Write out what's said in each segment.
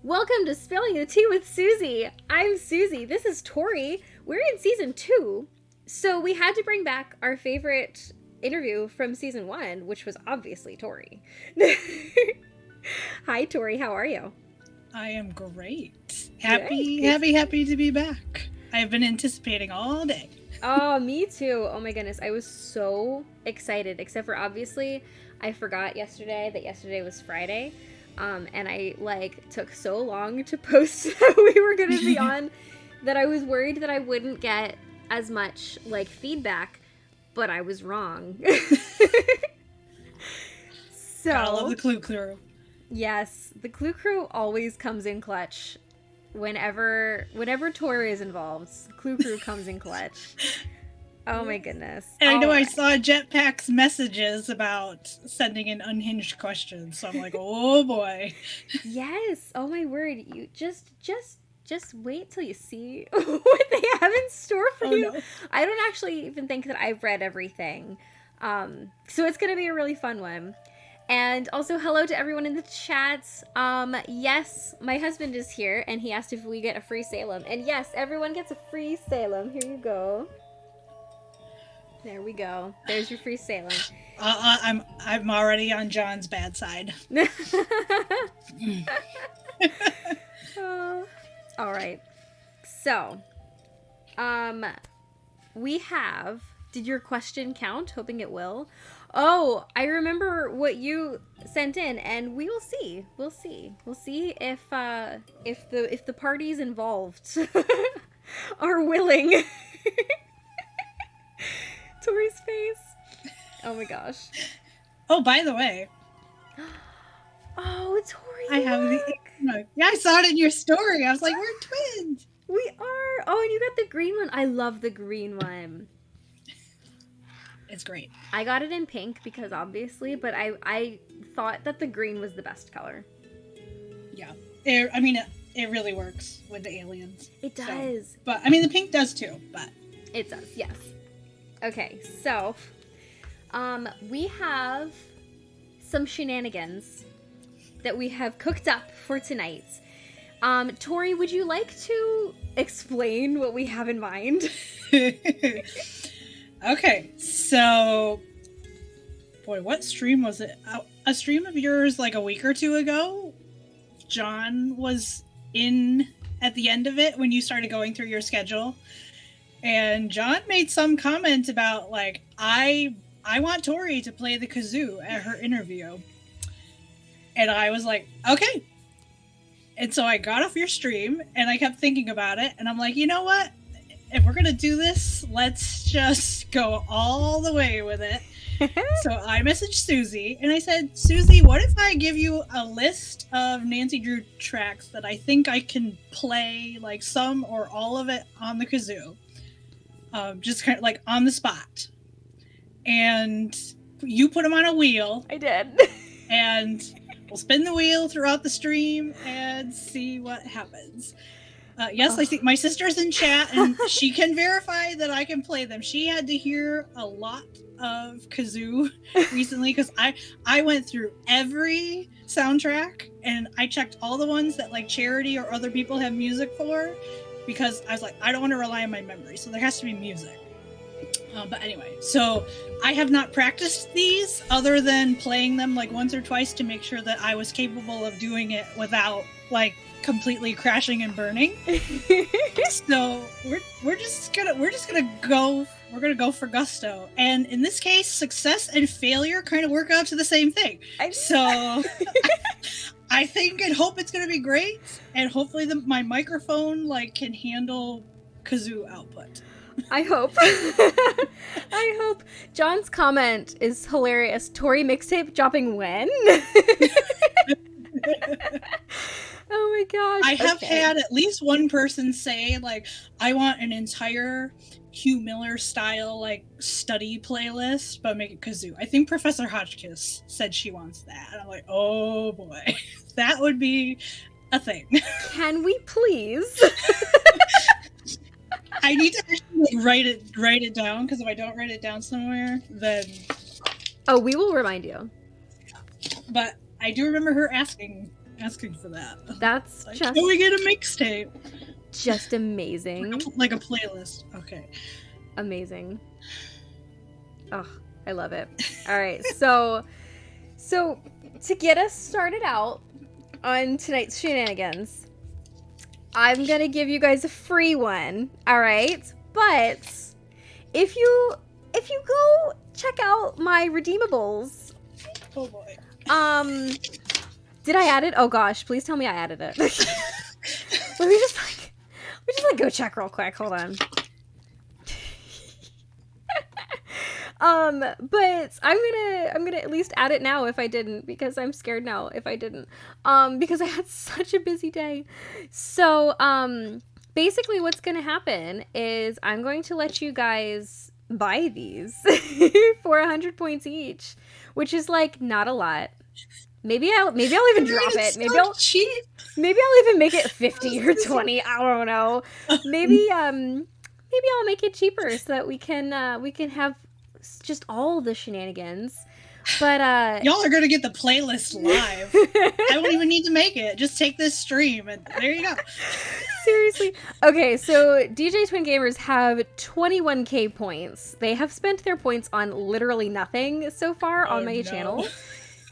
Welcome to Spilling the Tea with Susie. I'm Susie. This is Tori. We're in season 2, so we had to bring back our favorite interview from season 1, which was obviously Tori. Hi, Tori. How are you? I am great. Happy to be back. I've been anticipating all day. Oh, me too. Oh my goodness. I was so excited, except for obviously I forgot yesterday that yesterday was Friday. And I took so long to post that we were going to be on that I was worried that I wouldn't get as much feedback, but I was wrong. So I love the Clue Crew. Yes, the Clue Crew always comes in clutch. Whenever Tori is involved, Clue Crew comes in clutch. Oh my goodness. And I know I saw Jetpack's messages about sending in unhinged questions, so I'm like, oh boy. Yes. Oh my word. You just wait till you see what they have in store for you. No. I don't actually even think that I've read everything. So it's going to be a really fun one. And also, hello to everyone in the chat. Yes, my husband is here, and he asked if we get a free Salem. And yes, everyone gets a free Salem. Here you go. There we go. There's your free Salem. I'm already on John's bad side. All right. So, we have. Did your question count? Hoping it will. Oh, I remember what you sent in, and we will see. We'll see if the parties involved are willing. Tori's face. Oh my gosh. Oh, by the way. Oh, Tori. I have the. Yeah, I saw it in your story. I was like, we're twins. We are. Oh, and you got the green one. I love the green one. It's great. I got it in pink because obviously, but I thought that the green was the best color. Yeah. It really works with the aliens. It does. So, but, the pink does too, but. It does, yes. Okay, so, we have some shenanigans that we have cooked up for tonight. Tori, would you like to explain what we have in mind? Okay, so, boy, what stream was it? A stream of yours a week or two ago? John was in at the end of it when you started going through your schedule. And John made some comment about, I want Tori to play the kazoo at her interview. And I was like, okay. And so I got off your stream, and I kept thinking about it, and I'm like, you know what? If we're going to do this, let's just go all the way with it. So I messaged Susie, and I said, Susie, what if I give you a list of Nancy Drew tracks that I think I can play, some or all of it on the kazoo? Just kind of on the spot. And you put them on a wheel. I did. And we'll spin the wheel throughout the stream and see what happens. Yes, I think my sister's in chat, and she can verify that I can play them. She had to hear a lot of kazoo recently because I went through every soundtrack, and I checked all the ones that Charity or other people have music for, because I was like, I don't want to rely on my memory, so there has to be music. But anyway, so I have not practiced these other than playing them once or twice to make sure that I was capable of doing it without completely crashing and burning. So we're just gonna go for gusto, and in this case, success and failure kind of work out to the same thing. So I think and hope it's gonna be great, and hopefully my microphone can handle kazoo output. I hope. I hope. John's comment is hilarious. Tori mixtape dropping when? Oh my gosh. I have had at least one person say, I want an entire Hugh Miller style, study playlist, but make it kazoo. I think Professor Hotchkiss said she wants that. And I'm like, oh boy, that would be a thing. Can we please? I need to actually write it down, because if I don't write it down somewhere, then... Oh, we will remind you. But I do remember her asking asking for that. That's like, just. Can we get a mixtape? Just amazing. Like a playlist. Okay. Amazing. Oh, I love it. All right, so to get us started out on tonight's shenanigans, I'm gonna give you guys a free one. All right, but if you go check out my redeemables. Oh boy. Did I add it? Oh gosh, please tell me I added it. Let me just go check real quick. Hold on. But I'm gonna at least add it now if I didn't, because I'm scared now if I didn't. Because I had such a busy day. So, basically what's gonna happen is I'm going to let you guys buy these for 100 points each, which is like not a lot. Maybe I'll even drop it. Maybe I'll cheap. Maybe I'll even make it 50 or 20. I don't know. Maybe I'll make it cheaper so that we can have just all the shenanigans. But y'all are gonna get the playlist live. I won't even need to make it. Just take this stream and there you go. Seriously. Okay, so DJ Twin Gamers have 21k points. They have spent their points on literally nothing so far on my channel.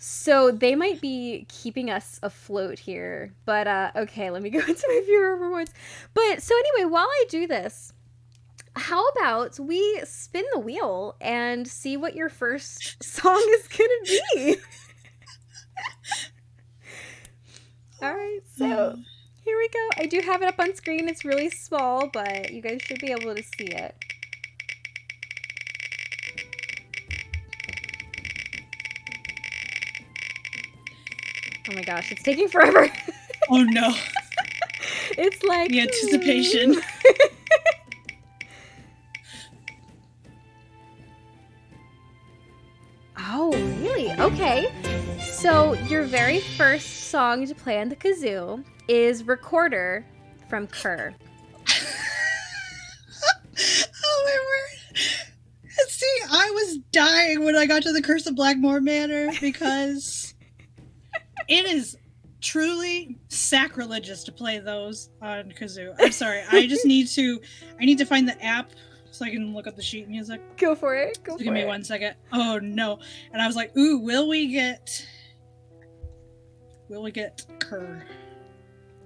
So they might be keeping us afloat here. But okay, let me go into my viewer rewards. But so anyway, while I do this, how about we spin the wheel and see what your first song is gonna be? All right, so here we go. I do have it up on screen. It's really small, but you guys should be able to see it. Oh my gosh, it's taking forever. Oh no. It's like the anticipation. Oh, really? Okay. So your very first song to play on the kazoo is Recorder from Kerr. Oh my word. See, I was dying when I got to the Curse of Blackmore Manor because it is truly sacrilegious to play those on kazoo. I'm sorry. I need to find the app so I can look up the sheet music. Go for it. Give me 1 second. Oh no. And I was like, ooh, will we get Kerr?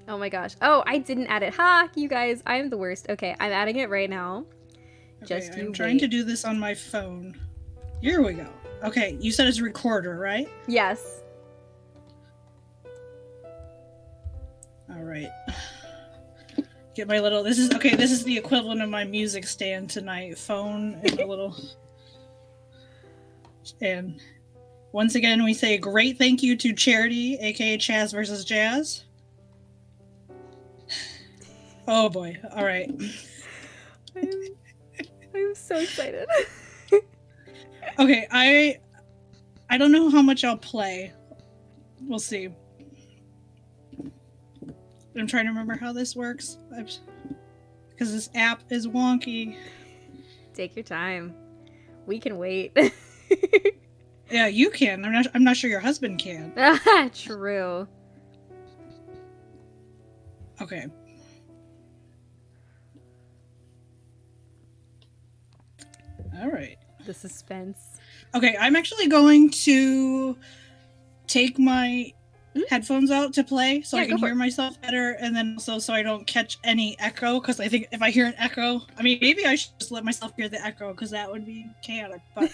Oh my gosh. Oh, I didn't add it. Ha, you guys, I'm the worst. Okay, I'm adding it right now. Okay, I'm trying to do this on my phone. Here we go. Okay, you said it's Recorder, right? Yes. All right. Get my little. This is the equivalent of my music stand tonight. Phone and a little. And once again, we say a great thank you to Charity, aka Chaz versus Jazz. Oh boy! All right. I'm so excited. Okay, I don't know how much I'll play. We'll see. I'm trying to remember how this works because this app is wonky. Take your time. We can wait. Yeah, you can. I'm not sure your husband can. True. Okay. All right. The suspense. Okay, I'm actually going to take my headphones out to play so I can hear myself better, and then also so I don't catch any echo, because I think if I hear an echo, I mean, maybe I should just let myself hear the echo, because that would be chaotic, but...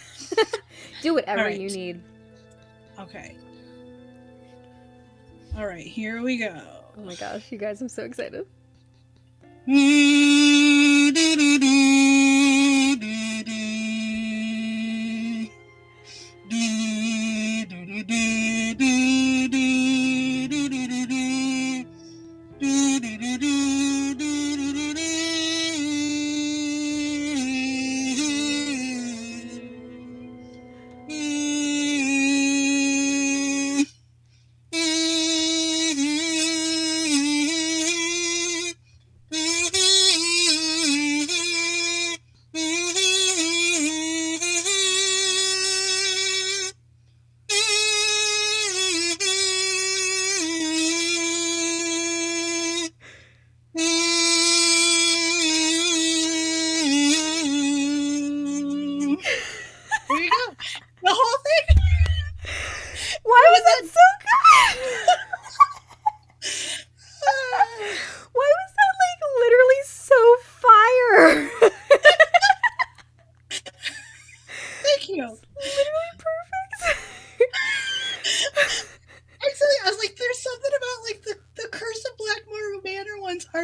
Do whatever you need. Okay. Alright, here we go. Oh my gosh, you guys, I'm so excited.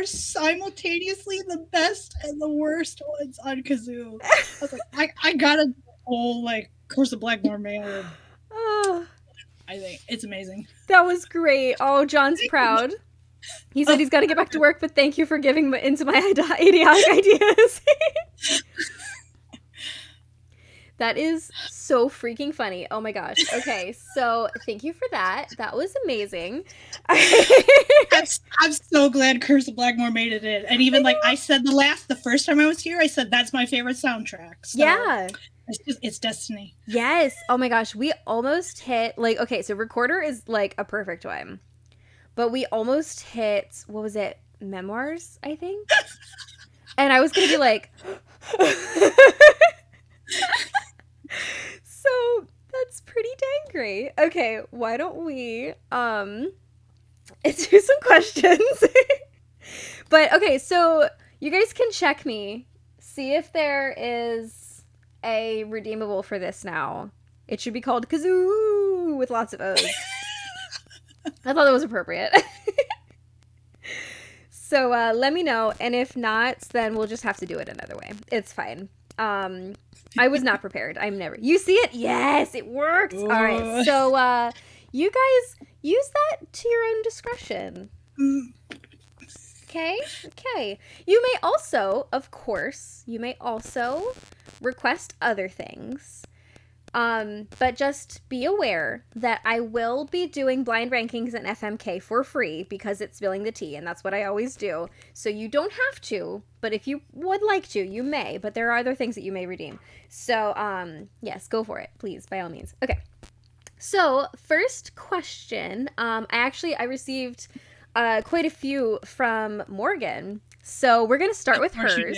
simultaneously the best and the worst ones on kazoo. I was like, I gotta whole like Curse of Blackmore Manor. Oh, I think it's amazing. that was great. Oh, John's proud. He said he's got to get back to work, but thank you for giving into my idiotic ideas. That is so freaking funny. Oh my gosh. Okay, so thank you for that. That was amazing. I'm so glad Curse of Blackmore made it in. And even like I said the first time I was here, I said that's my favorite soundtrack. So yeah. It's destiny. Yes. Oh my gosh. We almost hit, like, okay, so Recorder is like a perfect one. But we almost hit, what was it? Memoirs, I think? And I was going to be like... So that's pretty dang great. Okay, why don't we do some questions? But okay, so you guys can check me, see if there is a redeemable for this now. It should be called Kazoo with lots of O's. I thought that was appropriate. So let me know, and if not, then we'll just have to do it another way. It's fine. I was not prepared. I'm never. You see it? Yes, it worked. All right. So you guys use that to your own discretion. Okay. Okay. You may also, of course, request other things. But just be aware that I will be doing blind rankings in FMK for free because it's spilling the tea, and that's what I always do. So you don't have to, but if you would like to, you may. But there are other things that you may redeem. So, yes, go for it, please, by all means. Okay. So, first question. I received quite a few from Morgan. So we're gonna start with hers.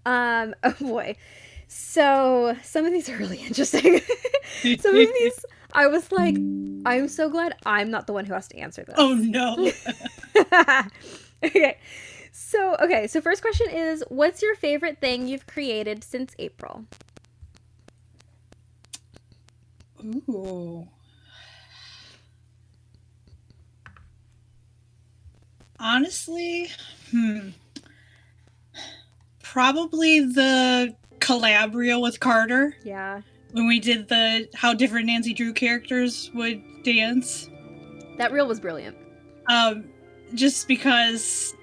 Oh boy. So, some of these are really interesting. Some of these, I was like, I'm so glad I'm not the one who has to answer this. Oh, no. Okay. So first question is, what's your favorite thing you've created since April? Ooh. Honestly, probably the collab reel with Carter. Yeah. When we did how different Nancy Drew characters would dance. That reel was brilliant. Just because,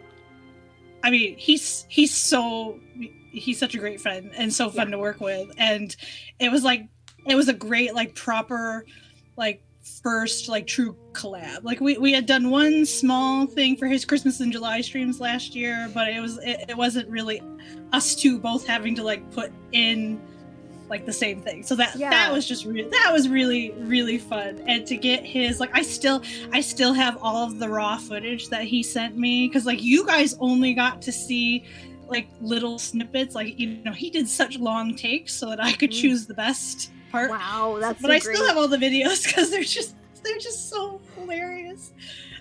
I mean, he's such a great friend and so fun to work with, and it was a great like proper like first like true collab. Like we had done one small thing for his Christmas in July streams last year, but it wasn't really us two both having to like put in like the same thing. So that was just really really fun. And to get his like I still have all of the raw footage that he sent me, because like you guys only got to see like little snippets. Like, you know, he did such long takes so that I could choose the best part. Wow, that's but I still have all the videos because they're just so hilarious.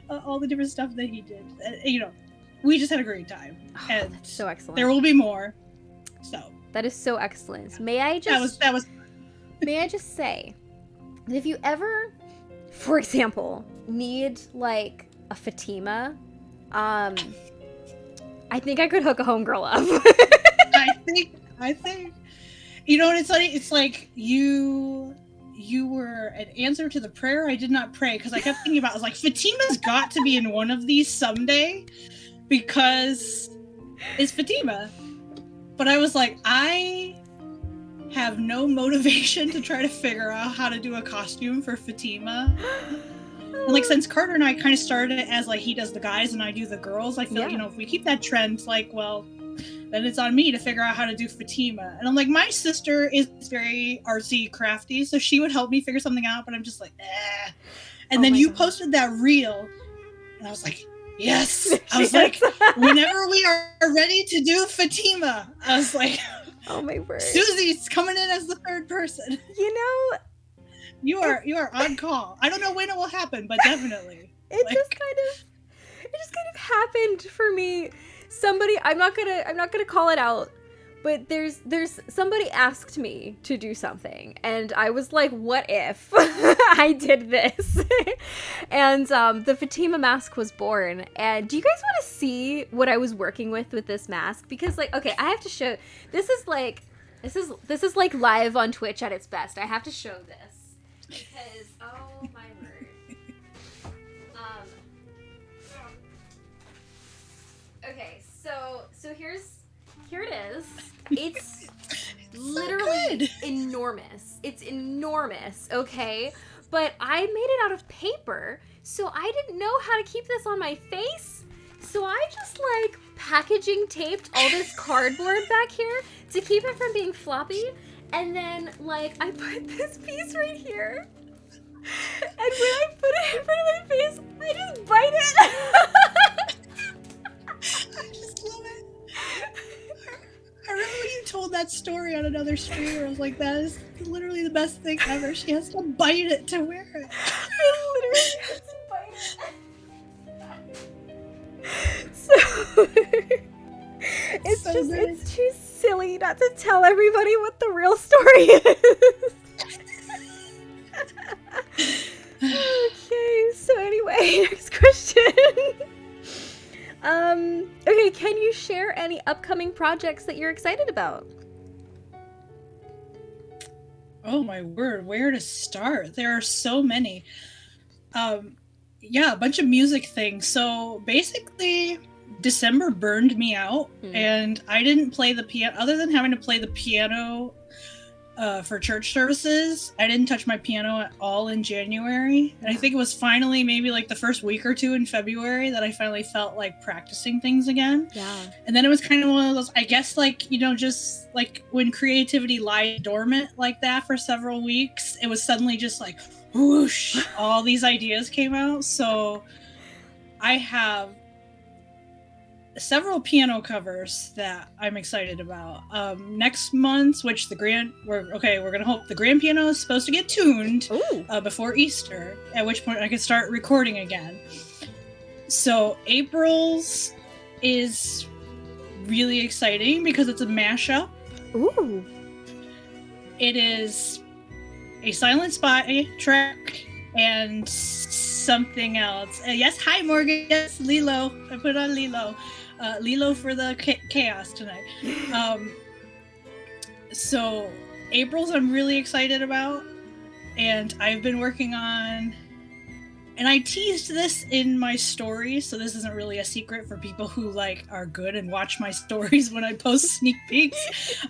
All the different stuff that he did. You know, we just had a great time. Oh, and that's so excellent. There will be more. So that is so excellent. May I just may I just say that if you ever, for example, need like a Fatima, I think I could hook a homegirl up. I think you know what it's like. It's like you were an answer to the prayer I did not pray, because I kept thinking about, I was like, Fatima's got to be in one of these someday because it's Fatima. But I was like, I have no motivation to try to figure out how to do a costume for Fatima. And like, since Carter and I kind of started it as like he does the guys and I do the girls, I feel like, you know, if we keep that trend, like, well, then it's on me to figure out how to do Fatima. And I'm like, my sister is very artsy crafty, so she would help me figure something out, but I'm just like, eh. And then you posted that reel, and I was like, yes. I was like, whenever we are ready to do Fatima, I was like, oh my word, Susie's coming in as the third person. You know, you are on call. I don't know when it will happen, but definitely. It just kind of happened for me. Somebody, I'm not gonna call it out, But there's somebody asked me to do something, and I was like, what if I did this? And the Fatima mask was born. And do you guys want to see what I was working with this mask? Because like, okay, I have to show. This is like live on Twitch at its best. I have to show this because oh my word. Okay, so here it is. It's literally enormous. It's enormous, okay? But I made it out of paper, so I didn't know how to keep this on my face. So I just like packaging taped all this cardboard back here to keep it from being floppy. And then like I put this piece right here. And when I put it in front of my face, I just bite it. I just love it. I remember when you told that story on another stream where I was like, that is literally the best thing ever. She has to bite it to wear it. I literally have to bite it. So it's so just good. it's too silly not to tell everybody what the real story is. Okay, so anyway, next question. Okay, can you share any upcoming projects that you're excited about? Oh my word, where to start? There are so many. Yeah, a bunch of music things. So basically, December burned me out, and I didn't play the piano. Other than having to play the piano for church services, I didn't touch my piano at all in January. And I think it was finally maybe like the first week or two in February that I finally felt like practicing things again. Yeah. And then it was kind of one of those, I guess, like, you know, just like when creativity lies dormant like that for several weeks, it was suddenly just like whoosh, all these ideas came out. So I have several piano covers that I'm excited about. Next month, which we're gonna hope the grand piano is supposed to get tuned before Easter, at which point I can start recording again. So April's is really exciting because it's a mashup. Ooh. It is a Silent Spy track and something else. Yes, hi Morgan. Yes, Lilo. I put on Lilo. Lilo for the chaos tonight. So April's I'm really excited about, and I've been working on, and I teased this in my stories, so this isn't really a secret for people who like are good and watch my stories when I post sneak peeks.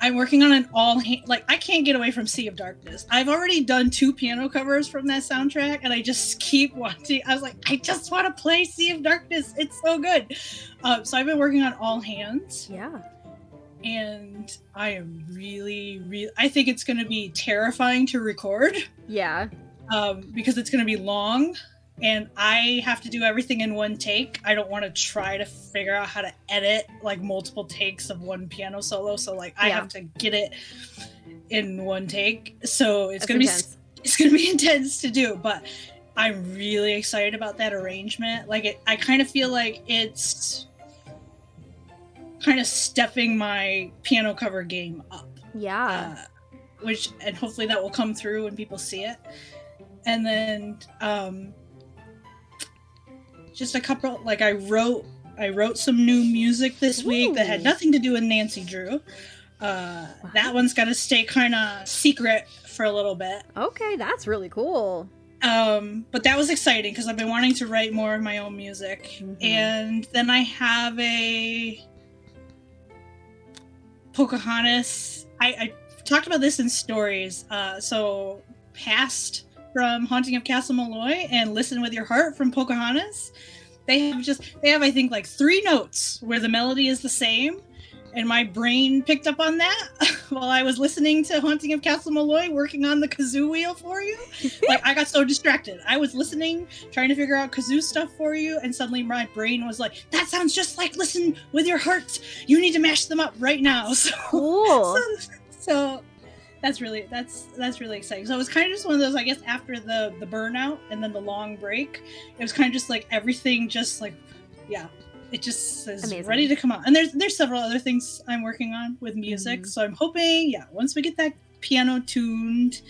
I'm working on an I can't get away from Sea of Darkness. I've already done 2 piano covers from that soundtrack, and I just keep wanting. I was like, I just want to play Sea of Darkness. It's so good. So I've been working on All Hands. Yeah. And I am really, I think it's going to be terrifying to record. Yeah. Because it's going to be long. And I have to do everything in one take. I don't want to try to figure out how to edit like multiple takes of one piano solo. So like I have to get it in one take. So it's going to be intense to do, but I'm really excited about that arrangement. Like I kind of feel like it's kind of stepping my piano cover game up. Yeah. And hopefully that will come through when people see it. And then just a couple, like I wrote some new music this week that had nothing to do with Nancy Drew. Wow. That one's got to stay kind of secret for a little bit. Okay, that's really cool. But that was exciting because I've been wanting to write more of my own music. Mm-hmm. And then I have a Pocahontas. I talked about this in stories. So Past from Haunting of Castle Malloy and Listen with Your Heart from Pocahontas. They have I think like 3 notes where the melody is the same, and my brain picked up on that while I was listening to Haunting of Castle Malloy, working on the kazoo wheel for you. Like I got so distracted. I was listening, trying to figure out kazoo stuff for you, and suddenly my brain was like, "That sounds just like Listen with Your Heart. You need to mash them up right now." So cool. So that's really exciting. So it was kind of just one of those, I guess, after the burnout and then the long break, it was kind of just like everything just like, yeah, it just is Amazing. ready to come out. And there's several other things I'm working on with music. So I'm hoping, once we get that piano tuned,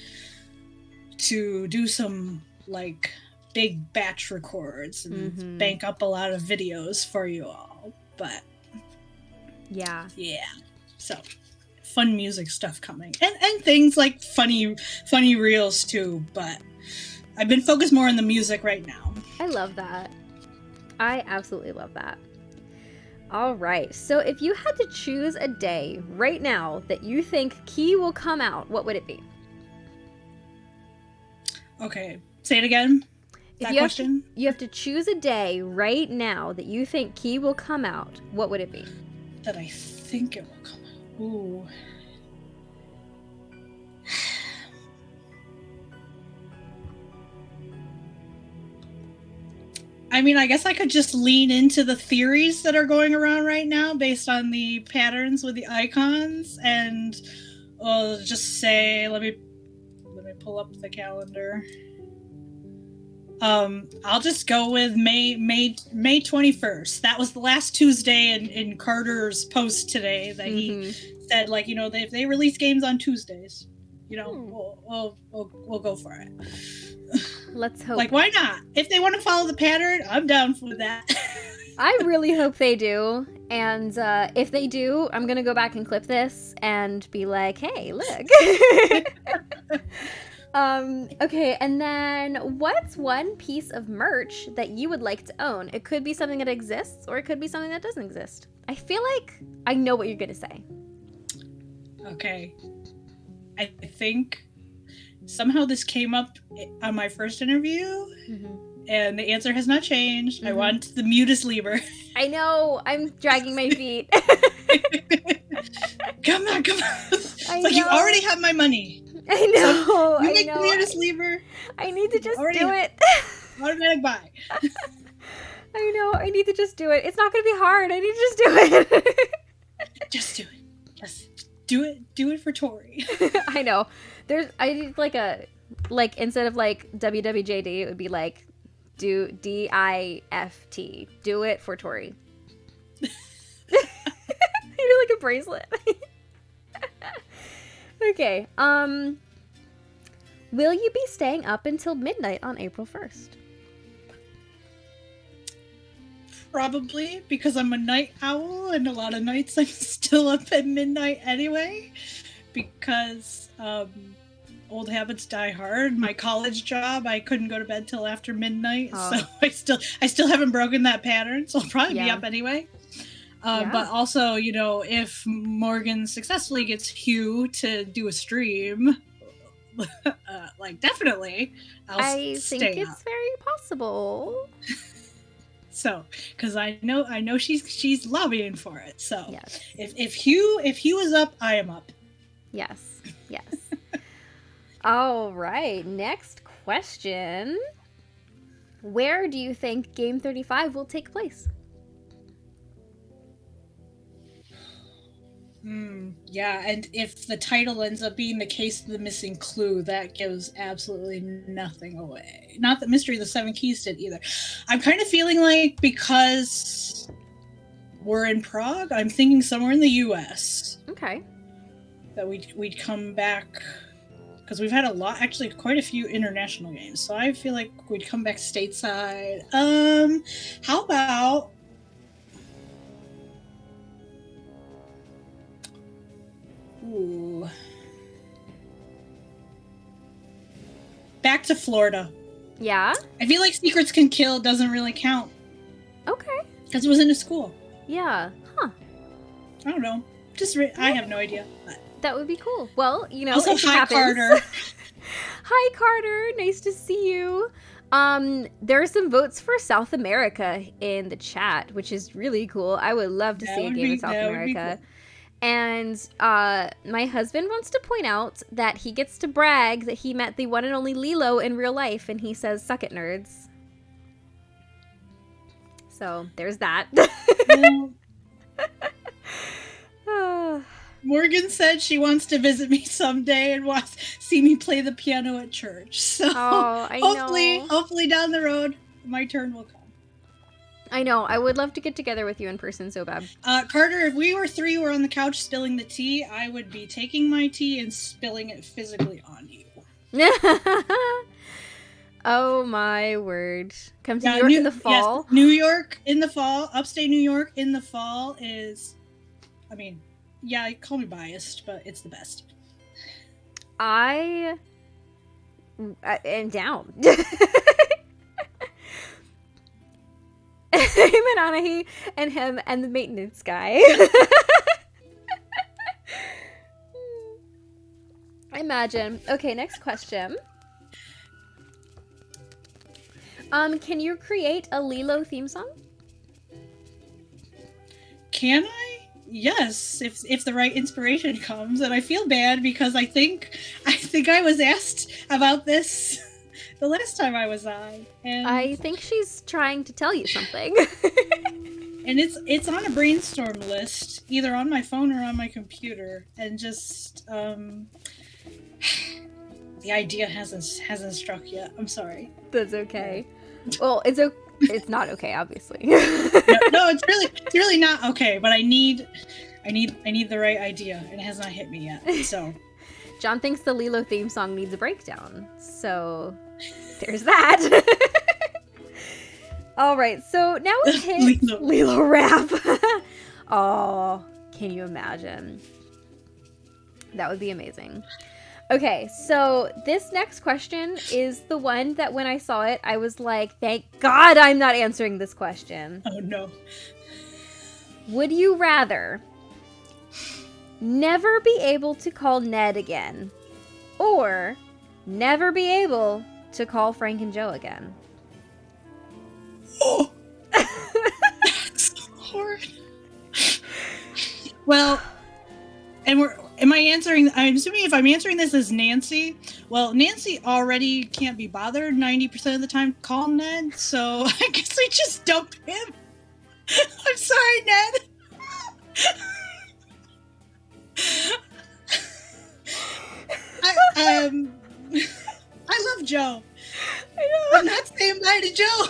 to do some like big batch records and bank up a lot of videos for you all. But yeah, so fun music stuff coming, and things like funny reels too. But I've been focused more on the music right now. I love that. I absolutely love that. All right, so if you had to choose a day right now that you think Key will come out, what would it be? Okay, say it again. You have to choose a day right now that you think Key will come out. What would it be? That I think it will come out. Ooh. I mean, I guess I could just lean into the theories that are going around right now based on the patterns with the icons, and just say, let me pull up the calendar. I'll just go with May 21st. That was the last Tuesday in Carter's post today that he said, like, if they release games on Tuesdays, we'll go for it. Let's hope. Like, why not? If they want to follow the pattern, I'm down for that. I really hope they do. And if they do, I'm going to go back and clip this and be like, hey, look. Okay, and then what's one piece of merch that you would like to own? It could be something that exists, or it could be something that doesn't exist. I feel like I know what you're going to say. Okay. I think somehow this came up on my first interview, and the answer has not changed. I want the Mutus Liber. I know. I'm dragging my feet. Come on. It's like, you already have my money. I know. So you make the Mutus Liber. I need to just do it. Automatic buy. I know. I need to just do it. It's not going to be hard. I need to just do it. Just do it. Just do it. Do it for Tori. I know. I need instead of like WWJD, it would be like do DIFT. Do it for Tori. I do like a bracelet. Okay. Will you be staying up until midnight on April 1st? Probably, because I'm a night owl, and a lot of nights I'm still up at midnight anyway. Because old habits die hard. My college job, I couldn't go to bed till after midnight, so I still haven't broken that pattern. So I'll probably be up anyway. But also, if Morgan successfully gets Hugh to do a stream, definitely, I think it's very possible. So, because I know she's lobbying for it. So, if Hugh is up, I am up. Yes. All right. Next question: where do you think Game 35 will take place? Yeah, and if the title ends up being The Case of the Missing Clue, that gives absolutely nothing away. Not that Mystery of the Seven Keys did either. I'm kind of feeling like, because we're in Prague, I'm thinking somewhere in the US. Okay. That we'd come back, because we've had quite a few international games, so I feel like we'd come back stateside. How about... Ooh. Back to Florida. Yeah? I feel like Secrets Can Kill doesn't really count. Okay. Because it was in a school. Yeah. Huh. I don't know. I have no idea. But. That would be cool. Well, Also, hi, Carter. Hi, Carter. Nice to see you. There are some votes for South America in the chat, which is really cool. I would love to see a game in South America. Cool. And my husband wants to point out that he gets to brag that he met the one and only Lilo in real life, and he says, "Suck it, nerds." So there's that. Morgan said she wants to visit me someday and see me play the piano at church. So hopefully down the road, my turn will come. I know. I would love to get together with you in person so bad. Carter, if we were three were on the couch spilling the tea, I would be taking my tea and spilling it physically on you. Oh my word. Come to New York in the fall. Yes, New York in the fall. Upstate New York in the fall is, I mean, yeah, call me biased, but it's the best. I am down. Him and Anahi and him and the maintenance guy. Imagine. Okay, next question. Can you create a Lilo theme song? Can I? Yes, if the right inspiration comes. And I feel bad because I think I was asked about this the last time I was on. And I think she's trying to tell you something. And it's on a brainstorm list, either on my phone or on my computer, and just the idea hasn't struck yet. I'm sorry. That's okay. Well, it's not okay, obviously. No, it's really not okay. But I need the right idea, and it has not hit me yet. So, John thinks the Lilo theme song needs a breakdown. So, there's that. All right, so now we hit Lilo rap. Oh, can you imagine? That would be amazing. Okay, so this next question is the one that when I saw it, I was like, thank God I'm not answering this question. Oh no. Would you rather never be able to call Ned again, or never be able to call Frank and Joe again? Oh, that's hard. Well, and am I answering? I'm assuming if I'm answering this as Nancy, well, Nancy already can't be bothered 90% of the time to call Ned, so I guess I just dump him. I'm sorry, Ned. I love Joe. I know. I'm not saying bye to Joe.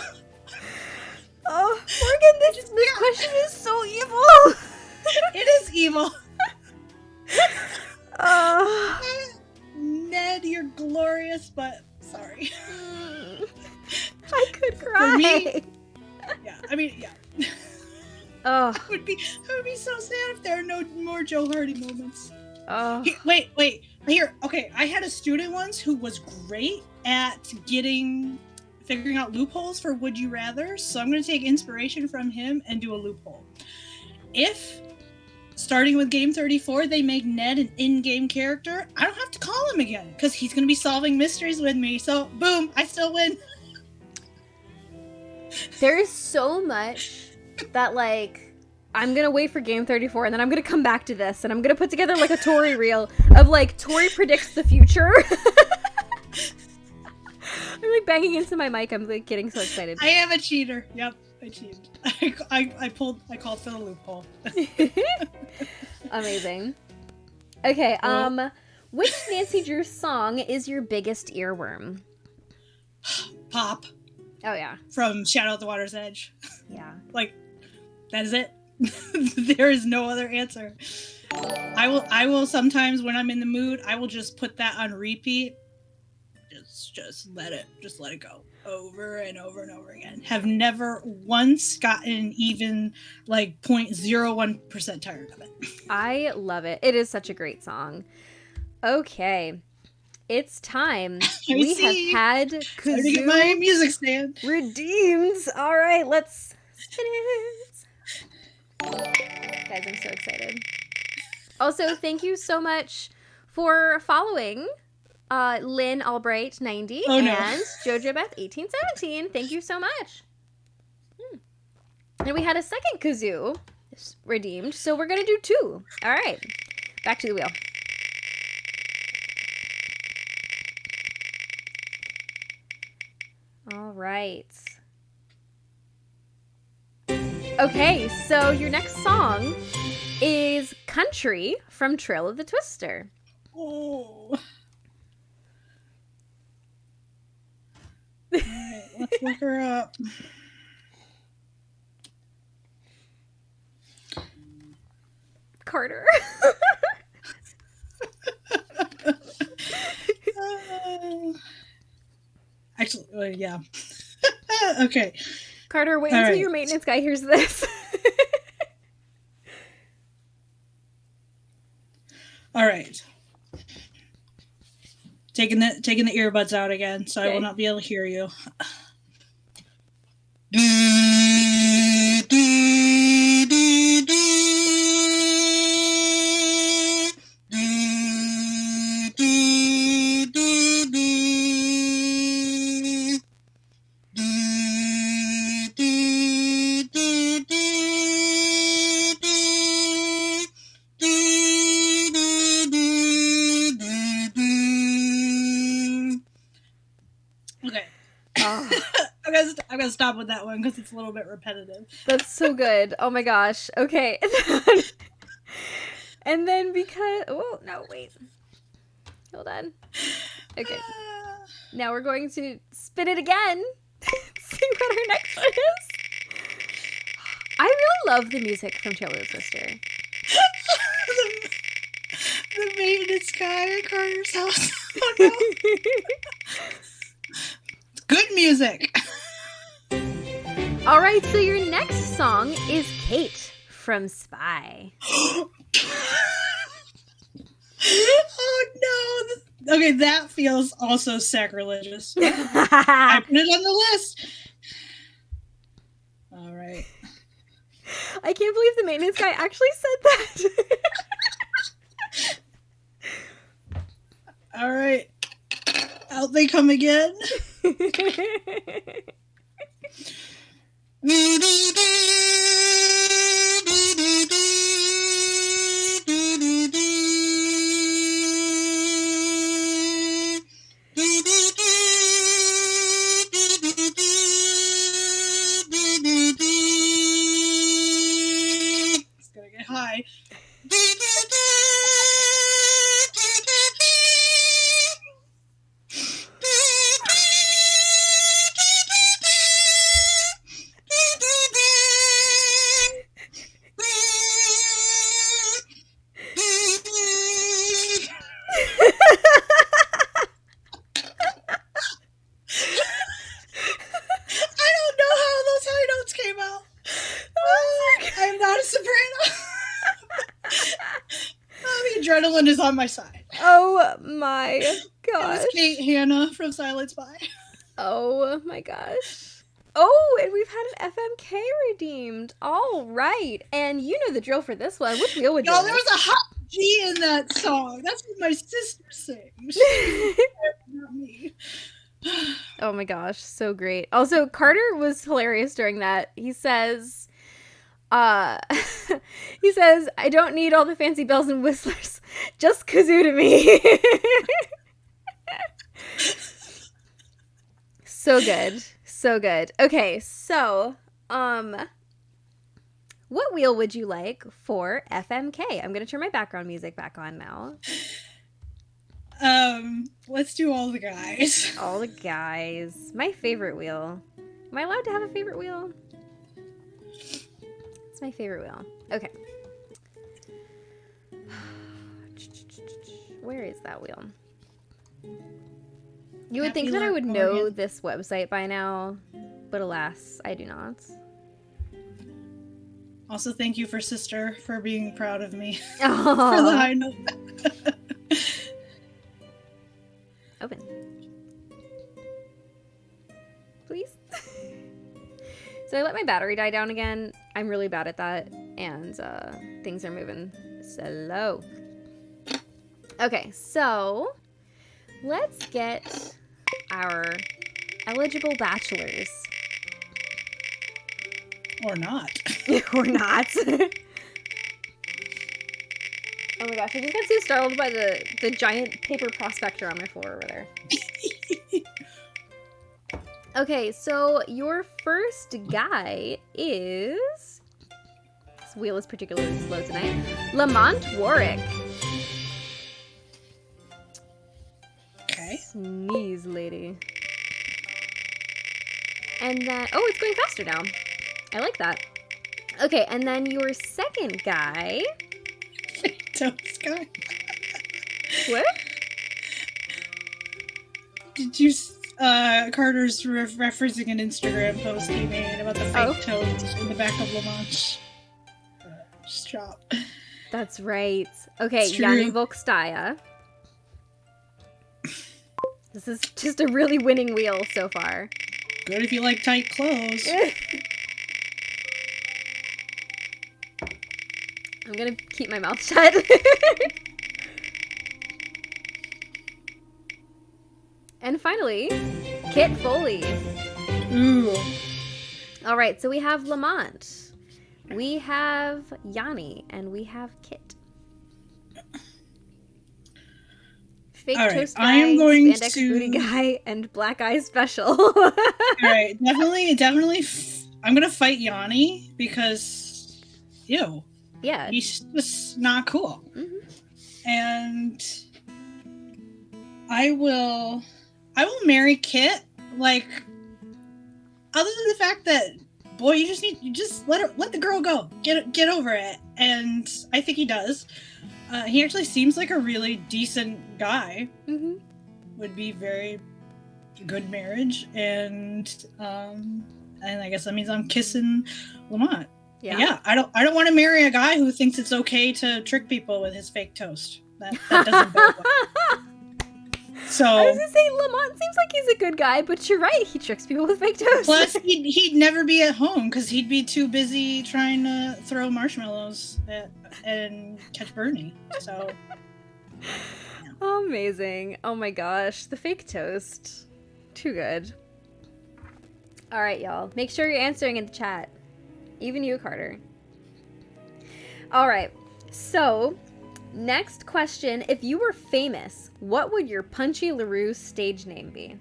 Oh, Morgan, this question is so evil. It is evil. Ned, you're glorious, but sorry. I could cry. For me, yeah. I mean, yeah. Oh. I would be so sad if there are no more Joe Hardy moments. Oh. Wait. Here, okay. I had a student once who was great at figuring out loopholes for Would You Rather, so I'm going to take inspiration from him and do a loophole. If, starting with Game 34, they make Ned an in-game character, I don't have to call him again, because he's going to be solving mysteries with me, so boom, I still win. There is so much that, like, I'm going to wait for Game 34, and then I'm going to come back to this, and I'm going to put together, like, a Tori reel of, like, Tori predicts the future. I'm like banging into my mic. I'm like getting so excited. I am a cheater. Yep, I cheated. I called for the loophole. Amazing. Okay, which Nancy Drew song is your biggest earworm? Pop. Oh yeah. From Shadow at the Water's Edge. Yeah. Like, that is it. There is no other answer. I will sometimes when I'm in the mood, I will just put that on repeat. Just let it go over and over and over again. Have never once gotten even like 0.01% tired of it. I love it. It is such a great song. Okay, it's time. We have had Kazoo get my music stand redeemed. All right, let's spin it. Guys, I'm so excited. Also, thank you so much for following Lynn Albright 90 and Jojo Beth 1817. Thank you so much. And we had a second kazoo redeemed, so we're gonna do 2. All right, back to the wheel. All right. Okay, so your next song is Country from Trail of the Twister. Oh. Alright, let's look her up. Carter. Actually, yeah. Okay. Carter, wait All until right. your maintenance guy hears this. All right. Taking the earbuds out again, so I will Okay. not be able to hear you. Okay. Oh, I'm gonna stop with that one because it's a little bit repetitive. that's so good. Oh my gosh. Okay. And then because... Oh, no, wait. Hold on. Okay. Now we're going to spin it again. See what our next one is. I really love the music from Taylor Twister. The maintenance guy at Carter's house. Oh no. Good music. All right, so your next song is Kate from Spy. Oh no. Okay, that feels also sacrilegious. I put it on the list. All right. I can't believe the maintenance guy actually said that. All right. Out they come again. It's gonna get high. I don't know how those high notes came out. I'm not a soprano. Oh, the adrenaline is on my side. Oh my It gosh. was Kate Hannah from Silent Spy. Oh my gosh. Oh, and we've had an FMK redeemed. All right. And you know the drill for this one. Which wheel would you No, like? there was a hot G in that song. That's what my sister sings. Not me. Oh my gosh, so great. Also, Carter was hilarious during that. He says, he says, I don't need all the fancy bells and whistlers. Just kazoo to me. So good. So good. Okay, so, what wheel would you like for FMK? I'm going to turn my background music back on now. Let's do all the guys. All the guys. My favorite wheel. Am I allowed to have a favorite wheel? It's my favorite wheel. Okay. Where is that wheel? You would think that I would know this website by now, but alas, I do not. Also, thank you for sister for being proud of me for the Oh. high note. Open. Please. So I let my battery die down again. I'm really bad at that, and things are moving slow. Okay, so let's get our eligible bachelors. Or not. Or not. Oh my gosh, I just got so startled by the giant paper prospector on my floor over there. Okay, so your first guy is... This wheel is particularly slow tonight. Lamont Warwick. Okay. Sneeze, lady. And then... Oh, it's going faster now. I like that. Okay, and then your second guy toast guy. What? Did you? Carter's referencing an Instagram post he made about the fake toast in the back of Lamanche shop. That's right. Okay, Yanni Volkstaya. This is just a really winning wheel so far. Good if you like tight clothes. I'm gonna keep my mouth shut. And finally, Kit Foley. Ooh. All right, so we have Lamont, we have Yanni, and we have Kit. Fake toast guy, I am going spandex booty guy, and black eye special. All right, definitely. I'm gonna fight Yanni because, ew. Yeah, he's just not cool. Mm-hmm. And I will marry Kit. Like, other than the fact that, boy, you just let the girl go, get over it. And I think he does. He actually seems like a really decent guy. Mm-hmm. Would be very good marriage, and I guess that means I'm kissing Lamont. Yeah. I don't want to marry a guy who thinks it's okay to trick people with his fake toast. That doesn't bode well. So I was gonna say Lamont seems like he's a good guy, but you're right, he tricks people with fake toast. Plus, he'd never be at home because he'd be too busy trying to throw marshmallows and catch Bernie. So yeah. Amazing! Oh my gosh, the fake toast, too good. All right, y'all, make sure you're answering in the chat. Even you, Carter. All right, so next question. If you were famous, what would your Punchy LaRue stage name be?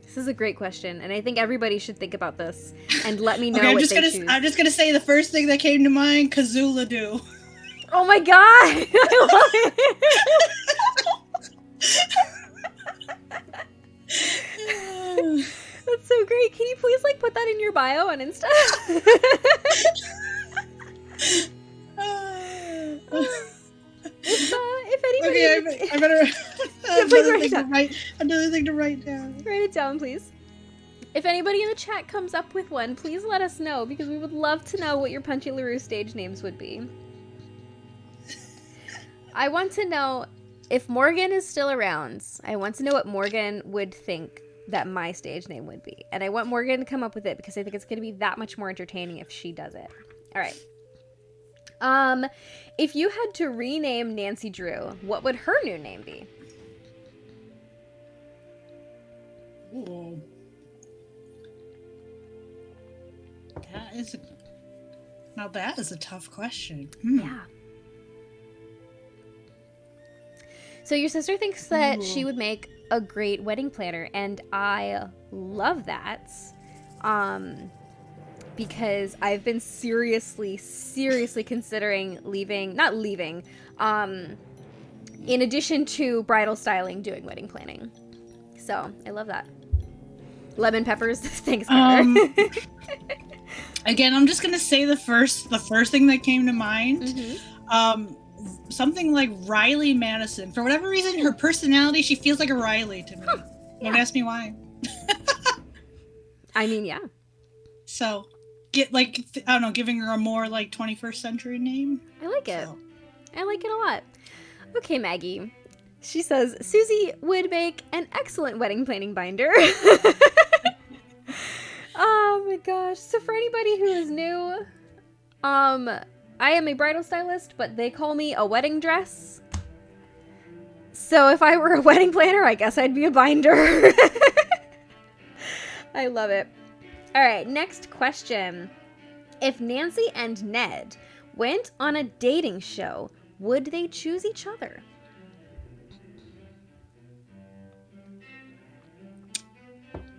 This is a great question, and I think everybody should think about this and let me know what they choose. I'm just gonna say the first thing that came to mind, Kazula-doo. Oh my god! I love it! That's so great. Can you please put that in your bio on Insta? If anybody, okay, I better. Another thing to write down. Write it down, please. If anybody in the chat comes up with one, please let us know, because we would love to know what your Punchy LaRue stage names would be. I want to know if Morgan is still around. I want to know what Morgan would think that my stage name would be. And I want Morgan to come up with it because I think it's going to be that much more entertaining if she does it. All right. If you had to rename Nancy Drew, what would her new name be? Ooh. That is a tough question. Yeah. So your sister thinks that she would make a great wedding planner, and I love that. Because I've been seriously considering not leaving, in addition to bridal styling, doing wedding planning. So I love that. Lemon peppers, thanks, Carter. Again, I'm just gonna say the first thing that came to mind. Mm-hmm. Something like Riley Madison. For whatever reason, her personality, she feels like a Riley to me. Huh. Yeah. Don't ask me why. I mean, yeah. So, giving her a more 21st century name. I like it. I like it a lot. Okay, Maggie. She says, Susie would make an excellent wedding planning binder. Oh my gosh. So for anybody who is new, I am a bridal stylist, but they call me a wedding dress. So if I were a wedding planner, I guess I'd be a binder. I love it. All right, next question. If Nancy and Ned went on a dating show, would they choose each other?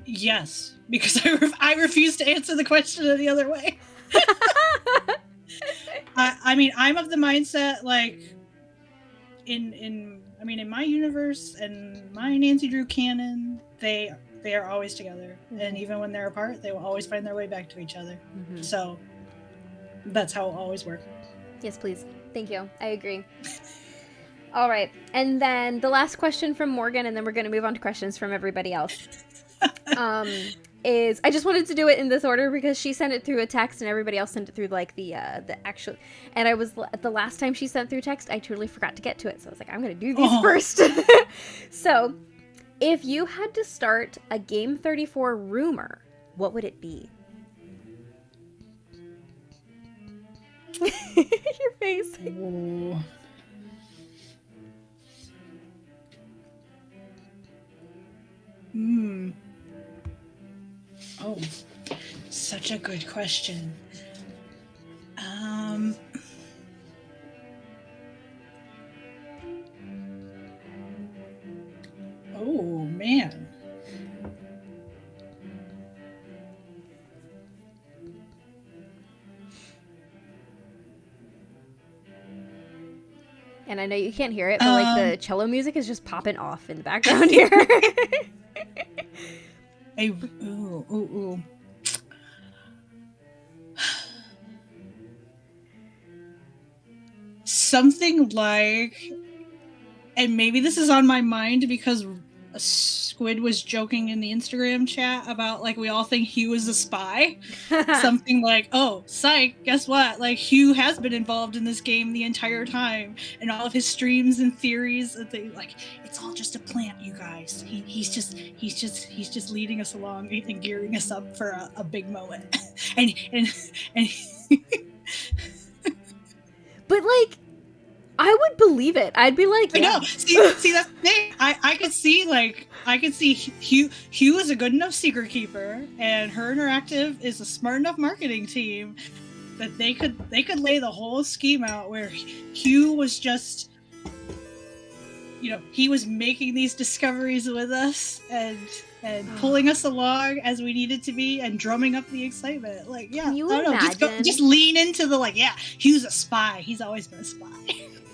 Yes, because I refuse to answer the question any other way. I mean, I'm of the mindset in my universe and my Nancy Drew canon, they they are always together. And even when they're apart, they will always find their way back to each other. So that's how it will always work. Yes, please. Thank you. I agree. All right. And then the last question from Morgan, and then we're going to move on to questions from everybody else. Is I just wanted to do it in this order because she sent it through a text and everybody else sent it through like the actual, and I was the last time she sent through text, I totally forgot to get to it. So I was like, I'm going to do these first. So if you had to start a Game 34 rumor, what would it be? Your face. Ooh. Oh, such a good question. Oh, man. And I know you can't hear it, but like the cello music is just popping off in the background here. Ooh. Something like, and maybe this is on my mind because Squid was joking in the Instagram chat about like we all think Hugh is a spy. Something like, oh, psych, guess what? Like Hugh has been involved in this game the entire time, and all of his streams and theories. Like it's all just a plant, you guys. He's just leading us along and gearing us up for a big moment. and But like, I would believe it. I'd be like, yeah. I know. See that's the thing. I could see Hugh is a good enough secret keeper, and Her Interactive is a smart enough marketing team that they could lay the whole scheme out where Hugh was just, he was making these discoveries with us and pulling us along as we needed to be and drumming up the excitement. Like, yeah, Can you I don't imagine? know, just lean into the like, yeah, Hugh's a spy. He's always been a spy.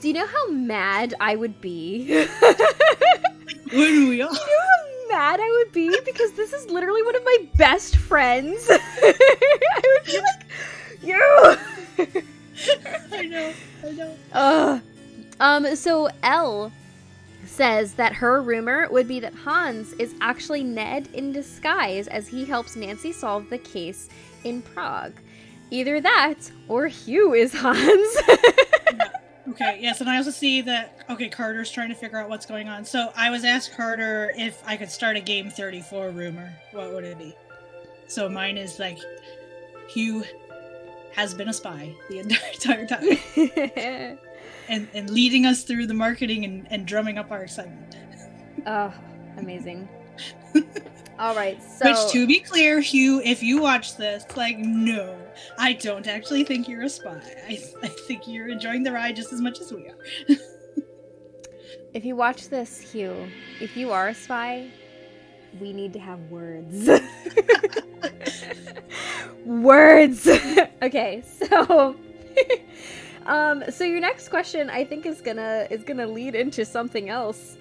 Do you know how mad I would be? Wouldn't we all? Do you know how mad I would be? Because this is literally one of my best friends. I would be like, you. I know. So Elle says that her rumor would be that Hans is actually Ned in disguise as he helps Nancy solve the case in Prague. Either that or Hugh is Hans. Okay, yes, and I also see that, Carter's trying to figure out what's going on. So I was asked Carter if I could start a Game 34 rumor. What would it be? So mine is like, Hugh has been a spy the entire time. and leading us through the marketing and drumming up our excitement. Oh, amazing. All right, so... Which, to be clear, Hugh, if you watch this, like, no, I don't actually think you're a spy. I think you're enjoying the ride just as much as we are. If you watch this, Hugh, if you are a spy, we need to have words. Words! Okay, so... so your next question, I think, is gonna lead into something else.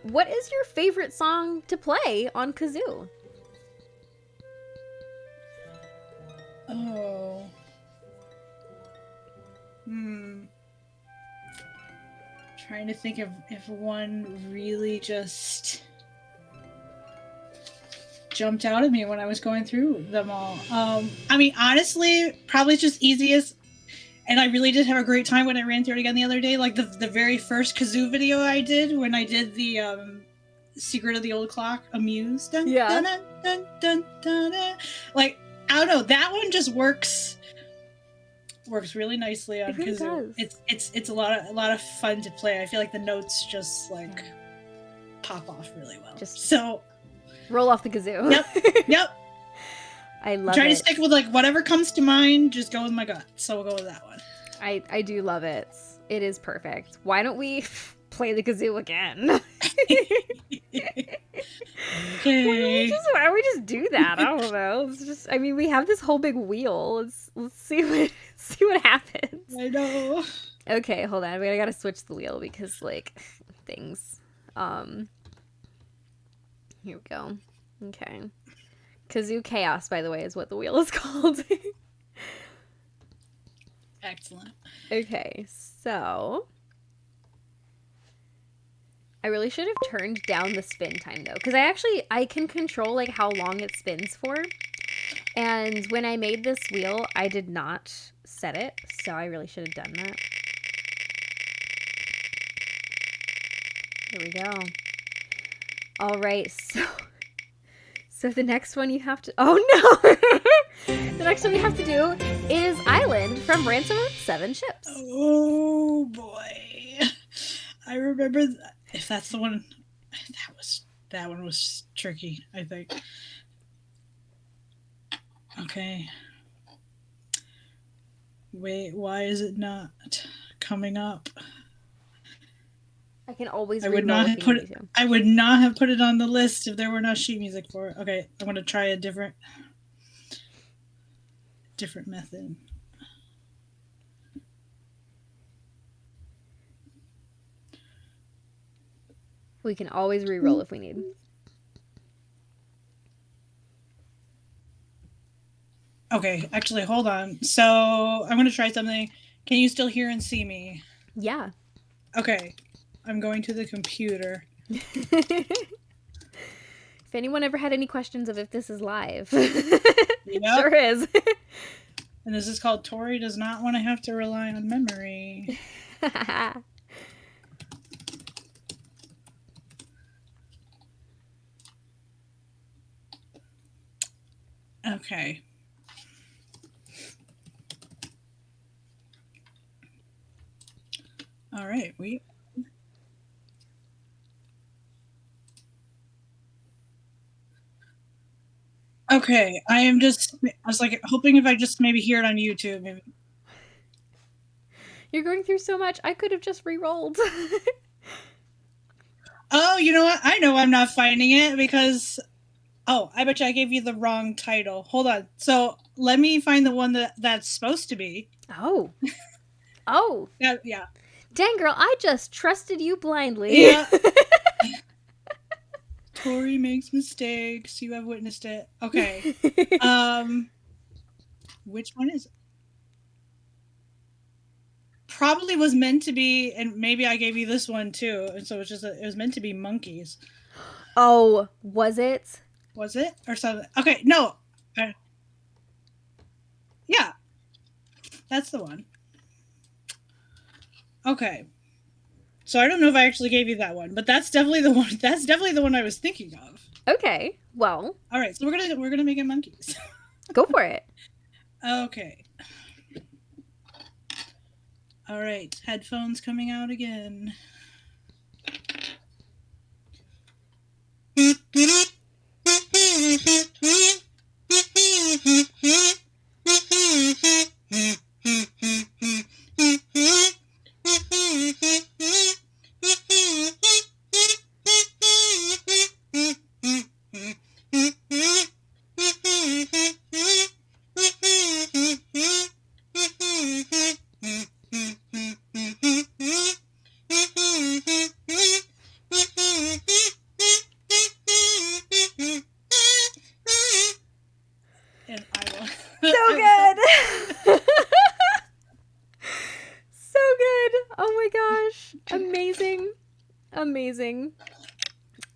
What is your favorite song to play on kazoo? Oh. Trying to think if one really just jumped out at me when I was going through them all. I mean, honestly, probably just easiest. And I really did have a great time when I ran through it again the other day. Like the very first kazoo video I did when I did the Secret of the Old Clock, Amuse. Dun, Yeah. dun, dun, dun, dun, dun, dun. Like, I don't know, that one just works really nicely on really kazoo. does. It's a lot of fun to play. I feel like the notes just like pop off really well. So roll off the kazoo. Yep. I love Trying it. to stick with like whatever comes to mind, just go with my gut. So we'll go with that one. I do love it. It is perfect. Why don't we play the kazoo again? Okay. Why don't we just do that? I don't know. It's just, I mean, we have this whole big wheel. Let's see what happens. I know. Okay, hold on. I gotta switch the wheel because like things. Here we go. Okay. Kazoo Chaos, by the way, is what the wheel is called. Excellent. Okay, so I really should have turned down the spin time though, because I can control like how long it spins for. And when I made this wheel, I did not set it, so I really should have done that. Here we go. All right, so the next one you have to... Oh, no! The next one you have to do is Island from Ransom of 7 Ships. Oh, boy. I remember... If that's the one... That one was tricky, I think. Okay. Wait, why is it not coming up? I can always I would not have put it. I would not have put it on the list if there were not sheet music for it. Okay, I'm gonna try a different method. We can always re-roll if we need. Okay, actually, hold on. So I'm gonna try something. Can you still hear and see me? Yeah. Okay, I'm going to the computer. If anyone ever had any questions of if this is live, Yep. it sure is. And this is called Tori Does Not Want to Have to Rely on Memory. Okay. All right, Okay, I was like hoping if I just maybe hear it on YouTube. Maybe. You're going through so much, I could have just re-rolled. Oh, you know what? I know I'm not finding it because... Oh, I bet you I gave you the wrong title. Hold on. So let me find the one that's supposed to be. Oh. Oh. Yeah. Dang, girl, I just trusted you blindly. Yeah. Tori makes mistakes. You have witnessed it. Okay. Which one is it? Probably was meant to be, and maybe I gave you this one too. And so it was meant to be monkeys. Oh, was it? Was it? Or something? Okay, no. Yeah. That's the one. Okay. So I don't know if I actually gave you that one, but that's definitely the one. That's definitely the one I was thinking of. Okay. Well. All right. So we're gonna make it monkeys. Go for it. Okay. All right. Headphones coming out again. Amazing.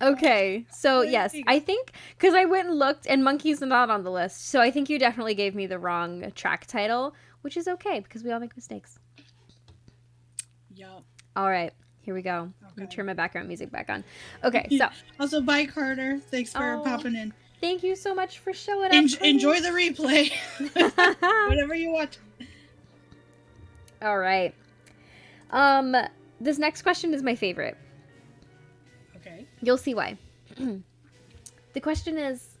Okay, so yes, I think, because I went and looked, and Monkey's not on the list, so I think you definitely gave me the wrong track title, which is okay, because we all make mistakes. Yup. All right, here we go. Okay. Let me turn my background music back on. Okay, so. Also, bye, Carter. Thanks for popping in. Thank you so much for showing up. Enjoy the replay. Whatever you want. All right. This next question is my favorite. Okay. You'll see why. The question is,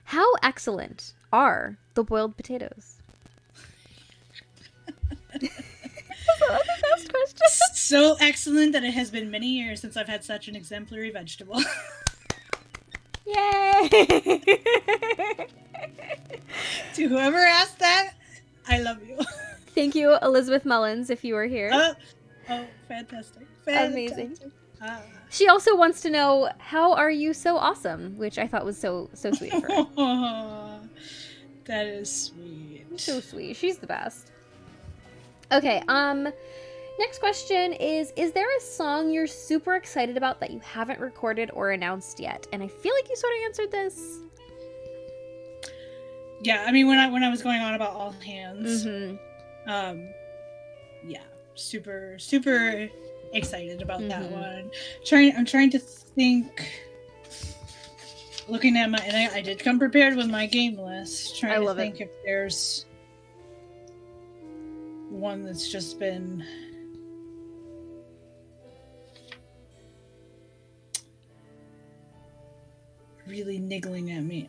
how excellent are the boiled potatoes? That's the best question. So excellent that it has been many years since I've had such an exemplary vegetable. Yay! To whoever asked that, I love you. Thank you, Elizabeth Mullins, if you were here. Oh, fantastic. Amazing. She also wants to know, how are you so awesome? Which I thought was so sweet of her. That is sweet. So sweet. She's the best. Okay, next question is there a song you're super excited about that you haven't recorded or announced yet? And I feel like you sort of answered this. Yeah, I mean, when I was going on about All Hands, yeah, super excited about that one. I'm trying to think. Looking at my, and I did come prepared with my game list. Trying to think if there's one that's just been really niggling at me.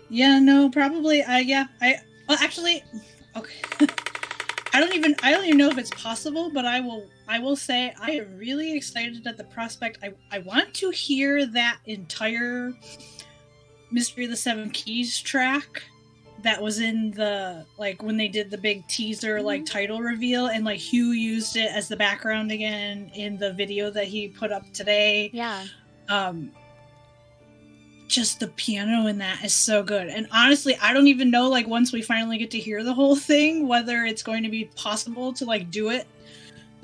Yeah, no, probably. Well, actually, okay. I don't even know if it's possible, but I will say I am really excited at the prospect. I want to hear that entire Mystery of the Seven Keys track that was in the, like, when they did the big teaser, like, title reveal, and, like, Hugh used it as the background again in the video that he put up today. Yeah. Just the piano in that is so good. And honestly, I don't even know, like, once we finally get to hear the whole thing, whether it's going to be possible to, like, do it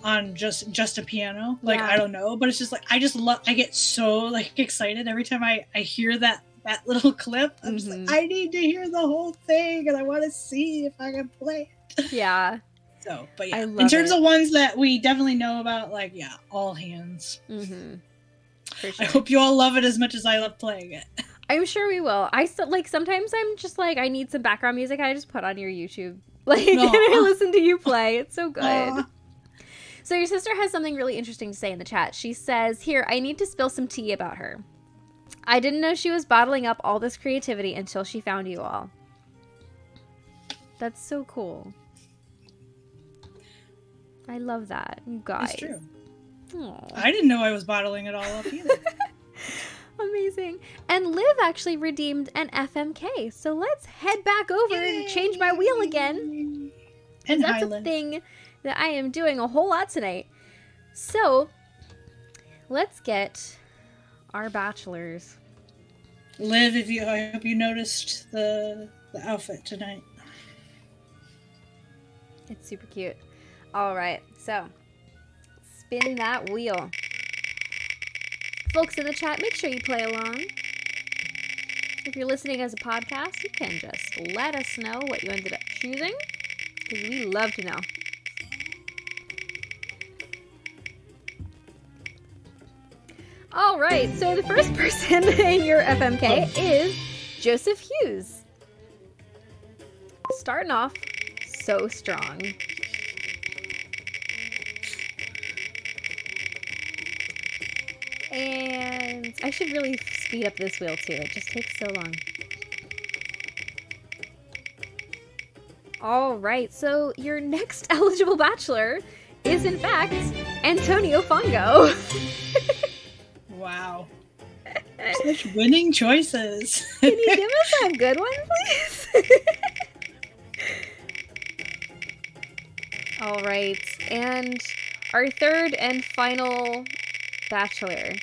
on just a piano. Like, I don't know. But it's just, like, I get so, like, excited every time I hear that little clip. I'm just like, I need to hear the whole thing, and I want to see if I can play it. Yeah. So, but yeah, in terms of ones that we definitely know about, like, yeah, All Hands. Sure. I hope you all love it as much as I love playing it. I'm sure we will. I still, like, sometimes I'm just like, I need some background music. I just put on your YouTube, like, and I listen to you play. It's so good. So your sister has something really interesting to say in the chat. She says, here, I need to spill some tea about her. I didn't know she was bottling up all this creativity until she found you all. That's so cool. I love that, you guys. It's true. Aww. I didn't know I was bottling it all up either. Amazing. And Liv actually redeemed an FMK. So let's head back over and change my wheel again. And that's a thing that I am doing a whole lot tonight. So let's get our bachelors. Liv, I hope you noticed the outfit tonight. It's super cute. All right, so spin that wheel. Folks in the chat, make sure you play along. If you're listening as a podcast, you can just let us know what you ended up choosing, because we love to know. All right, so the first person in your FMK is Joseph Hughes. Starting off so strong. And I should really speed up this wheel too. It just takes so long. All right, so your next eligible bachelor is in fact Antonio Fongo. Wow. Such winning choices. Can you give us a good one, please? All right, and our third and final bachelor,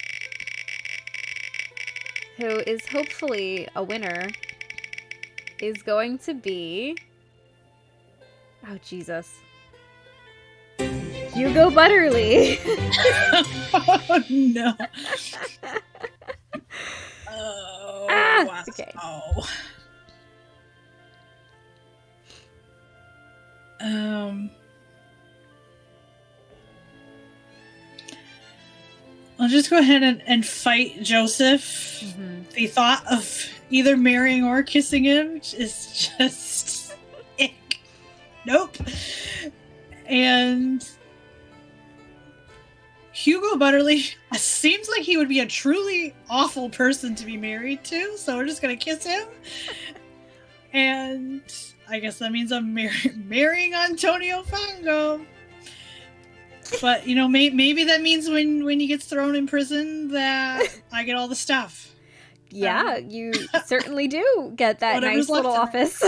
who is hopefully a winner, is going to be... Oh, Jesus. Hugo Butterly. Oh, no. Oh, wow. Okay. I'll just go ahead and fight Joseph. Mm-hmm. The thought of either marrying or kissing him is just ick. Nope. And Hugo Butterly seems like he would be a truly awful person to be married to, so we're just gonna kiss him. And I guess that means I'm marrying Antonio Fongo. But, you know, maybe that means when he gets thrown in prison that I get all the stuff. Yeah, you certainly do get that nice little office.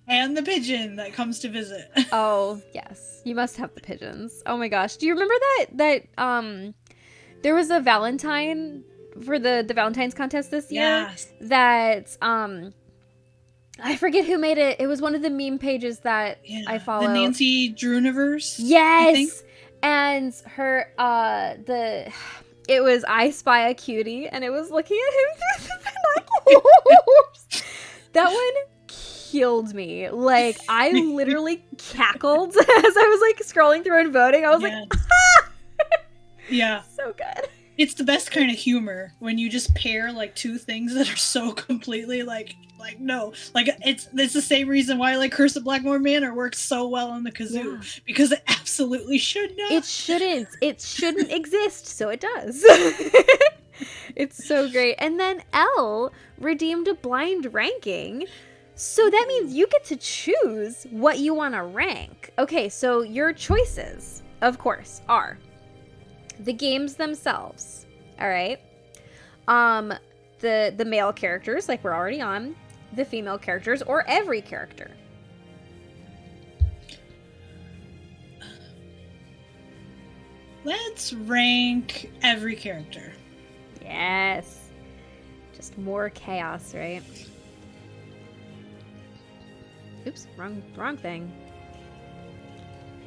And the pigeon that comes to visit. Oh, yes. You must have the pigeons. Oh my gosh. Do you remember that there was a Valentine for the Valentine's contest this year? Yes. That I forget who made it. It was one of the meme pages that I follow. The Nancy Drew-niverse. Yes. I think. And her it was I Spy a Cutie, and it was looking at him through the binoculars. That one killed me. Like, I literally cackled as I was like scrolling through and voting. I was like, ah! Yeah. So good. It's the best kind of humor when you just pair like two things that are so completely like no. Like it's the same reason why like Curse of Blackmore Manor works so well on the kazoo, because it absolutely should not. It shouldn't. It shouldn't exist, so it does. It's so great. And then Elle redeemed a blind ranking. So that means you get to choose what you want to rank. Okay, so your choices, of course, are the games themselves. All right. The male characters, like we're already on, the female characters, or every character. Let's rank every character. Yes. Just more chaos, right? Oops, wrong thing.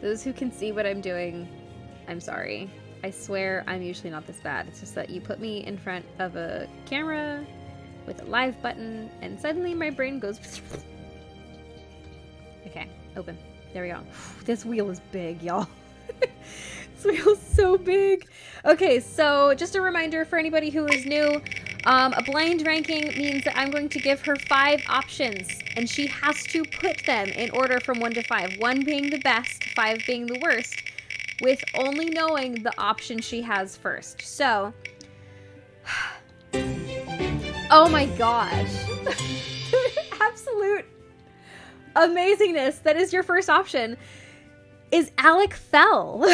Those who can see what I'm doing, I'm sorry. I swear I'm usually not this bad. It's just that you put me in front of a camera with a live button, and suddenly my brain goes... Okay, open. There we go. This wheel is big, y'all. This wheel is so big. Okay, so just a reminder for anybody who is new, a blind ranking means that I'm going to give her 5 options, and she has to put them in order from 1 to 5. 1 being the best, 5 being the worst, with only knowing the option she has first. So, oh my gosh. Absolute amazingness. That is your first option. Is Alec Fell. But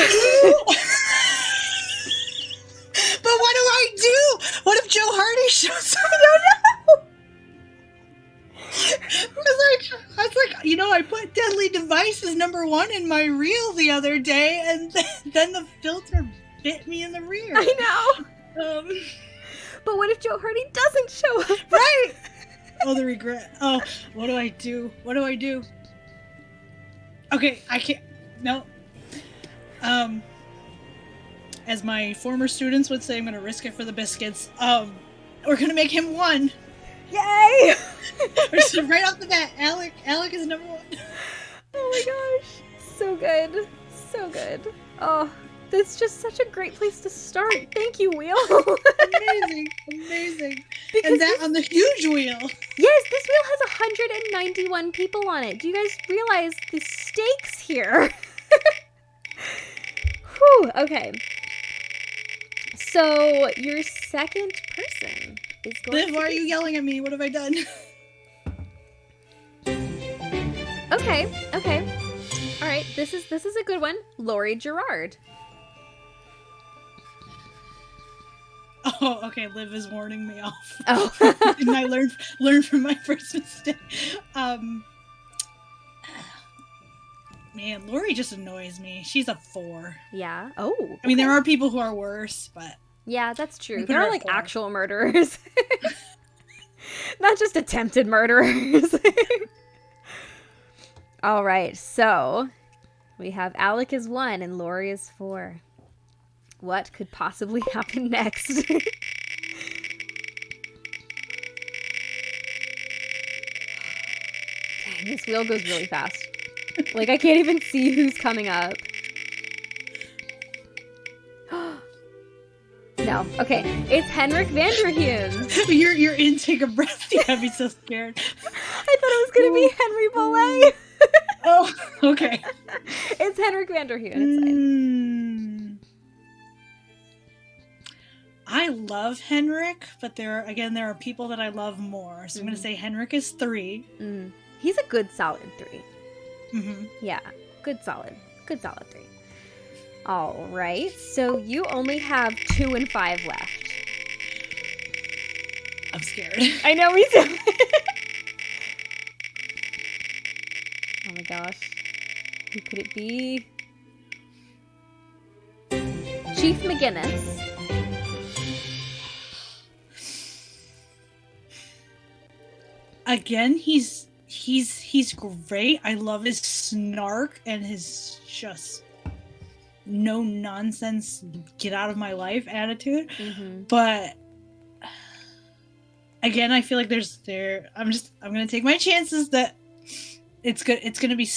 what do I do? What if Joe Hardy shows up? I don't know. I was like, you know, I put Deadly Device as number 1 in my reel the other day, and then the filter bit me in the rear. I know. But what if Joe Hardy doesn't show up? Right. Oh, the regret. Oh, what do I do? What do I do? Okay, I can't. No. As my former students would say, I'm gonna risk it for the biscuits. We're gonna make him 1. Yay! Right off the bat, Alec is number 1. Oh my gosh. So good. So good. Oh, that's just such a great place to start. Thank you, Wheel. Amazing. Because and that on the huge wheel. Yes, this wheel has 191 people on it. Do you guys realize the stakes here? Whew, okay. So, your second person is going Liv, to why are you yelling at me? What have I done? Okay. All right, this is a good one. Lori Gerard. Oh, okay. Liv is warning me off. Oh. Didn't I learn from my first mistake? Man, Lori just annoys me. She's a 4. Yeah. Oh. Okay. I mean, there are people who are worse, but yeah, that's true. There There are are like 4. actual murderers, not just attempted murderers. All right, so we have Alec is 1 and Lori is 4. What could possibly happen next? Dang, this wheel goes really fast. Like, I can't even see who's coming up. No. Okay. It's Henrik Vanderheen. your intake of breath, you have me so scared. I thought it was going to be Henry Bollé. Oh, okay. It's Henrik Vanderheen. It's fine. I love Henrik, but there are people that I love more. So I'm going to say Henrik is 3. He's a good solid 3. Mm-hmm. Yeah. Good solid 3. All right. So you only have 2 and 5 left. I'm scared. I know, me too. Who could it be? Chief McGinnis. Again, he's great. I love his snark and his just no nonsense, get out of my life attitude. Mm-hmm. But again, I feel like I'm gonna take my chances that it's gonna be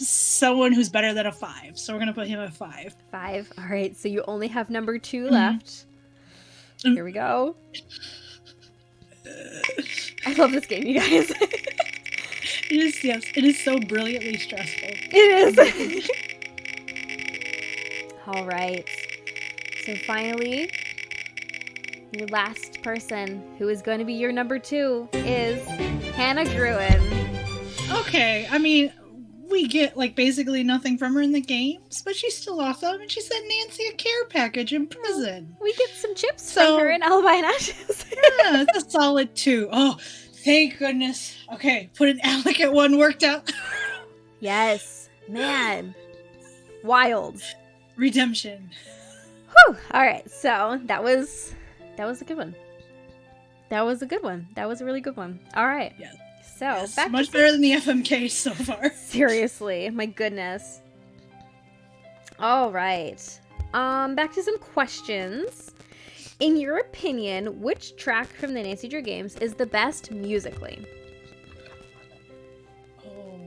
someone who's better than a 5. So we're gonna put him at 5. 5. All right. So you only have number 2 left. Here we go. I love this game, you guys. It is, yes. It is so brilliantly stressful. It is. All right. So finally, your last person who is going to be your number 2 is Hannah Gruen. Okay, I mean, we get like basically nothing from her in the games, but she's still awesome, and she sent Nancy a care package in prison. We get some chips from her in Alibi and Ashes. Yeah, it's a solid 2. Oh, thank goodness. Okay, put an Alec at 1 worked out. Yes, man, wild redemption. Whew. All right, so that was a good one. That was a good one. That was a really good one. All right. Yeah. So yes, much better than the FMK so far. Seriously, my goodness. All right. Back to some questions. In your opinion, which track from the Nancy Drew games is the best musically? Oh.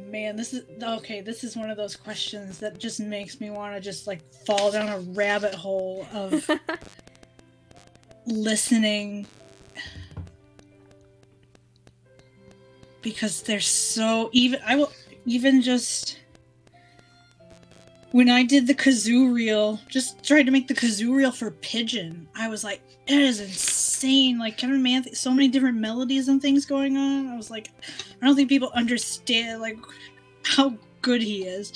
Man, this is one of those questions that just makes me want to just like fall down a rabbit hole of listening, because they're so even just when I did the kazoo reel, just tried to make the kazoo reel for Pigeon, I was like, it is insane. Like Kevin Manthey, so many different melodies and things going on. I was like, I don't think people understand like how good he is.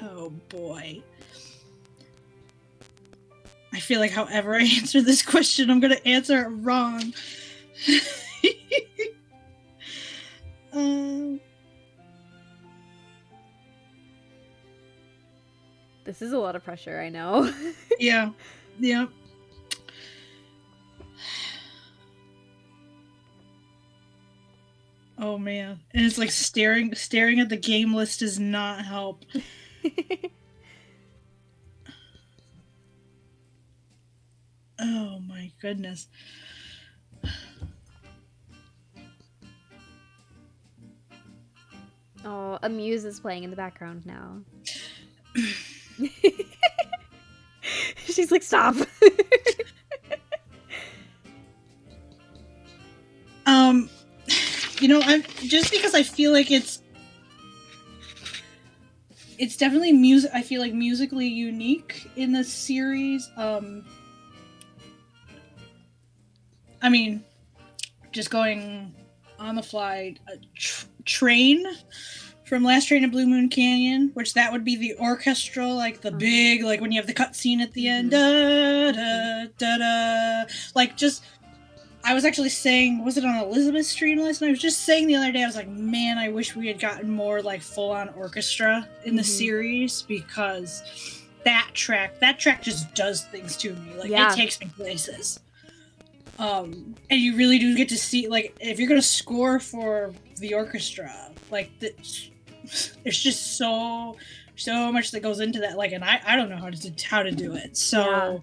Oh boy. I feel like however I answer this question, I'm going to answer it wrong. This is a lot of pressure, I know. Yeah. Oh man. And it's like staring at the game list does not help. Oh my goodness. Oh, Amuse is playing in the background now. She's like, stop. I'm just because I feel like it's definitely music. I feel like musically unique in the series. I mean, just going on the fly, Train from Last Train to Blue Moon Canyon, which that would be the orchestra, like the big, like when you have the cutscene at the end, da da da da, like just. I was actually saying, was it on Elizabeth's stream last night? I was just saying the other day, I was like, man, I wish we had gotten more like full-on orchestra in the series, because that track just does things to me. Like it takes me places. And you really do get to see, like, if you're gonna score for the orchestra, like there's just so much that goes into that. Like, and I don't know how to do it. So,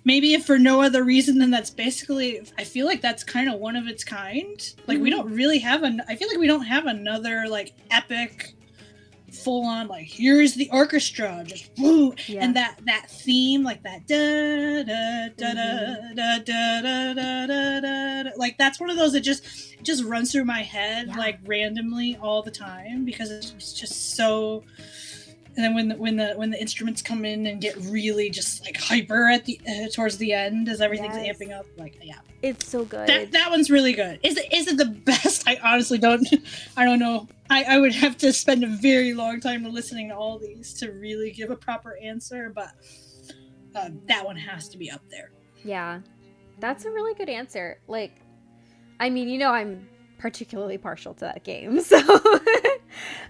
maybe if for no other reason than that's basically, I feel like that's kind of one of its kind. Like we don't really have I feel like we don't have another like epic, full on like here's the orchestra just woo, and that theme like that da da da da da da da da da, like that's one of those that just runs through my head like randomly all the time, because it's just so. And then when the instruments come in and get really just like hyper at the towards the end as everything's amping up, like it's so good. That one's really good. Is it the best? I honestly don't know. I would have to spend a very long time listening to all these to really give a proper answer, but that one has to be up there. Yeah, that's a really good answer. Like, I mean, I'm particularly partial to that game, so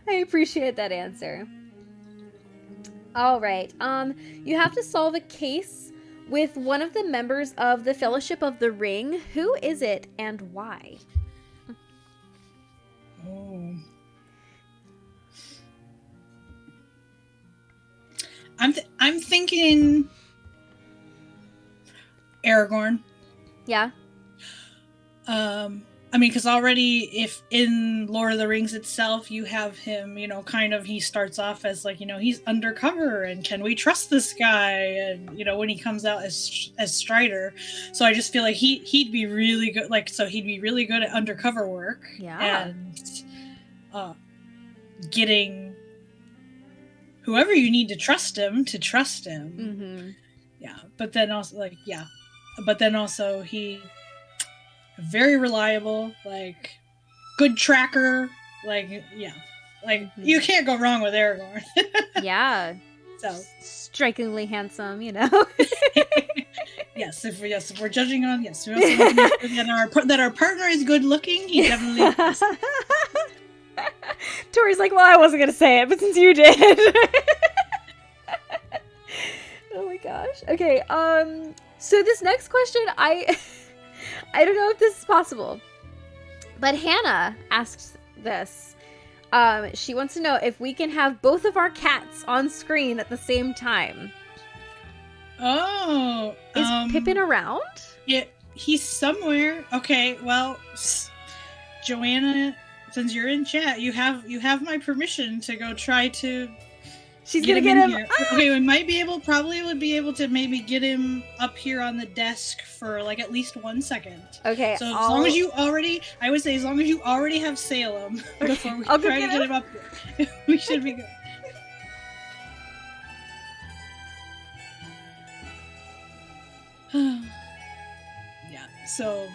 I appreciate that answer. All right. You have to solve a case with one of the members of the Fellowship of the Ring. Who is it and why? Oh. I'm thinking Aragorn. Yeah. I mean, because already, if in Lord of the Rings itself, you have him, kind of, he starts off as like, he's undercover, and can we trust this guy? And when he comes out as Strider, so I just feel like he'd be really good. Like, so he'd be really good at undercover work. Yeah. And getting whoever you need to trust him. Mm-hmm. Yeah, but then also he. Very reliable, like good tracker, like you can't go wrong with Aragorn. Yeah. So strikingly handsome, Yes, if we're judging on we also want to make sure that our partner is good looking. He definitely is. Tori's like, well, I wasn't gonna say it, but since you did. Oh my gosh. Okay. So this next question, I don't know if this is possible, but Hannah asks this. She wants to know if we can have both of our cats on screen at the same time. Oh. Is Pippin around? Yeah, he's somewhere. Okay, well, Joanna, since you're in chat, you have my permission to go try to. She's gonna get him. Okay, we might be able, probably would be able to maybe get him up here on the desk for like at least 1 second. Okay. So as long as you already have Salem before we try to get him up here, we should be good. Yeah. So,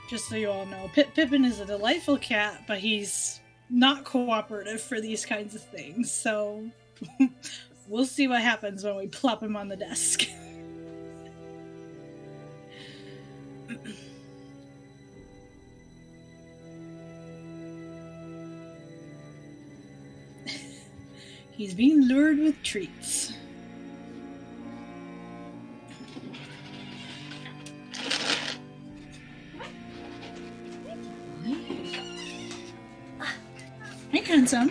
just so you all know, Pippin is a delightful cat, but he's not cooperative for these kinds of things, so we'll see what happens when we plop him on the desk. He's being lured with treats. Hey, handsome.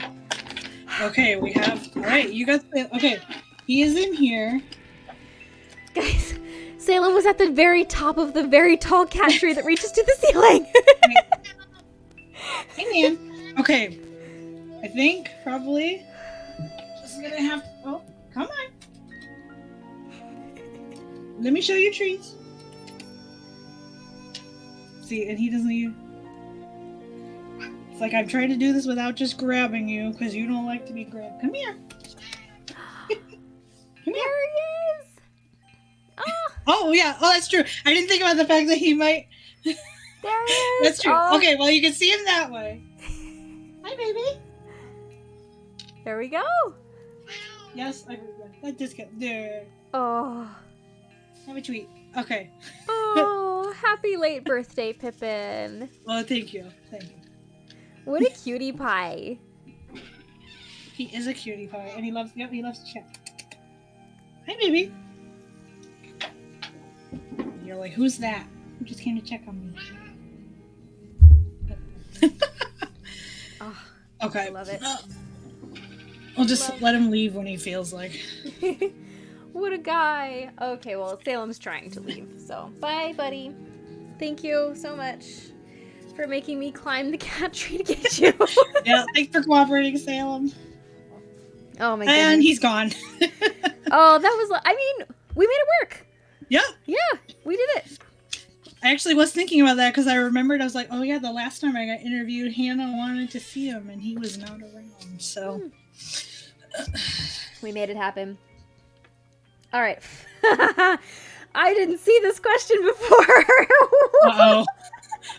Okay, we have. Alright, you got. Okay, he is in here. Guys, Salem was at the very top of the very tall cat tree that reaches to the ceiling. Hey, man. Okay, I think probably. Just gonna have. Oh, come on. Let me show you trees. See, and he doesn't even. It's like I'm trying to do this without just grabbing you because you don't like to be grabbed. Come here. Come here. There he is. Oh yeah. Oh, that's true. I didn't think about the fact that he might. There he is. That's true. Oh. Okay, well you can see him that way. Hi, baby. There we go. Yes, I just got there. Oh. Have a treat. Okay. Oh, happy late birthday, Pippin. Well, thank you. Thank you. What a cutie pie. He is a cutie pie, and he loves to chat. Hi, baby. You're like, who's that? Who just came to check on me? Oh, okay. I love it. I'll just let him leave when he feels like. What a guy. Okay, well, Salem's trying to leave, so bye, buddy. Thank you so much for making me climb the cat tree to get you. Yeah, thanks for cooperating, Salem. Oh my goodness. And he's gone. Oh, that was, I mean, we made it work. Yeah. Yeah, we did it. I actually was thinking about that because I remembered, I was like, oh yeah, the last time I got interviewed, Hannah wanted to see him and he was not around, so. We made it happen. All right. I didn't see this question before. Uh-oh.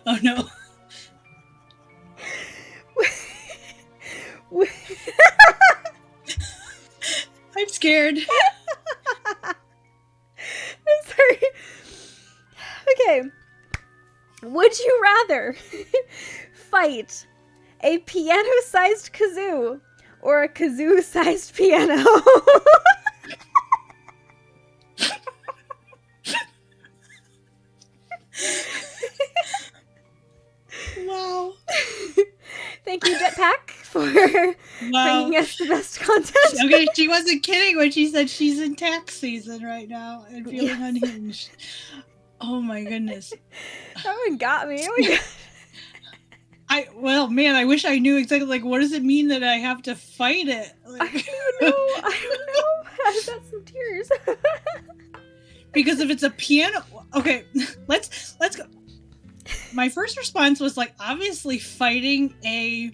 Oh no. I'm scared. I'm sorry. Okay. Would Would you rather fight a piano-sized kazoo or a kazoo-sized piano? Wow. Thank you, Jetpack, for bringing us the best content. Okay, she wasn't kidding when she said she's in tax season right now and feeling unhinged. Oh my goodness. That one got me. Oh my god. Well, man, I wish I knew exactly, like, what does it mean that I have to fight it? Like, I don't know. I've got some tears. Because if it's a piano, okay, let's go. My first response was like, obviously fighting a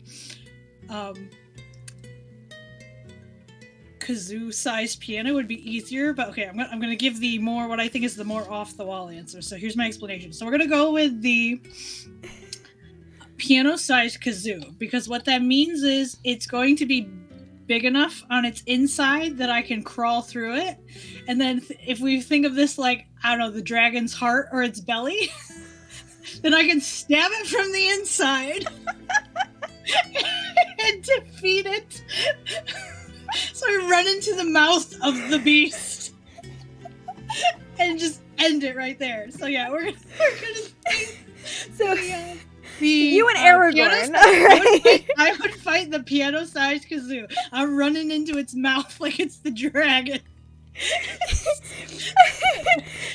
kazoo-sized piano would be easier, but okay, I'm gonna give the more, what I think is the more off-the-wall answer. So here's my explanation. So we're gonna go with the piano-sized kazoo, because what that means is it's going to be big enough on its inside that I can crawl through it. And then if we think of this like, I don't know, the dragon's heart or its belly, then I can stab it from the inside and defeat it. So I run into the mouth of the beast and just end it right there. So yeah, we're gonna So yeah. You and Aragorn. I would fight the piano-sized kazoo. I'm running into its mouth like it's the dragon.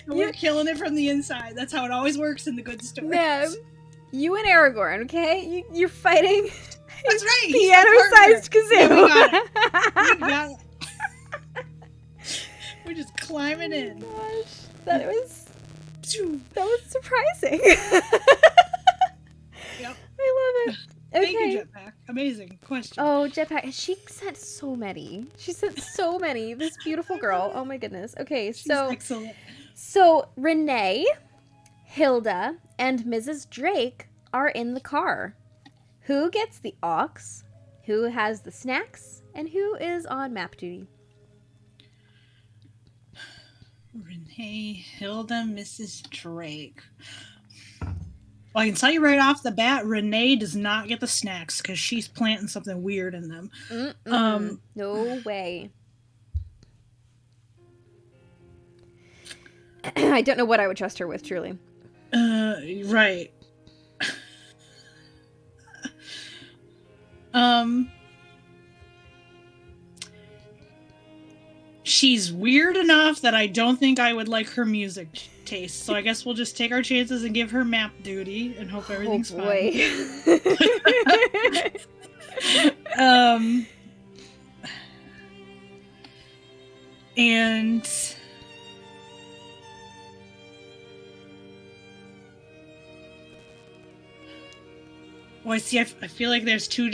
We're killing it from the inside. That's how it always works in the good stories. Yeah, you and Aragorn, okay? You're fighting. That's right. Piano-sized kazoo. Yeah, we got it. We're just climbing in. Gosh, that was surprising. Yep. I love it. Okay. Thank you, Jetpack. Amazing question. Oh, Jetpack. She sent so many. She sent so many. This beautiful girl. Oh my goodness. Okay, She's excellent. So Renee, Hilda, and Mrs. Drake are in the car. Who gets the aux? Who has the snacks? And who is on map duty? Renee, Hilda, Mrs. Drake. Well, I can tell you right off the bat, Renee does not get the snacks because she's planting something weird in them. No way. I don't know what I would trust her with, truly. Right. She's weird enough that I don't think I would like her music taste. So I guess we'll just take our chances and give her map duty and hope everything's fine. And well, I see. I feel like there's two.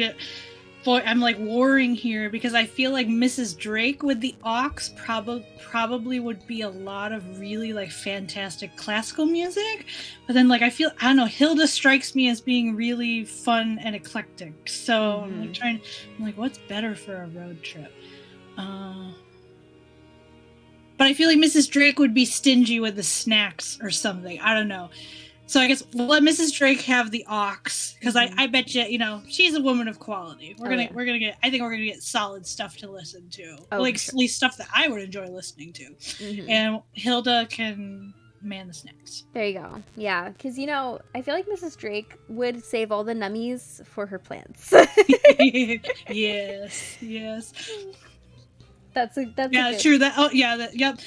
I'm like warring here because I feel like Mrs. Drake with the aux probably would be a lot of really like fantastic classical music, but then like I don't know. Hilda strikes me as being really fun and eclectic. So I'm like what's better for a road trip? But I feel like Mrs. Drake would be stingy with the snacks or something. I don't know. So I guess we'll let Mrs. Drake have the aux because I bet you, she's a woman of quality. We're gonna get. I think we're gonna get solid stuff to listen to, at least stuff that I would enjoy listening to. And Hilda can man the snacks. There you go. Yeah, because I feel like Mrs. Drake would save all the nummies for her plants. Yes. That's true. Yep.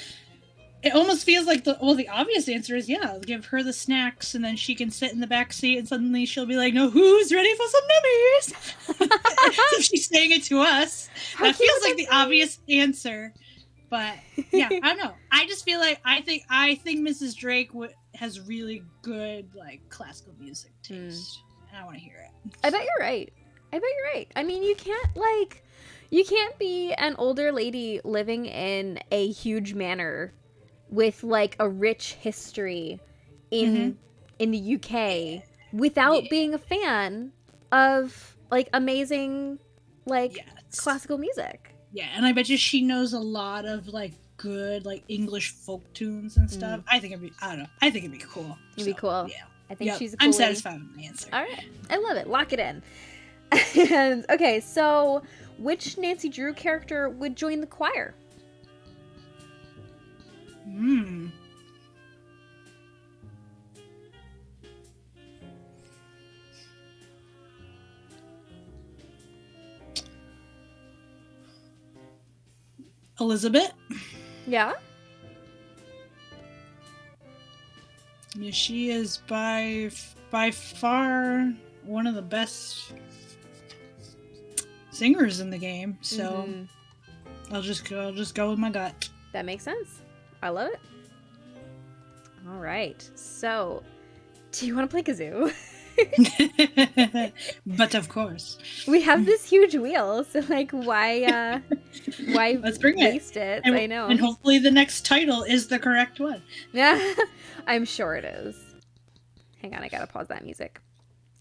It almost feels like the obvious answer is give her the snacks and then she can sit in the back seat and suddenly she'll be like, no, who's ready for some nummies? So she's saying it to us. That feels like the obvious answer, but yeah, I don't know. I just feel like I think Mrs. Drake has really good like classical music taste, and I want to hear it. I bet you're right. I mean, you can't be an older lady living in a huge manor with like a rich history in the UK without being a fan of like amazing like classical music. Yeah, and I bet you she knows a lot of like good like English folk tunes and stuff. I think it'd be cool. It'd be cool. Yeah. I I think she's a I'm cool satisfied with my answer. All right. I love it. Lock it in. And okay, so which Nancy Drew character would join the choir? Elizabeth. Yeah. Yeah, she is by far one of the best singers in the game. So I'll just go with my gut. That makes sense. I love it. All right. So, do you want to play kazoo? But of course, we have this huge wheel, so like, why let's bring waste it? And, I know. And hopefully, the next title is the correct one. Yeah, I'm sure it is. Hang on, I gotta pause that music.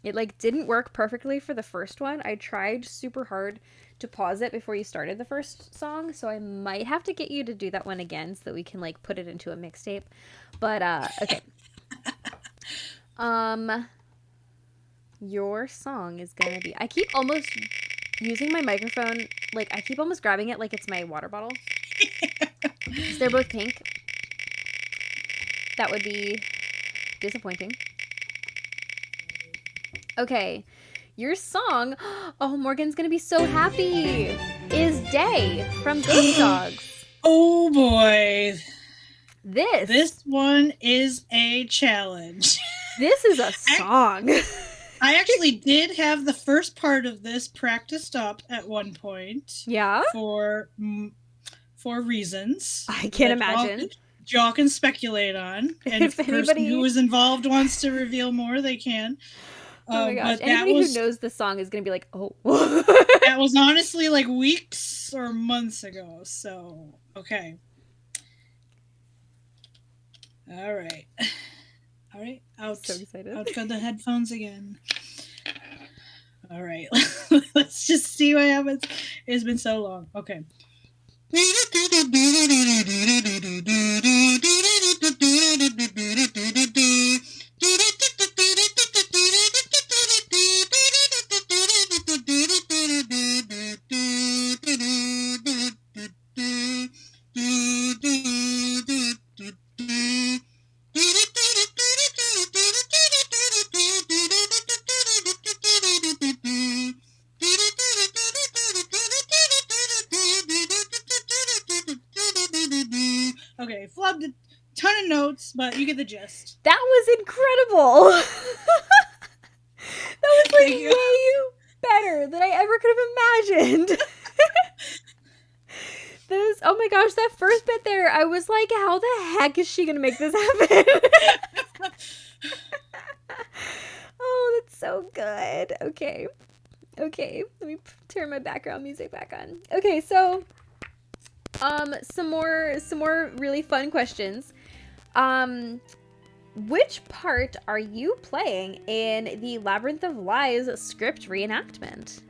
It like didn't work perfectly for the first one. I tried super hard to pause it before you started the first song, so I might have to get you to do that one again so that we can like put it into a mixtape. But okay. Your song is gonna be... I keep almost using my microphone, like I keep almost grabbing it like it's my water bottle. Because they're both pink. That would be disappointing. Okay, your song, oh, Morgan's gonna be so happy, is Day from Ghost Dogs. Oh boy. This one is a challenge. This is a song. I actually did have the first part of this practiced up at one point. Yeah? For reasons. I can't imagine. Y'all can speculate on. And if the person who was involved wants to reveal more, they can. Oh my gosh. Anybody who knows the song is going to be like, oh. That was honestly like weeks or months ago. So, okay. All right. All right. Out. So excited. Out go the headphones again. All right. Let's just see what happens. It's been so long. Okay. Okay, flubbed a ton of notes, but you get the gist. That was incredible. That was like way better than I ever could have imagined. Oh my gosh, that first bit there, I was like, how the heck is she gonna make this happen? Oh, that's so good. Okay, let me turn my background music back on. Okay, so some more really fun questions. Which part are you playing in the Labyrinth of Lies script reenactment?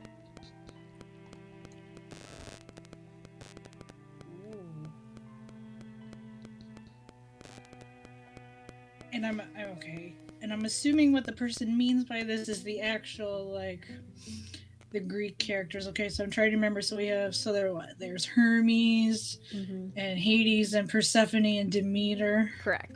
And I'm okay. And I'm assuming what the person means by this is the actual, like, the Greek characters. Okay, so I'm trying to remember. So there's Hermes and Hades and Persephone and Demeter. Correct.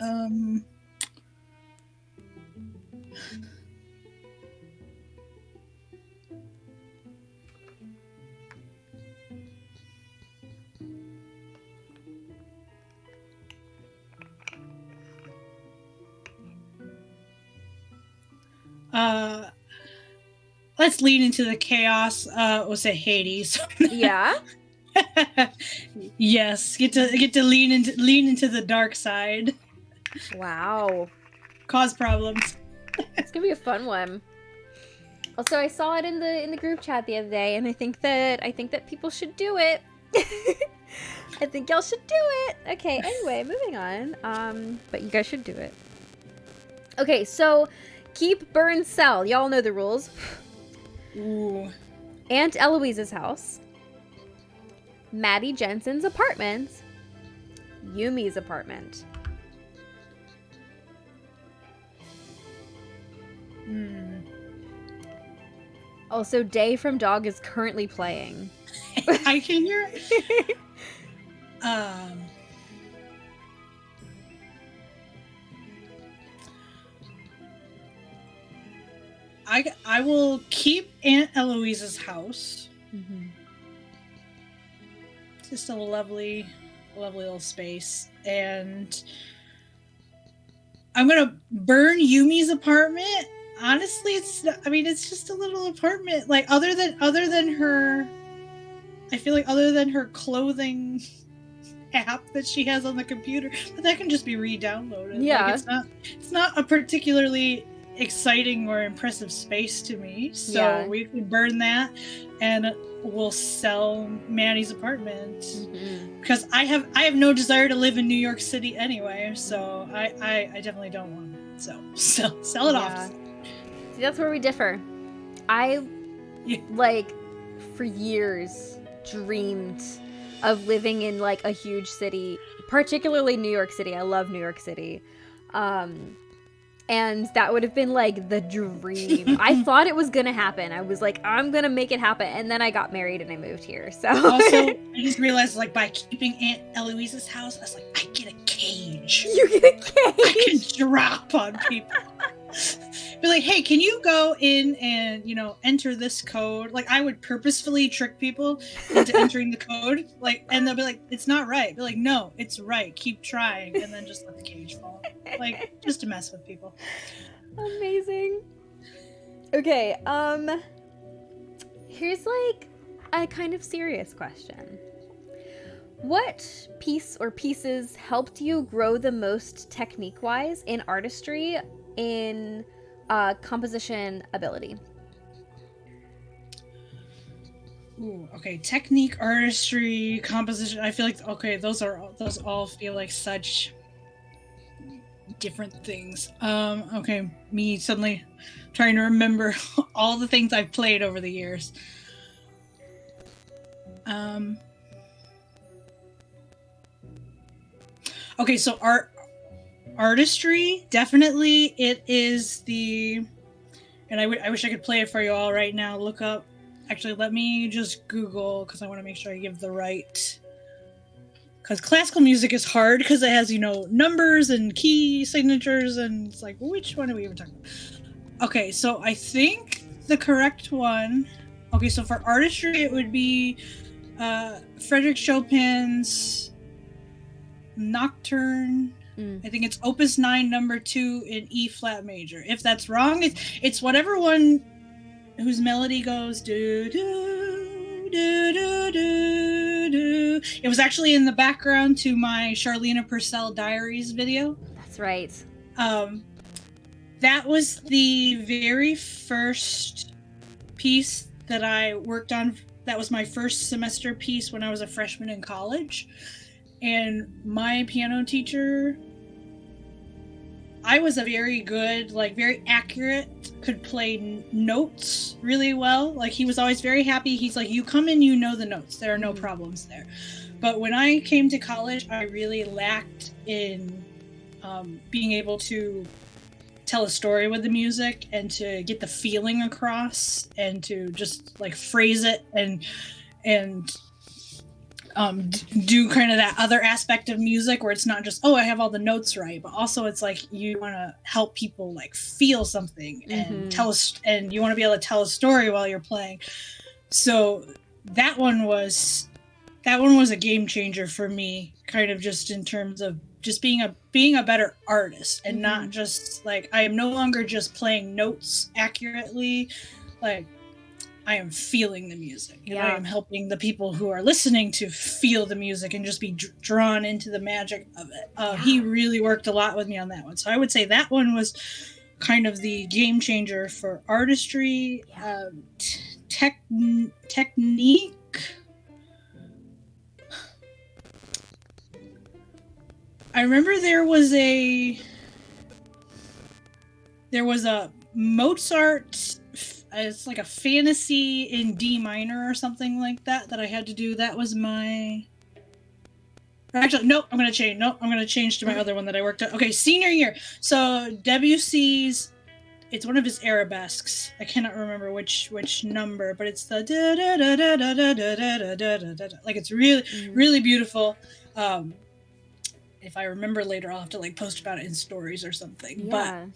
Let's lean into the chaos. We'll say Hades. Yeah. Yes, get to lean into the dark side. Wow. Cause problems. It's gonna be a fun one. Also, I saw it in the group chat the other day, and I think that people should do it. I think y'all should do it. Okay. Anyway, moving on. But you guys should do it. Okay, so keep, burn, sell. Y'all know the rules. Ooh. Aunt Eloise's house. Maddie Jensen's apartment. Yumi's apartment. Hmm. Also, Day from Dog is currently playing. I can hear it. I will keep Aunt Eloise's house. Mm-hmm. It's just a lovely little space. And I'm gonna burn Yumi's apartment. Honestly, it's just a little apartment. Like other than her, I feel like other than her clothing app that she has on the computer, but that can just be re-downloaded. Yeah. Like it's not a particularly exciting or impressive space to me. So we can burn that and we'll sell Maddie's apartment. Because I have no desire to live in New York City anyway, so I definitely don't want it. So sell it off. See, that's where we differ. I like for years dreamed of living in like a huge city, particularly New York City. I love New York City. And that would have been like the dream. I thought it was gonna happen. I was like, I'm gonna make it happen. And then I got married and I moved here. So also, I just realized like by keeping Aunt Eloise's house, I was like, I get a cage. You get a cage. I can drop on people. Be like, hey, can you go in and enter this code? Like I would purposefully trick people into entering the code, like, and they'll be like, it's not right. Be like, no, it's right. Keep trying, and then just let the cage fall. Like just to mess with people. Amazing. Okay, here's like a kind of serious question. What piece or pieces helped you grow the most technique-wise in artistry, in composition ability? Ooh, okay, technique, artistry, composition. I feel like those all feel like such different things. Okay, me suddenly trying to remember all the things I've played over the years. Okay, so artistry, definitely it is the, and I wish I could play it for you all right now. Look up, actually let me just Google because I want to make sure I give the right, because classical music is hard because it has numbers and key signatures and it's like, which one are we even talking about? Okay, so I think the correct one, okay, so for artistry it would be Frédéric Chopin's Nocturne. I think it's Opus 9, number 2 in E flat major. If that's wrong, it's whatever one whose melody goes do do do do do do. It was actually in the background to my Charlena Purcell Diaries video. That's right. That was the very first piece that I worked on. That was my first semester piece when I was a freshman in college. And my piano teacher, I was a very good, like very accurate, could play notes really well. Like he was always very happy. He's like, you come in, you know the notes. There are no problems there. But when I came to college, I really lacked in being able to tell a story with the music and to get the feeling across and to just like phrase it and do kind of that other aspect of music where it's not just, oh, I have all the notes right, but also it's like you want to help people like feel something and and you want to be able to tell a story while you're playing. So that one was a game changer for me, kind of just in terms of just being a better artist and not just like, I am no longer just playing notes accurately, like I am feeling the music and I am helping the people who are listening to feel the music and just be drawn into the magic of it. He really worked a lot with me on that one. So I would say that one was kind of the game changer for artistry. Technique. I remember there was a Mozart, it's like a fantasy in D minor or something like that I had to do. That was my... Actually, nope, I'm going to change to my other one that I worked on. Okay, senior year. So Debussy's it's one of his arabesques. I cannot remember which number, but it's the da da da da da da da da da da da. Like it's really really beautiful. If I remember later, I'll have to like post about it in stories or something. Yeah.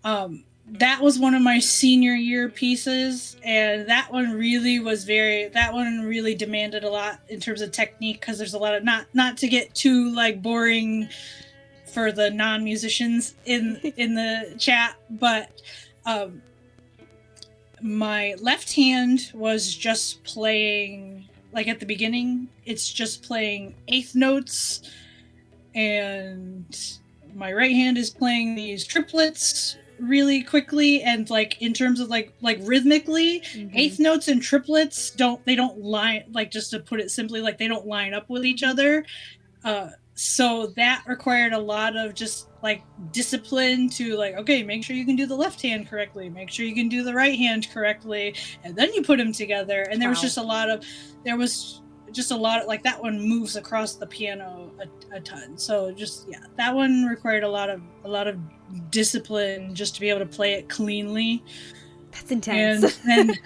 But that was one of my senior year pieces, and that one really demanded a lot in terms of technique, because there's a lot of not to get too like boring for the non-musicians in the chat, but my left hand was just playing, like at the beginning it's just playing eighth notes, and my right hand is playing these triplets really quickly, and like in terms of like rhythmically, eighth notes and triplets don't line, like, just to put it simply, like they don't line up with each other. So that required a lot of just like discipline to like, okay, make sure you can do the left hand correctly, make sure you can do the right hand correctly, and then you put them together. And there was just a lot of like, that one moves across the piano a ton. So just, yeah, that one required a lot of discipline just to be able to play it cleanly. That's intense. And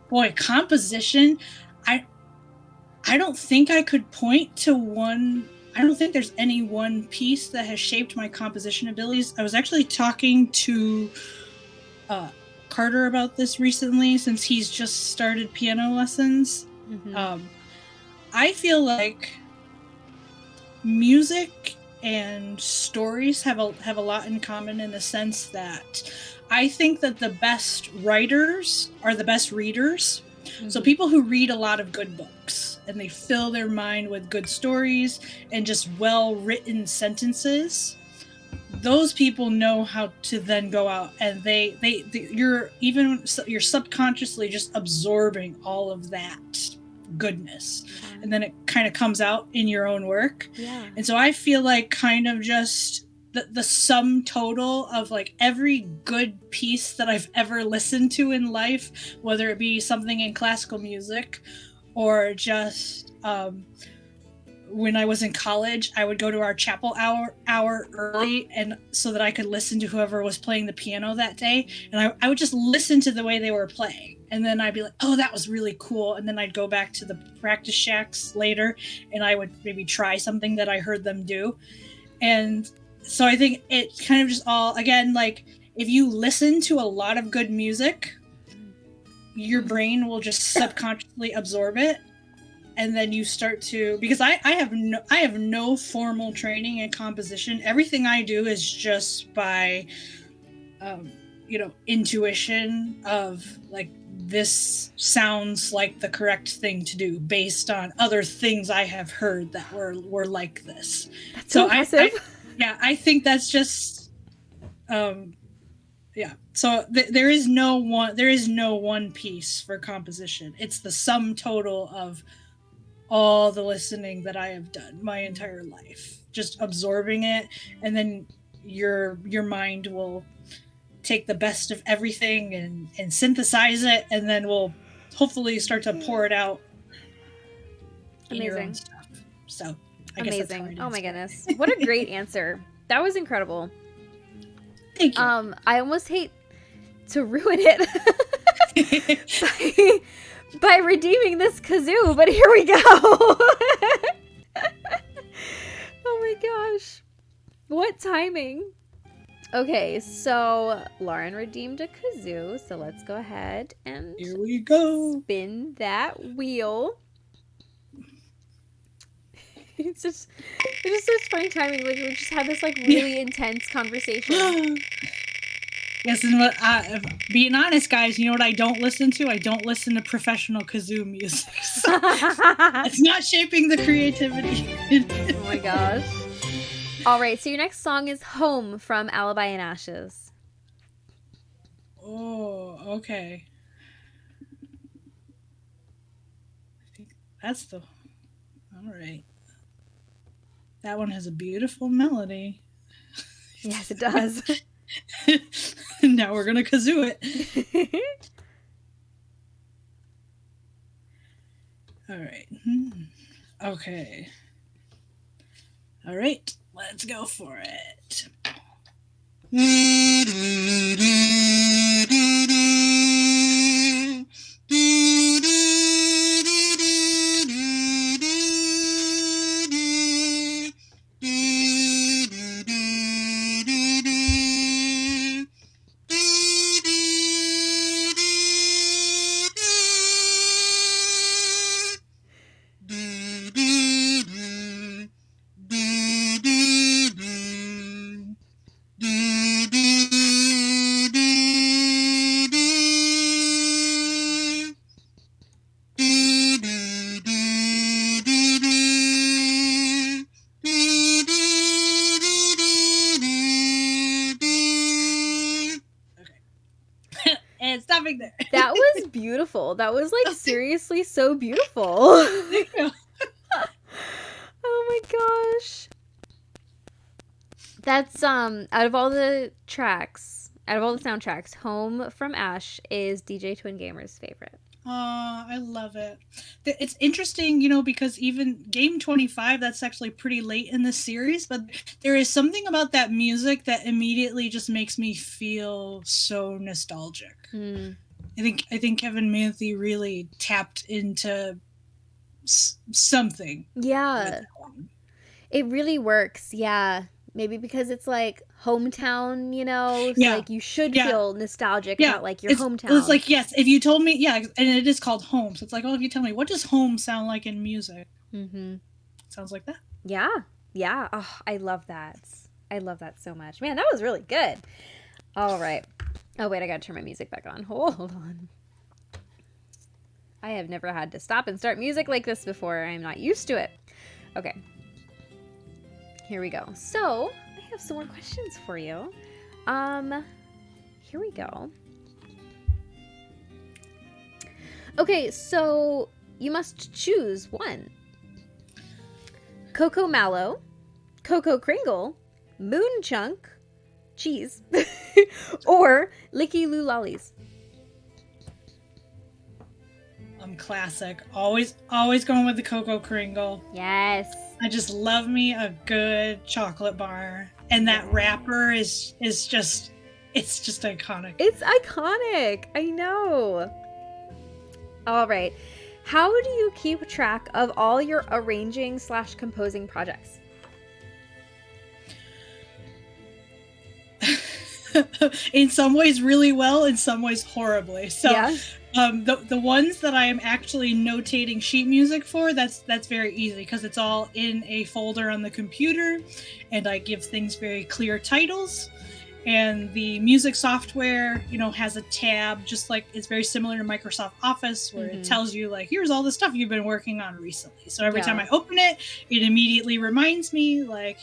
boy, composition, I don't think I could point to one. I don't think there's any one piece that has shaped my composition abilities. I was actually talking to Carter about this recently, since he's just started piano lessons. I feel like music and stories have a lot in common, in the sense that I think that the best writers are the best readers. So people who read a lot of good books and they fill their mind with good stories and just well-written sentences, those people know how to then go out and you're subconsciously just absorbing all of that goodness, and then it kind of comes out in your own work. And so I feel like kind of just the sum total of like every good piece that I've ever listened to in life, whether it be something in classical music or just when I was in college, I would go to our chapel hour early, and so that I could listen to whoever was playing the piano that day, and I would just listen to the way they were playing, and then I'd be like, oh, that was really cool, and then I'd go back to the practice shacks later and I would maybe try something that I heard them do. And so I think it kind of just all, again, like, if you listen to a lot of good music, your brain will just subconsciously absorb it. And then you start to, because I have no formal training in composition. Everything I do is just by, intuition of like, this sounds like the correct thing to do based on other things I have heard that were like this. That's so impressive. I think that's just, So there is no one piece for composition. It's the sum total of all the listening that I have done my entire life, just absorbing it, and then your mind will take the best of everything and synthesize it, and then we'll hopefully start to pour it out in your own stuff. So I guess that's how I'd answer. Oh my goodness, what a great answer. That was incredible. Thank you. I almost hate to ruin it by redeeming this kazoo, but here we go. Oh my gosh, what timing. Okay, so Lauren redeemed a kazoo, so let's go ahead and here we go. Spin that wheel. It's just such funny timing. Like, we just had this like really intense conversation. Yes, and what, being honest, guys, you know what I don't listen to? I don't listen to professional kazoo music. So it's not shaping the creativity. Oh my gosh. All right, so your next song is Home from Alibi and Ashes. Oh, okay. I think that's the... All right. That one has a beautiful melody. Yes, it does. Now we're going to kazoo it. All right. Okay. All right. Let's go for it. beautiful. That was like seriously so beautiful. Oh my gosh. That's out of all the soundtracks, Home from Ash is DJ Twin Gamer's favorite. I love it. It's interesting, because even Game 25, that's actually pretty late in the series, but there is something about that music that immediately just makes me feel so nostalgic. I think Kevin Manthey really tapped into something. Yeah. It really works. Yeah. Maybe because it's like hometown, so like you should feel nostalgic about like your hometown. It's like, yes, if you told me, and it is called home. So it's like, if you tell me, what does home sound like in music? Sounds like that. Yeah. Yeah. Oh, I love that. I love that so much. Man, that was really good. All right. Oh, wait, I got to turn my music back on. Hold on. I have never had to stop and start music like this before. I'm not used to it. Okay. Here we go. So, I have some more questions for you. Here we go. Okay, so you must choose one. Cocoa Mallow, Cocoa Kringle, Moon Chunk, cheese, or Licky Loo Lollies. Classic. Always going with the Cocoa Kringle. Yes. I just love me a good chocolate bar. And that wrapper is just, it's just iconic. It's iconic. I know. All right. How do you keep track of all your arranging/composing projects? In some ways really well, in some ways horribly. So yeah. The ones that I am actually notating sheet music for, that's very easy because it's all in a folder on the computer, and I give things very clear titles. And the music software, has a tab, just like it's very similar to Microsoft Office, where it tells you like, here's all the stuff you've been working on recently. So every time I open it, it immediately reminds me like,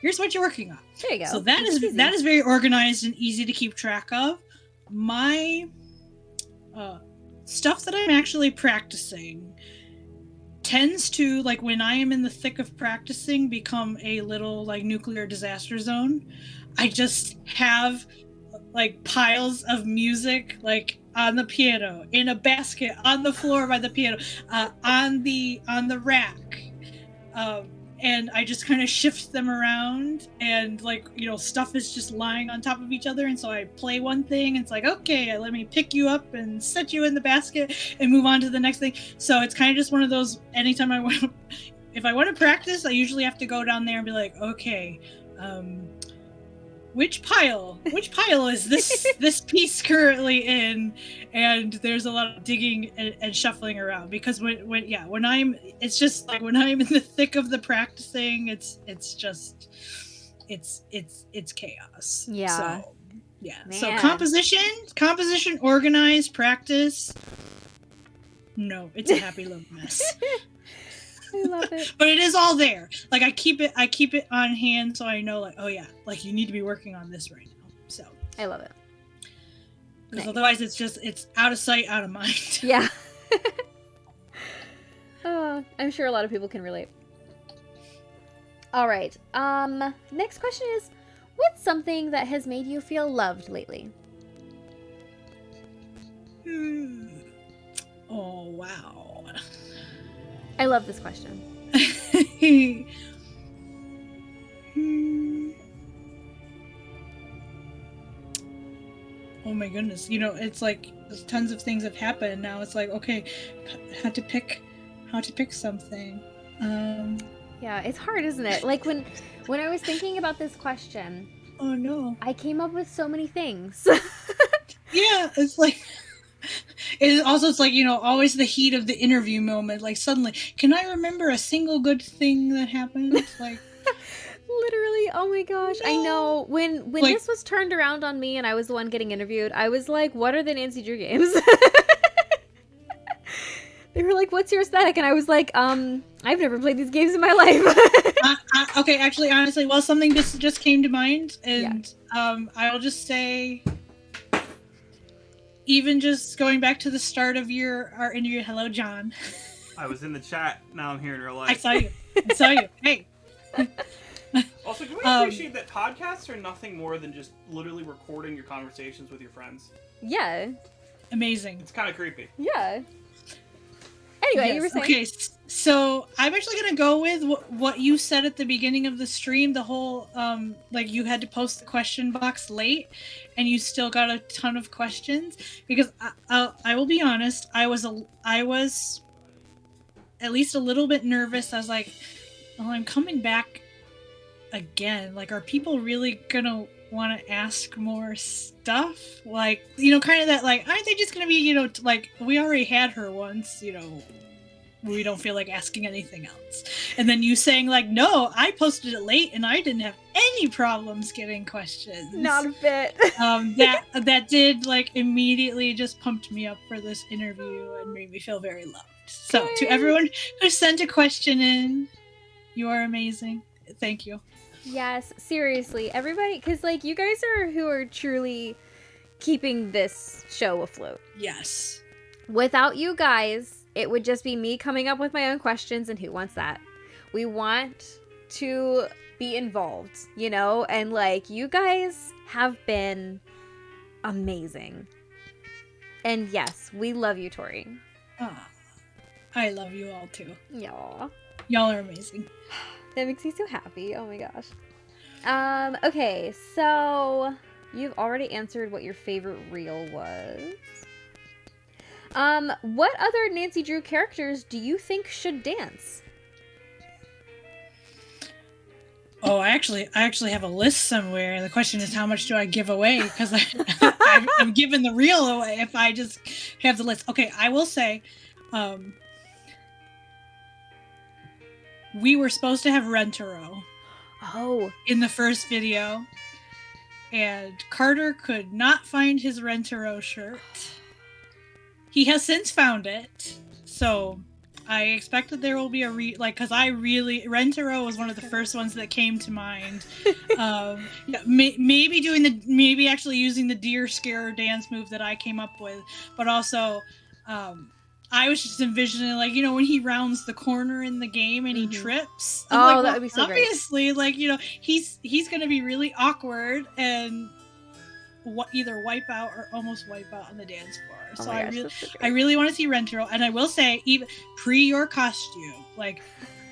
here's what you're working on. There you go. So that is very organized and easy to keep track of. My stuff that I'm actually practicing tends to, like, when I am in the thick of practicing, become a little like nuclear disaster zone. I just have like piles of music like on the piano, in a basket, on the floor by the piano, on the rack. And I just kind of shift them around, and like, stuff is just lying on top of each other. And so I play one thing, and it's like, okay, let me pick you up and set you in the basket and move on to the next thing. So it's kind of just one of those, anytime if I want to practice, I usually have to go down there and be like, okay, which pile is this piece currently in? And there's a lot of digging and shuffling around, because when I'm in the thick of the practicing, it's chaos. Yeah. So yeah. Man. So composition, organized, practice. No, it's a happy little mess. I love it. But it is all there. Like I keep it on hand, so I know, like, oh yeah, like you need to be working on this right now. So I love it. Because otherwise it's out of sight, out of mind. Yeah. Oh, I'm sure a lot of people can relate. All right. Next question is, what's something that has made you feel loved lately? Oh, wow. I love this question. Oh my goodness. It's like tons of things have happened. Now it's like, okay, how to pick something. Yeah, it's hard, isn't it? Like when I was thinking about this question, oh no, I came up with so many things. Yeah, it's like, it's like, always the heat of the interview moment. Like suddenly, can I remember a single good thing that happened? Like, literally, oh my gosh, no. I know. When like, this was turned around on me and I was the one getting interviewed, I was like, what are the Nancy Drew games? They were like, what's your aesthetic? And I was like, I've never played these games in my life. Okay, actually, honestly, well, something just came to mind, and I'll just say, even just going back to the start of our interview. Hello, John. I was in the chat. Now I'm here in real life. I saw you. Hey. Also, can we appreciate that podcasts are nothing more than just literally recording your conversations with your friends? Yeah. Amazing. It's kind of creepy. Yeah. Anyway, you were saying. Okay, so I'm actually gonna go with what you said at the beginning of the stream. The whole like you had to post the question box late, and you still got a ton of questions. Because I will be honest, I was at least a little bit nervous. I was like, "Oh, I'm coming back again. Like, are people really gonna want to ask more stuff? Like, kind of that, like, aren't they just gonna be, like, we already had her once, we don't feel like asking anything else." And then you saying, like, no, I posted it late and I didn't have any problems getting questions. Not a bit. That did, like, immediately just pumped me up for this interview and made me feel very loved. So to everyone who sent a question in, you are amazing. Thank you. Yes, seriously, everybody, because, like, you guys are who are truly keeping this show afloat. Yes. Without you guys, it would just be me coming up with my own questions, and who wants that? We want to be involved, and, like, you guys have been amazing. And yes, we love you, Tori. I love you all too. Y'all. Y'all are amazing. That makes me so happy. Oh my gosh. Okay, so you've already answered what your favorite reel was. What other Nancy Drew characters do you think should dance? Oh, I actually have a list somewhere. The question is, how much do I give away? Because I'm giving the reel away if I just have the list. Okay, I will say, we were supposed to have Rentaro. Oh. In the first video. And Carter could not find his Rentaro shirt. He has since found it. So I expect that there will be because Rentaro was one of the first ones that came to mind. Maybe actually using the deer scare dance move that I came up with, but also, I was just envisioning, like, when he rounds the corner in the game and he trips. That would be so obviously, great. Like, he's going to be really awkward and either wipe out or almost wipe out on the dance floor. So I really want to see Rentaro. And I will say, even pre your costume, like,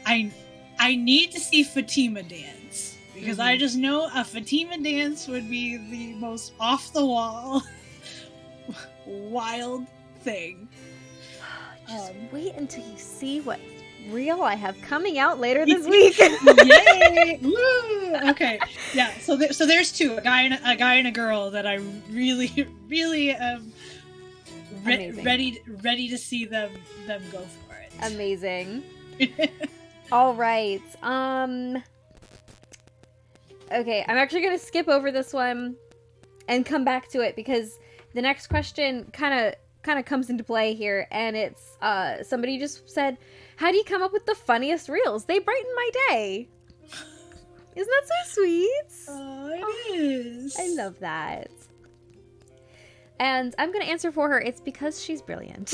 I need to see Fatima dance. Because I just know a Fatima dance would be the most off the wall, wild thing. Just wait until you see what reel I have coming out later this week. Yay! Woo! Okay, yeah. So there's two, a guy and a girl that I really, really am ready to see them go for it. Amazing. All right. Okay, I'm actually gonna skip over this one and come back to it because the next question kind of comes into play here, and it's somebody just said, how do you come up with the funniest reels? They brighten my day. Isn't that so sweet? Oh, it is. I love that. And I'm gonna answer for her. It's because she's brilliant.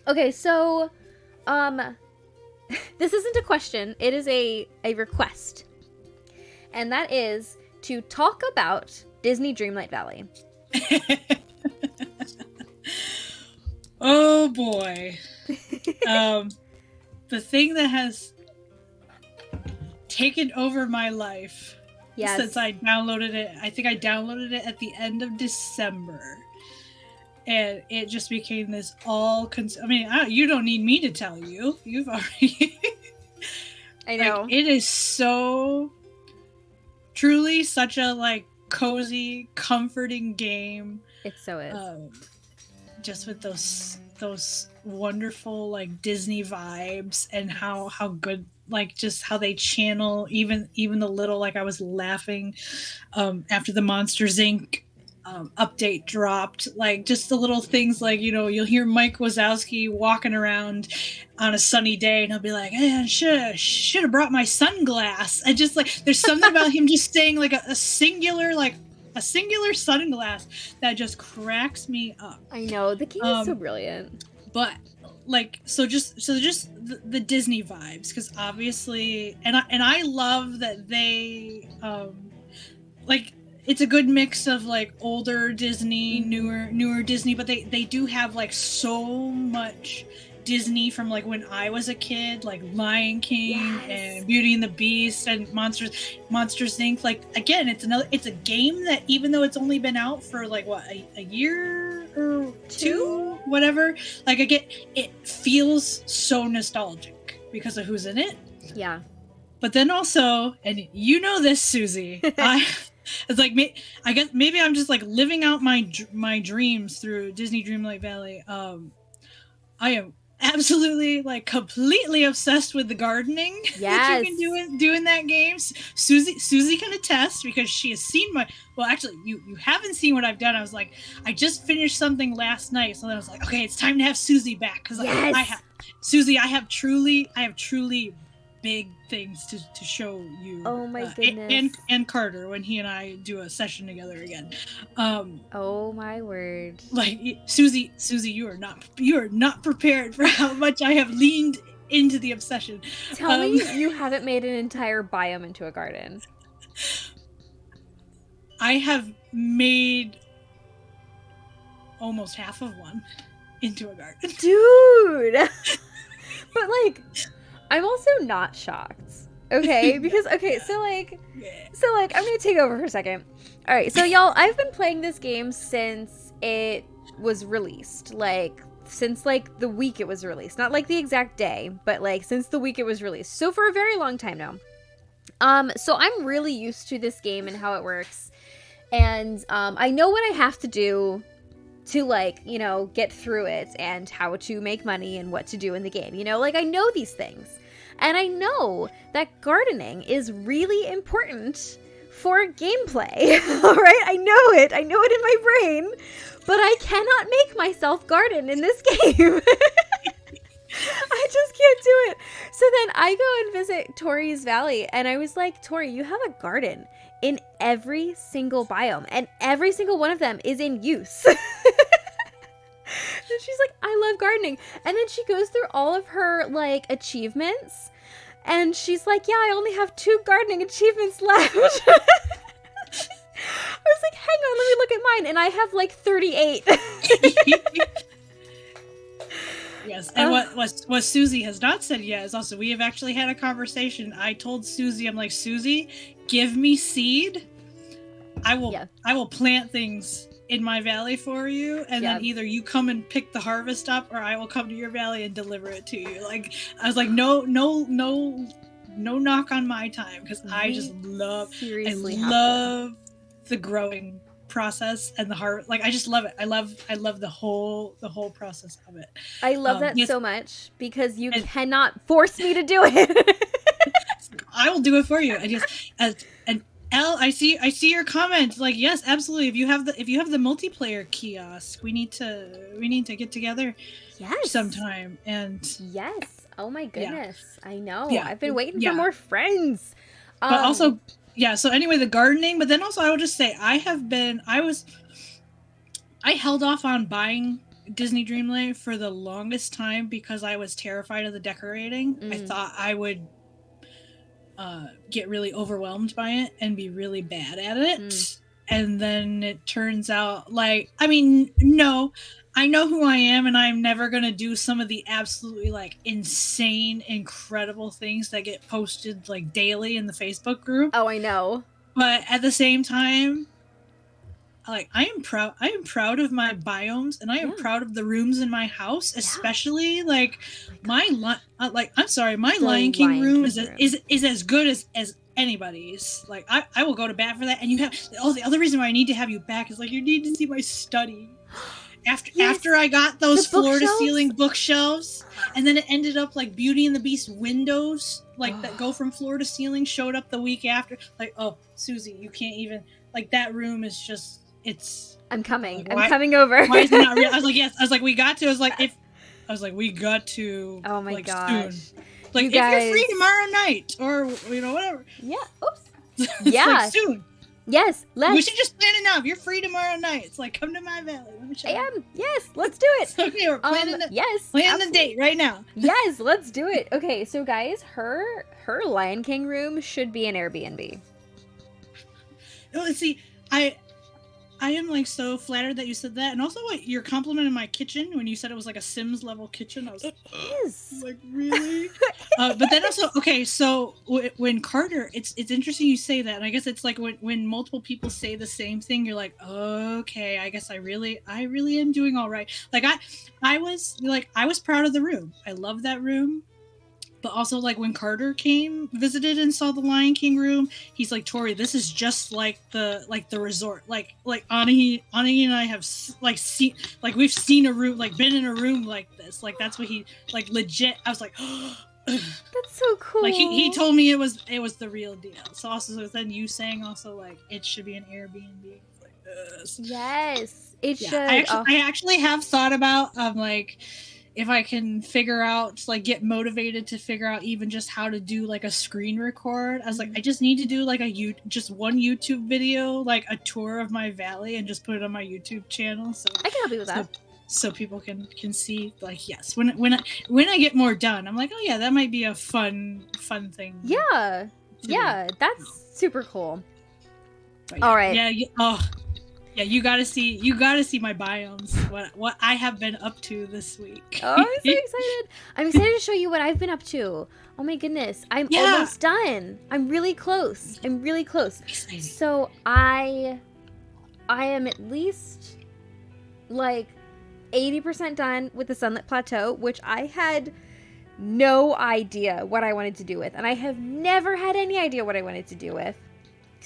Okay, so this isn't a question, it is a request, and that is to talk about Disney Dreamlight Valley. Oh boy. The thing that has taken over my life since I downloaded it. I think I downloaded it at the end of December. And it just became this you don't need me to tell you. You've already... I know. Like, it is so... truly such a, like, cozy, comforting game. It so is. Just with those wonderful, like, Disney vibes, and how good, like, just how they channel even the little, like, I was laughing after the Monsters Inc. Update dropped, like, just the little things, like, you'll hear Mike Wazowski walking around on a sunny day and he'll be like, hey, I should have brought my sunglass. And just, like, there's something about him just saying, like, a singular, like, a singular sunglass that just cracks me up. I know, the game is so brilliant. But like, so just the Disney vibes, because obviously, and I love that they like, it's a good mix of like older Disney, newer Disney, but they do have like so much Disney from like when I was a kid, like Lion King and Beauty and the Beast and Monsters Inc. Like, again, it's a game that, even though it's only been out for like what, a year or two, whatever, like, again, it feels so nostalgic because of who's in it. Yeah. But then also, and you know this, Susie, it's like, I guess maybe I'm just like living out my dreams through Disney Dreamlight Valley. I am absolutely, like, completely obsessed with the gardening that you can do in that game. Susie can attest, because she has seen well, actually, you haven't seen what I've done. I was like, I just finished something last night, so then I was like, okay, it's time to have Susie back, because I have truly big things to show you. Oh my goodness. And Carter, when he and I do a session together again. Oh my word. Like, Susie, you are not prepared for how much I have leaned into the obsession. Tell me you haven't made an entire biome into a garden. I have made almost half of one into a garden. Dude! But, like, I'm also not shocked, okay? Because, so I'm gonna take over for a second. Alright, so y'all, I've been playing this game since it was released. Like, since, like, the week it was released. Not, like, the exact day, but, like, since the week it was released. So for a very long time now. So I'm really used to this game and how it works. And, I know what I have to do to, like, you know, get through it, and how to make money and what to do in the game. You know, like, I know these things. And I know that gardening is really important for gameplay. All right? I know it in my brain, but I cannot make myself garden in this game. I just can't do it. So then I go and visit Tori's Valley, and I was like, Tori, you have a garden in every single biome, and every single one of them is in use. And she's like, I love gardening. And then she goes through all of her, like, achievements, and she's like, yeah, I only have 2 gardening achievements left. I was like, hang on, let me look at mine, and I have like 38. Yes, and what Susie has not said yet is also, we have actually had a conversation. I told Susie, I'm like, Susie, give me seed. I will plant things in my valley for you, and then either you come and pick the harvest up, or I will come to your valley and deliver it to you. Like, I was like, no knock on my time, because I just love the growing process and the heart. Like, I just love it. I love the whole process of it. I love that so much, because you cannot force me to do it. I will do it for you. And Elle, I see your comment. Like, yes, absolutely. If you have the multiplayer kiosk, we need to get together sometime. And yes. Oh my goodness. Yeah. I know. Yeah. I've been waiting for more friends. But also, so anyway, the gardening, but then also I will just say, I held off on buying Disney Dreamlight for the longest time because I was terrified of the decorating. I thought I would get really overwhelmed by it and be really bad at it. And then it turns out, like, I mean, no, I know who I am, and I'm never going to do some of the absolutely, like, insane, incredible things that get posted, like, daily in the Facebook group. Oh, I know. But at the same time, like, I am proud of my biomes, and I am proud of the rooms in my house, especially like my Lion King room is as good as anybody's. Like, I will go to bat for that. And you have the other reason why I need to have you back is, like, you need to see my study. After I got those floor to ceiling bookshelves, and then it ended up like Beauty and the Beast windows, like that go from floor to ceiling, showed up the week after. Like, oh, Susie, you can't even, like, that room is just, it's. I'm coming. Like, I'm coming over. Why is it not real? I was like, yes. I was like, we got to. We got to. Oh my like, gosh. Soon. Like, if you're free tomorrow night, or, you know, whatever. Yeah. Oops. It's like, soon. Yes, let's. We should just plan it now. If you're free tomorrow night, it's like, come to my valley. Let me show you. I am. Yes, let's do it. Okay, we're planning yes, the date right now. Yes, let's do it. Okay, so guys, her Lion King room should be an Airbnb. Oh, see, I am like so flattered that you said that, and also what your compliment in my kitchen when you said it was like a Sims level kitchen. I was It is like, really? But then also, okay, so when Carter, it's interesting you say that, and I guess it's like when multiple people say the same thing, you're like, okay, I guess I really am doing all right. Like I was proud of the room. I love that room. But also, like, when Carter visited and saw the Lion King room, he's like, Tori, this is just like the resort. Like Ani and I have seen, like, we've seen a room, like, been in a room like this. Like, that's what he, like, legit. I was like, that's so cool. Like, he told me it was the real deal. So also, then you saying also, like, it should be an Airbnb. Like, yes, it should. I actually have thought about, like, if I can figure out, like, get motivated to figure out even just how to do, like, a screen record. I was like, I just need to do, like, just one YouTube video, like, a tour of my valley, and just put it on my YouTube channel. So I can help you with that. So people can see, like, yes, when I get more done, I'm like, oh yeah, that might be a fun thing. Yeah, that's super cool. Yeah, all right. Yeah. Yeah, you gotta see my biomes. What I have been up to this week. Oh, I'm so excited! I'm excited to show you what I've been up to. Oh my goodness, I'm almost done. I'm really close. Exciting. So I am at least like 80% done with the Sunlit Plateau, which I had no idea what I wanted to do with, and I have never had any idea what I wanted to do with.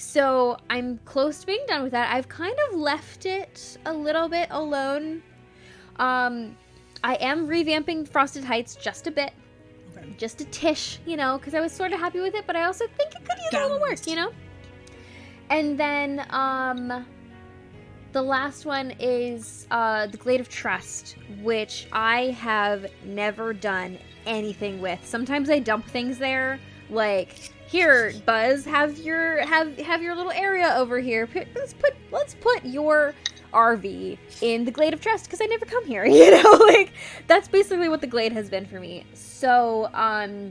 So I'm close to being done with that. I've kind of left it a little bit alone. I am revamping Frosted Heights just a bit. Okay. Just a tish, because I was sort of happy with it, but I also think it could use a little work, And then the last one is the Glade of Trust, which I have never done anything with. Sometimes I dump things there, like, here, Buzz, have your little area over here. Let's put your RV in the Glade of Trust, because I never come here. Like, that's basically what the Glade has been for me. So I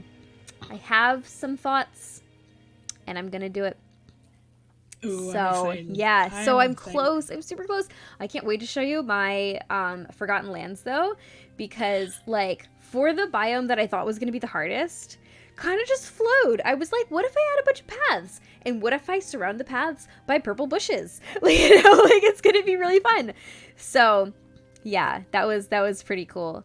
have some thoughts, and I'm gonna do it. Ooh, so yeah, so I'm close. I'm super close. I can't wait to show you my Forgotten Lands, though, because, like, for the biome that I thought was gonna be the hardest, kind of just flowed. I was like, what if I add a bunch of paths? And what if I surround the paths by purple bushes? Like, it's gonna be really fun. So yeah, that was pretty cool.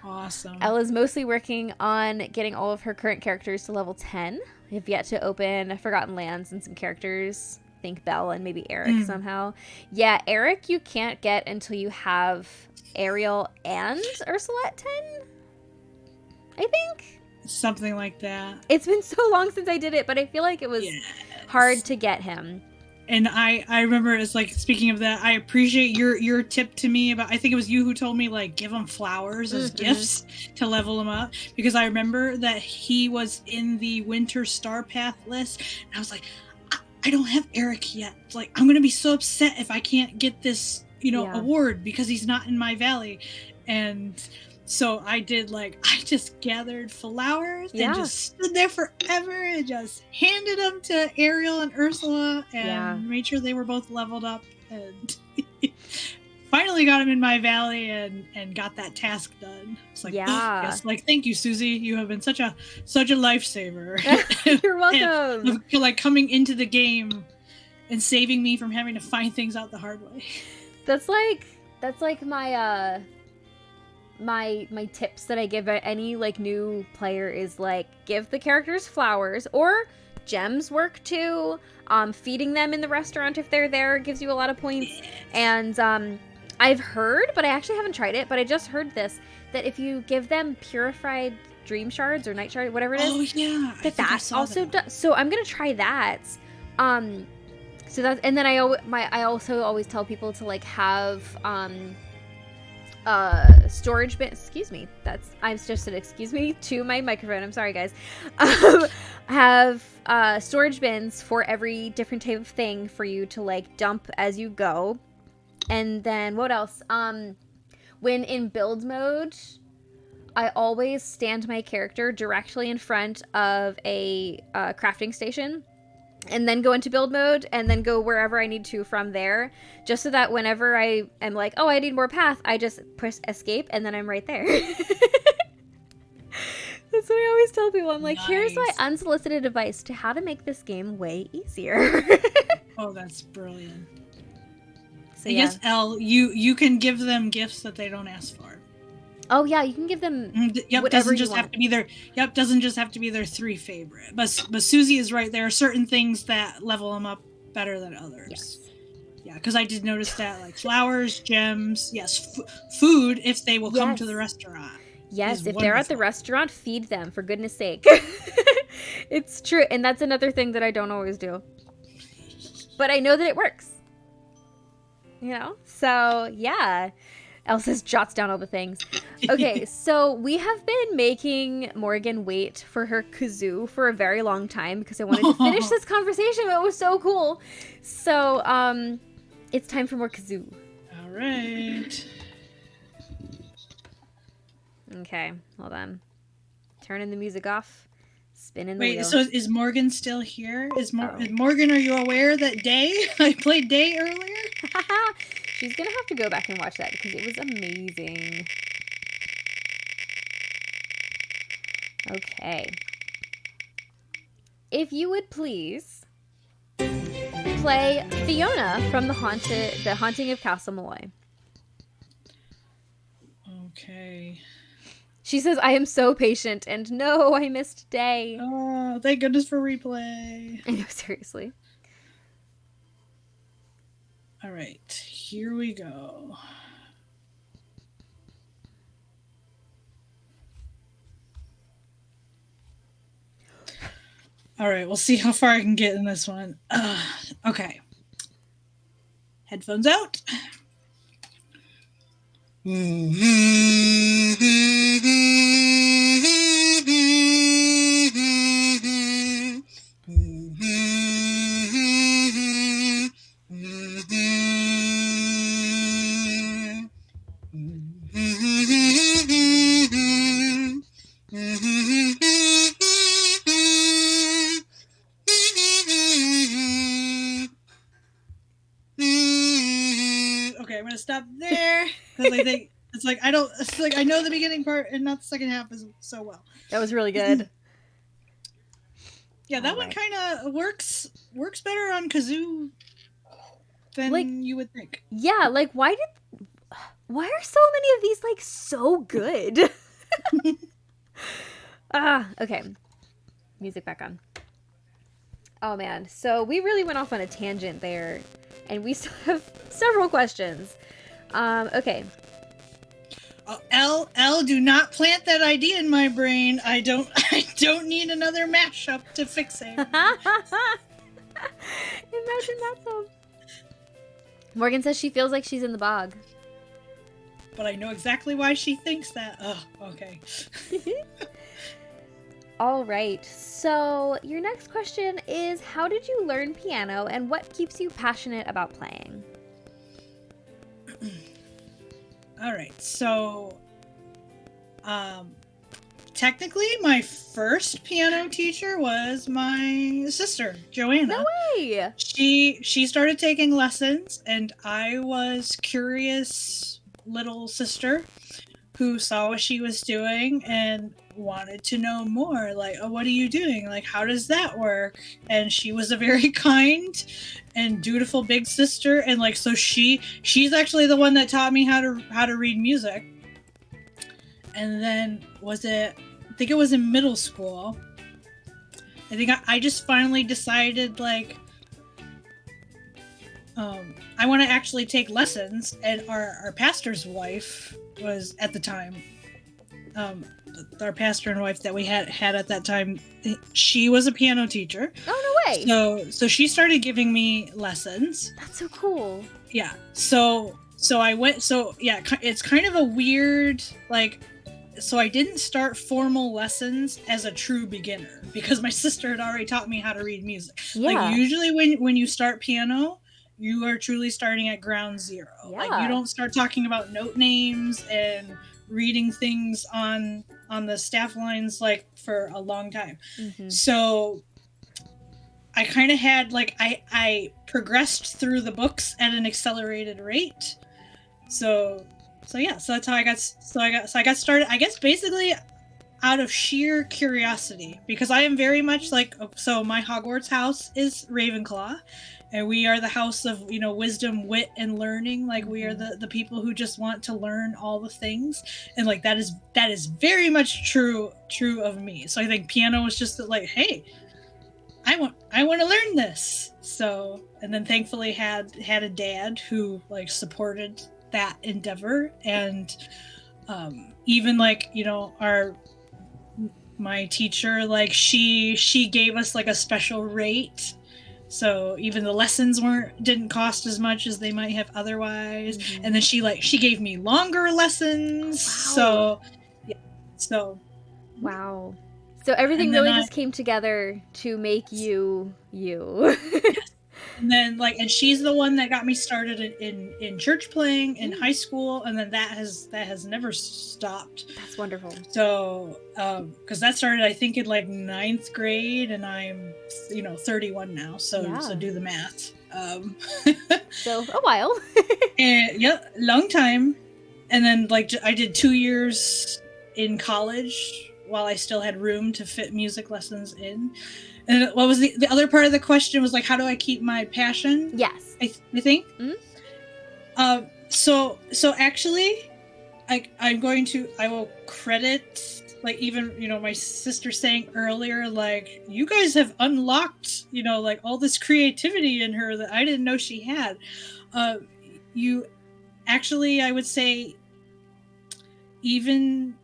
Awesome. Ella's mostly working on getting all of her current characters to level 10. I've yet to open Forgotten Lands and some characters. I think Belle and maybe Eric somehow. Yeah, Eric you can't get until you have Ariel and Ursula at 10, I think. Something like that. It's been so long since I did it, but I feel like it was hard to get him. And I remember, it's like, speaking of that, I appreciate your tip to me about, I think it was you who told me, like, give him flowers as gifts to level him up, because I remember that he was in the Winter Star Path list, and I was like, I don't have Eric yet. Like, I'm gonna be so upset if I can't get this, award, because he's not in my valley. And so I did, like, I just gathered flowers and just stood there forever and just handed them to Ariel and Ursula and made sure they were both leveled up, and finally got them in my valley and got that task done. It's like, yes, like, thank you, Susie. You have been such a lifesaver. You're welcome. And, like, coming into the game and saving me from having to find things out the hard way. That's like my my tips that I give any, like, new player is, like, give the characters flowers, or gems work too. Feeding them in the restaurant if they're there gives you a lot of points. And I've heard, but I actually haven't tried it, but I just heard this, that if you give them purified dream shards or night shard, whatever it is, that also does. So I'm gonna try that. So that's, and then I also always tell people to, like, have storage bin. Excuse me. I just said excuse me to my microphone. I'm sorry, guys. Have storage bins for every different type of thing for you to like dump as you go. And then what else? When in build mode, I always stand my character directly in front of a crafting station. And then go into build mode, and then go wherever I need to from there, just so that whenever I am like, oh, I need more path, I just press escape, and then I'm right there. That's what I always tell people. I'm like, here's my unsolicited advice to how to make this game way easier. Oh, that's brilliant. So, I guess, Elle, you can give them gifts that they don't ask for. Oh yeah, you can give them Yep, whatever doesn't you just want. have to be their doesn't just have to be their 3 favorite. But Susie is right. There are certain things that level them up better than others. Yes. Yeah, because I did notice that, like flowers, gems, yes, food if they will come to the restaurant. Yes, if they're at the restaurant, feed them, for goodness sake. It's true, and that's another thing that I don't always do. But I know that it works. You know? So, yeah. Elsa jots down all the things. Okay, so we have been making Morgan wait for her kazoo for a very long time because I wanted to finish this conversation, but it was so cool. So, it's time for more kazoo. All right. Okay, hold on. Turning the music off. Spinning the wheel. Wait, so is Morgan still here? Is Morgan, are you aware that I played Day earlier? She's gonna have to go back and watch that because it was amazing. Okay. If you would please play Fiona from the Haunting of Castle Malloy. Okay. She says, I am so patient, and no, I missed Day. Oh, thank goodness for replay. I know, seriously. All right, here we go. All right, we'll see how far I can get in this one. Okay. Headphones out. Okay, I'm gonna stop there because I think it's like I know the beginning part and not the second half so well. That was really good. Yeah, that one kind of works better on kazoo than you would think. Yeah, like why are so many of these like so good? Okay. Music back on. Oh man, so we really went off on a tangent there, and we still have several questions. Okay. Elle, do not plant that idea in my brain. I don't need another mashup to fix it. Imagine that though. Morgan says she feels like she's in the bog. But I know exactly why she thinks that. Oh, okay. All right. So your next question is, how did you learn piano and what keeps you passionate about playing? All right. So, technically, my first piano teacher was my sister, Joanna. No way! She started taking lessons, and I was curious little sister who saw what she was doing and wanted to know more. Like, oh, what are you doing? Like, how does that work? And she was a very kind and dutiful big sister, and like, so she's actually the one that taught me how to read music. And then I think it was in middle school. I think I just finally decided, like, I want to actually take lessons. And our pastor's wife was, at the time, our pastor and wife that we had at that time, she was a piano teacher. Oh, no way! So she started giving me lessons. That's so cool. Yeah. So So I went. So yeah, it's kind of a weird like. So I didn't start formal lessons as a true beginner because my sister had already taught me how to read music. Yeah. Like usually when you start piano, you are truly starting at ground zero. Yeah. Like you don't start talking about note names and reading things on the staff lines like for a long time. Mm-hmm. So I kind of had like I progressed through the books at an accelerated rate. So yeah, so that's how I got started. I guess basically out of sheer curiosity because I am very much like so my Hogwarts house is Ravenclaw, and we are the house of wisdom, wit, and learning. Like we are the people who just want to learn all the things, and like that is very much true of me. So I think piano was just like, hey, I want to learn this. So and then thankfully had a dad who like supported that endeavor, and even like my teacher, like she gave us like a special rate, so even the lessons didn't cost as much as they might have otherwise. Mm-hmm. And then she gave me longer lessons. Wow. So yeah, so wow. So everything really just came together to make you. Yes. And then and she's the one that got me started in church playing in high school, and then that has never stopped. That's wonderful. So because that started I think in like 9th grade, and I'm 31 now, so do the math. So a while. And long time. And then I did 2 years in college while I still had room to fit music lessons in. And what was the other part of the question was like, how do I keep my passion? Yes. I think. Mm-hmm. So actually, I will credit like even my sister saying earlier, like you guys have unlocked like all this creativity in her that I didn't know she had. You actually, I would say, even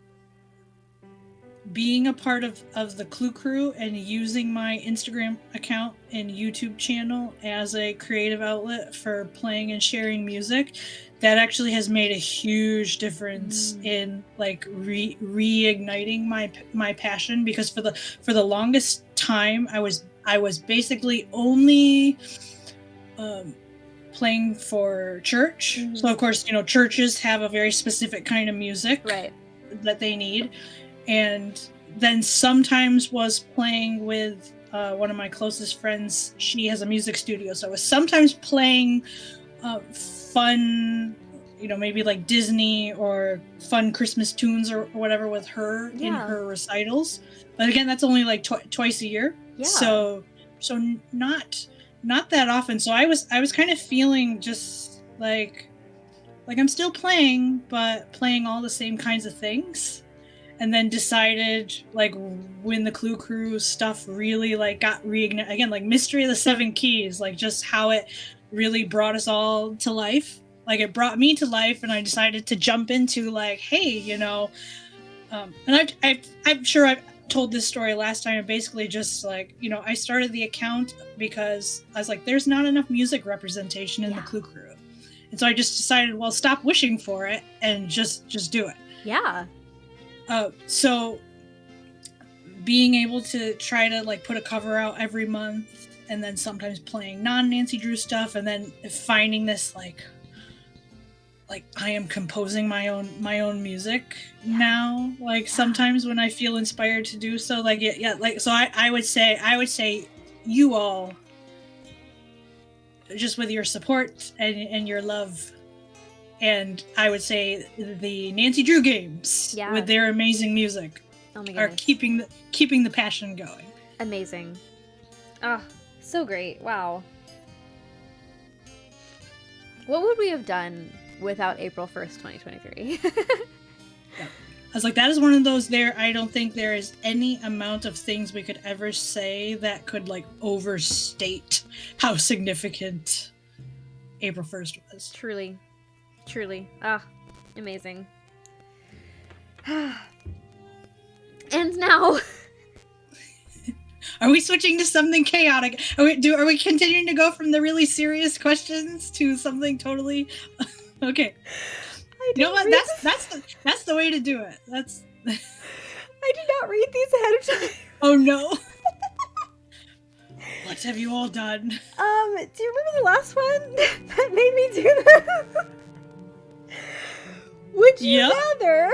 being a part of the Clue Crew and using my Instagram account and YouTube channel as a creative outlet for playing and sharing music, that actually has made a huge difference in like reigniting my passion, because for the longest time I was basically only playing for church. Mm-hmm. So of course churches have a very specific kind of music that they need. And then sometimes was playing with one of my closest friends. She has a music studio, so I was sometimes playing fun, maybe like Disney or fun Christmas tunes or whatever with her in her recitals. But again, that's only like twice a year. Yeah. So not that often. So I was kind of feeling just like I'm still playing, but playing all the same kinds of things. And then decided, like, when the Clue Crew stuff really, like, got reignited, again, like, Mystery of the Seven Keys, like, just how it really brought us all to life. Like, it brought me to life, and I decided to jump into, like, hey, and I'm sure I've told this story last time, and basically just, like, I started the account because I was like, there's not enough music representation in the Clue Crew. And so I just decided, well, stop wishing for it and just do it. Yeah. So being able to try to like put a cover out every month, and then sometimes playing non-Nancy Drew stuff, and then finding this like I am composing my own music now. Like sometimes when I feel inspired to do so, like like so I would say you all, just with your support and your love. And I would say the Nancy Drew games with their amazing music are keeping the passion going. Amazing. Oh, so great. Wow. What would we have done without April 1st, 2023? I was like, that is one of those I don't think there is any amount of things we could ever say that could like overstate how significant April 1st was. Truly. Amazing. And now are we switching to something chaotic? Are we continuing to go from the really serious questions to something totally Okay. You know what? That's the way to do it. That's. I did not read these ahead of time. Oh no. What have you all done? Do you remember the last one that made me do that? Would you rather?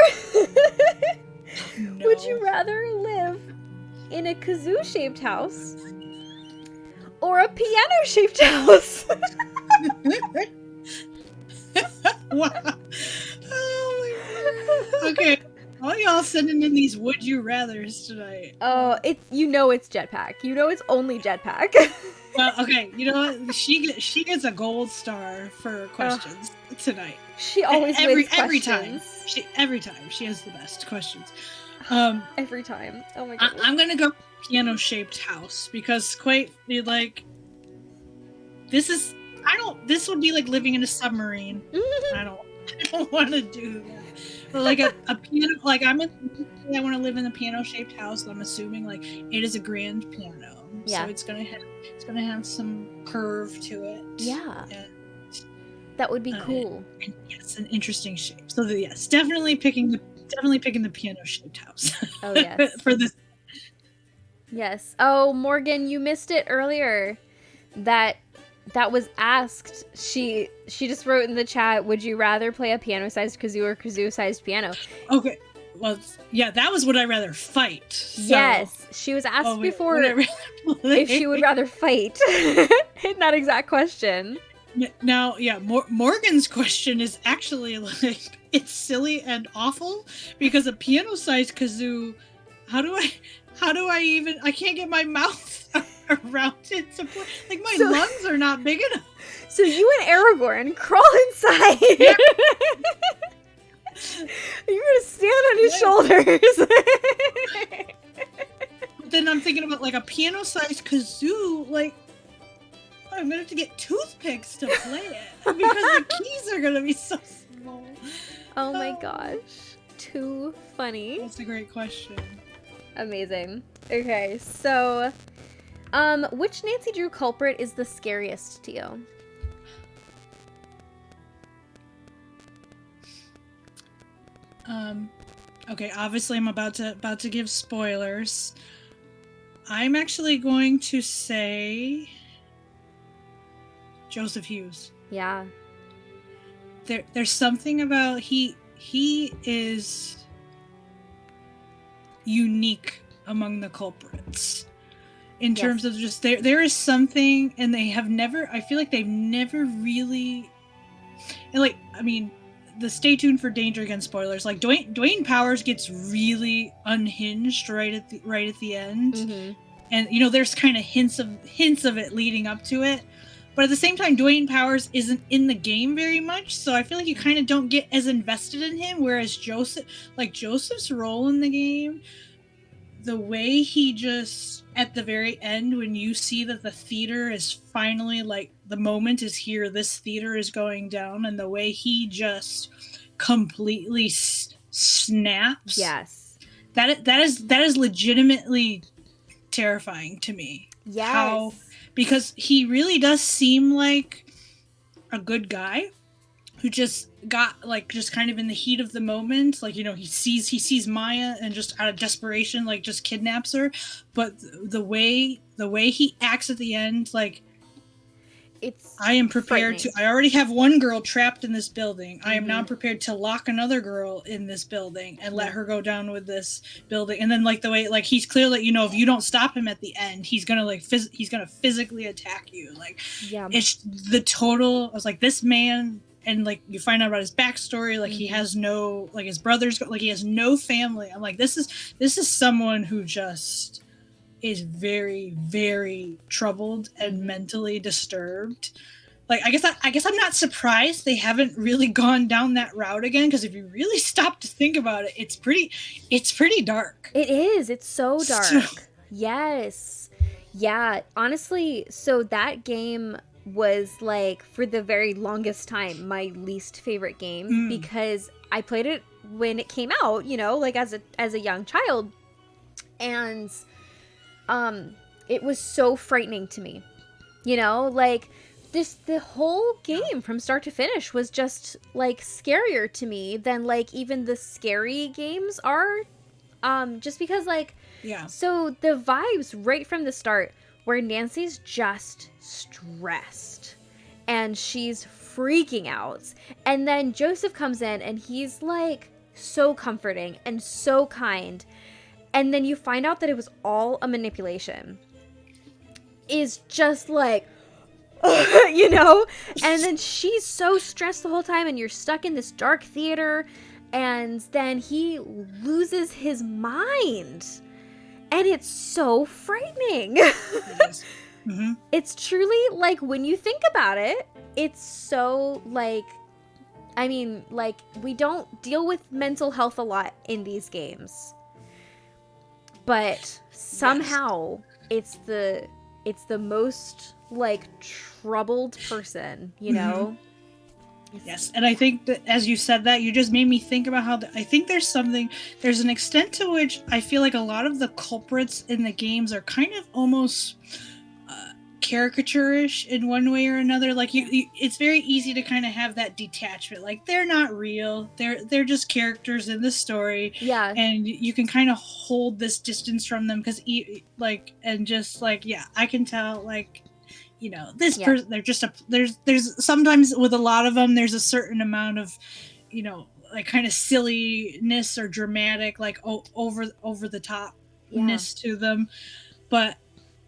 No. Would you rather live in a kazoo-shaped house or a piano-shaped house? Wow. Oh my god. Okay. All y'all sending in these would you rathers tonight. Oh, it's Jetpack. You know it's only Jetpack. Well, okay. You know what? She gets a gold star for questions tonight. She always wins every time. questions. Every time she has the best questions. Every time. Oh my god. I'm gonna go piano shaped house because quite like this would be like living in a submarine. I don't want to do that. But like a piano, like I want to live in a piano shaped house. I'm assuming like it is a grand piano, so it's gonna have some curve to it. Yeah, and, that would be cool. And yes, an interesting shape. So yes, definitely picking the piano shaped house. Oh yes, for this. Yes. Oh, Morgan, you missed it earlier. That was asked. She just wrote in the chat, would you rather play a piano-sized kazoo or kazoo-sized piano? Okay. Well, yeah, that was would I rather fight. So. Yes. She was asked before if she would rather fight. In that exact question. Now, yeah, Morgan's question is actually like, it's silly and awful because a piano-sized kazoo, how do I even, I can't get my mouth around it to play. Like, my lungs are not big enough. So you and Aragorn crawl inside. Yeah. You're gonna stand on his shoulders. Then I'm thinking about, like, a piano-sized kazoo, like, I'm gonna have to get toothpicks to play it because the keys are gonna be so small. Oh my gosh. Too funny. That's a great question. Amazing. Okay, so which Nancy Drew culprit is the scariest to you? Okay, obviously I'm about to give spoilers. I'm actually going to say Joseph Hughes. Yeah. There's something about he is unique among the culprits in terms of just there is something, and they have never, I feel like they've never really, and like, I mean, the stay tuned for danger again spoilers, like Dwayne Powers gets really unhinged right at the end, and you know there's kind of hints of it leading up to it, but at the same time Dwayne Powers isn't in the game very much, so I feel like you kind of don't get as invested in him, whereas Joseph's role in the game, the way he just at the very end when you see that the theater is finally, like, the moment is here, this theater is going down, and the way he just completely snaps, that is legitimately terrifying to me. Because he really does seem like a good guy who just got, like, just kind of in the heat of the moment, like, you know, he sees Maya and just out of desperation, like, just kidnaps her. But the way he acts at the end, like, I am prepared to. I already have one girl trapped in this building. I am now prepared to lock another girl in this building and let her go down with this building. And then, like, the way, like, he's clearly, you know, if you don't stop him at the end, he's gonna like he's gonna physically attack you. Like, it's the total. I was like, this man. And, like, you find out about his backstory, like, he has no, like, his brother's, like, he has no family. I'm like, this is someone who just is very, very troubled and mentally disturbed. Like, I guess I'm not surprised they haven't really gone down that route again, because if you really stop to think about it, it's pretty dark. It is. It's so dark. Yes. Yeah. Honestly, so that game was, like, for the very longest time my least favorite game because I played it when it came out, you know, like, as a young child, and it was so frightening to me, you know, like, the whole game from start to finish was just like scarier to me than like even the scary games are. Just because like, Yeah. so the vibes right from the start where Nancy's just stressed and she's freaking out, and then Joseph comes in and he's like so comforting and so kind, and then you find out that it was all a manipulation, is just like you know. And then she's so stressed the whole time and you're stuck in this dark theater, and then he loses his mind and it's so frightening. Mm-hmm. It's truly like, when you think about it, it's so like, I mean, like, we don't deal with mental health a lot in these games, but somehow it's the most like troubled person, you know. Yes, and I think that as you said that, you just made me think about how I think there's an extent to which I feel like a lot of the culprits in the games are kind of almost caricature-ish in one way or another. Like it's very easy to kind of have that detachment, like they're not real, they're just characters in the story. Yeah. And you can kind of hold this distance from them because like, and just like, yeah, I can tell, like, you know, this person, they're just there's sometimes with a lot of them there's a certain amount of, you know, like kind of silliness or dramatic, like over the topness to them. But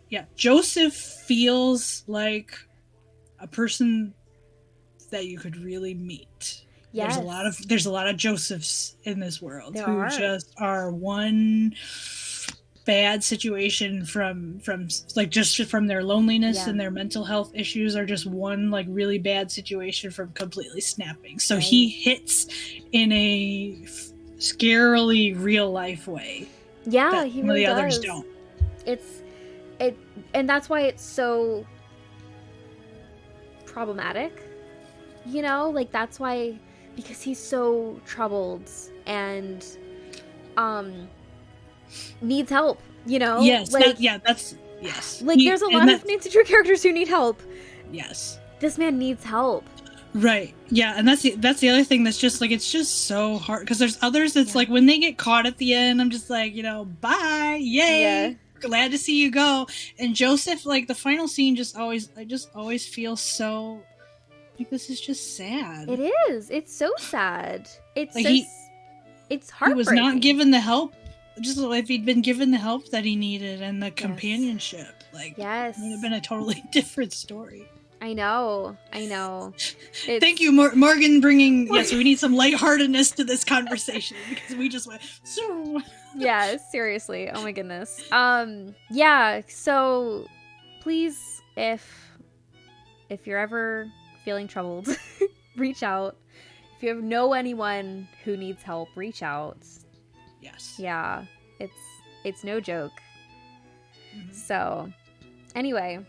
yeah, Joseph feels like a person that you could really meet. Yes. There's a lot of Josephs in this world just are one bad situation from like just from their loneliness and their mental health issues, are just one like really bad situation from completely snapping. So he hits in a scarily real life way. Yeah, he really the does. Others don't. And that's why it's so problematic, you know, like that's why, because he's so troubled and needs help, you know. Yes, like that's yes. Like there's a lot of Nancy Drew characters who need help. Yes, this man needs help. Right. Yeah, and that's the other thing that's just like, it's just so hard because there's others that's like when they get caught at the end, I'm just like, you know, bye, yay, glad to see you go. And Joseph, like the final scene, I just always feel so like this is just sad. It is. It's so sad. It's like it's heartbreaking. He was not given the help. Just if he'd been given the help that he needed and the companionship, like it would have been a totally different story. I know. Thank you, Morgan, bringing. Yes, we need some lightheartedness to this conversation because we just went. Yeah, seriously. Oh my goodness. Yeah. So, please, if you're ever feeling troubled, reach out. If you know anyone who needs help, reach out. Yes. Yeah. It's no joke. Mm-hmm. So, anyway.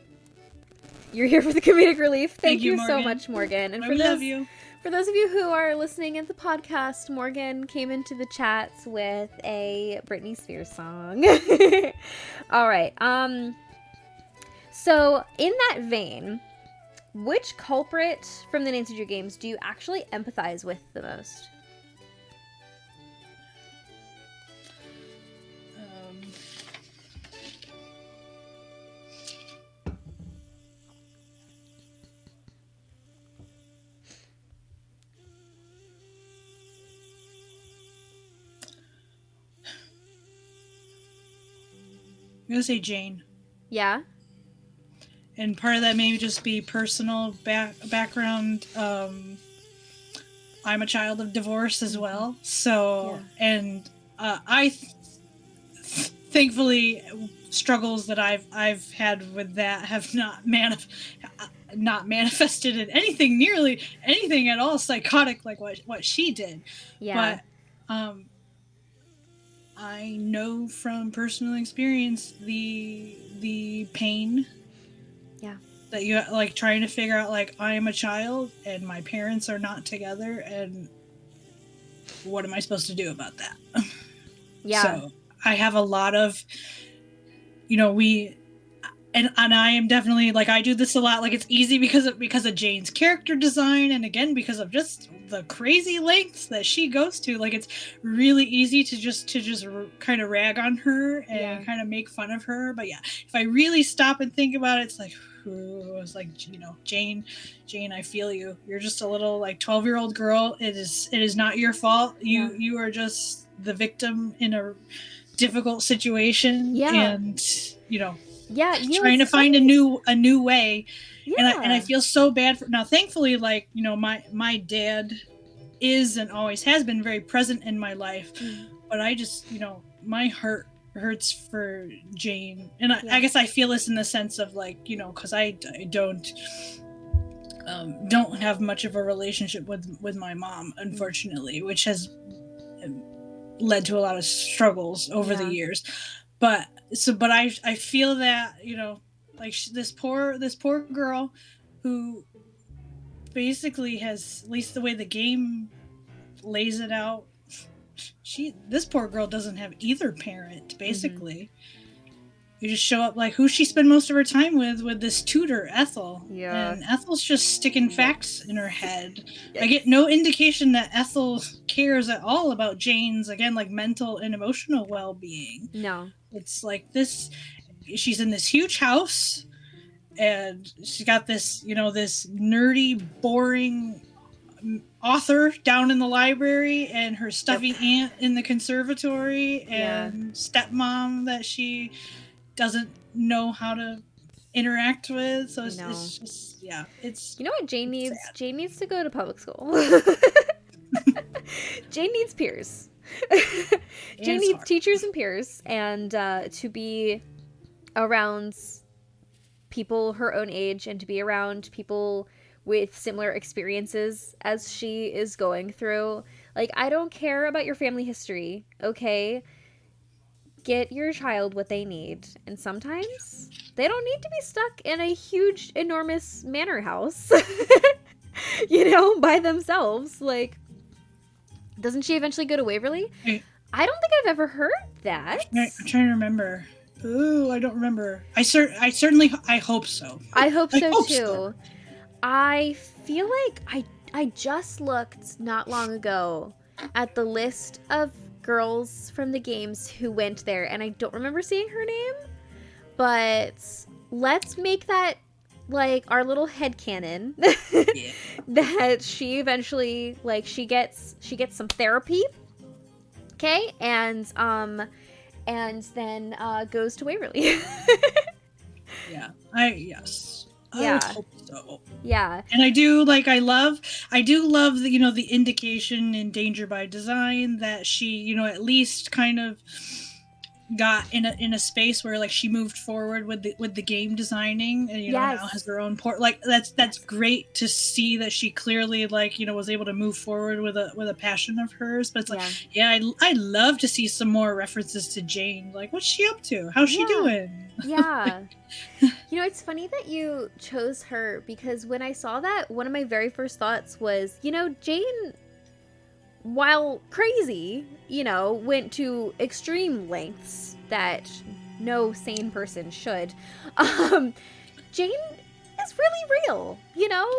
You're here for the comedic relief. Thank you so much, Morgan. And love you. For those of you who are listening at the podcast, Morgan came into the chats with a Britney Spears song. All right. So in that vein, which culprit from the Nancy Drew games do you actually empathize with the most? I'm gonna say Jane. Yeah. And part of that may just be personal background. I'm a child of divorce as well. So, and I thankfully struggles that I've had with that have not manifested in nearly anything at all psychotic like what she did. Yeah. But I know from personal experience the pain. Yeah. That you like trying to figure out, like, I am a child and my parents are not together, and what am I supposed to do about that? Yeah. So I have a lot of, you know, and I am definitely like, I do this a lot. Like, it's easy because of Jane's character design, and again because of just the crazy lengths that she goes to. Like, it's really easy to just kind of rag on her and kind of make fun of her. But yeah, if I really stop and think about it, it's like, it's like, Jane, I feel you. You're just a little like 12-year-old girl. It is not your fault. You are just the victim in a difficult situation, and trying to find a new way. And I feel so bad for now. Thankfully, like, my dad is and always has been very present in my life, but I just, my heart hurts for Jane, and I guess I feel this in the sense of like, because I don't have much of a relationship with my mom, unfortunately, which has led to a lot of struggles over the years. But I feel that, like, this poor girl who basically has, at least the way the game lays it out, this poor girl doesn't have either parent, basically. You just show up, like, who she spent most of her time with this tutor, Ethel. Yeah. And Ethel's just sticking facts in her head. I get no indication that Ethel cares at all about Jane's, again, like, mental and emotional well-being. No. It's like she's in this huge house, and she's got this, this nerdy, boring author down in the library, and her stuffy aunt in the conservatory, and stepmom that she doesn't know how to interact with. So it's just, it's, you know what Jane needs? Sad. Jane needs to go to public school. Jane needs peers. Jane needs teachers and peers, and to be around people her own age, and to be around people with similar experiences as she is going through. Like, I don't care about your family history, okay? Get your child what they need, and sometimes they don't need to be stuck in a huge, enormous manor house, by themselves. Like, doesn't she eventually go to Waverly? I don't think I've ever heard that. I'm trying to remember. Ooh, I don't remember. I certainly hope so. I hope so too. So. I feel like I just looked not long ago at the list of girls from the games who went there, and I don't remember seeing her name, but let's make that like our little headcanon that she eventually, like, she gets some therapy, okay, and then goes to Waverly. I hope so. Yeah. And I do love the, the indication in Danger by Design that she, at least kind of got in a space where, like, she moved forward with the game designing, and now has her own port. Like, that's great to see that she clearly, like, was able to move forward with a passion of hers. But it's like, I love to see some more references to Jane. Like, what's she up to? How's she doing? Yeah. It's funny that you chose her, because when I saw that, one of my very first thoughts was, Jane, while crazy, went to extreme lengths that no sane person should. Jane is really real,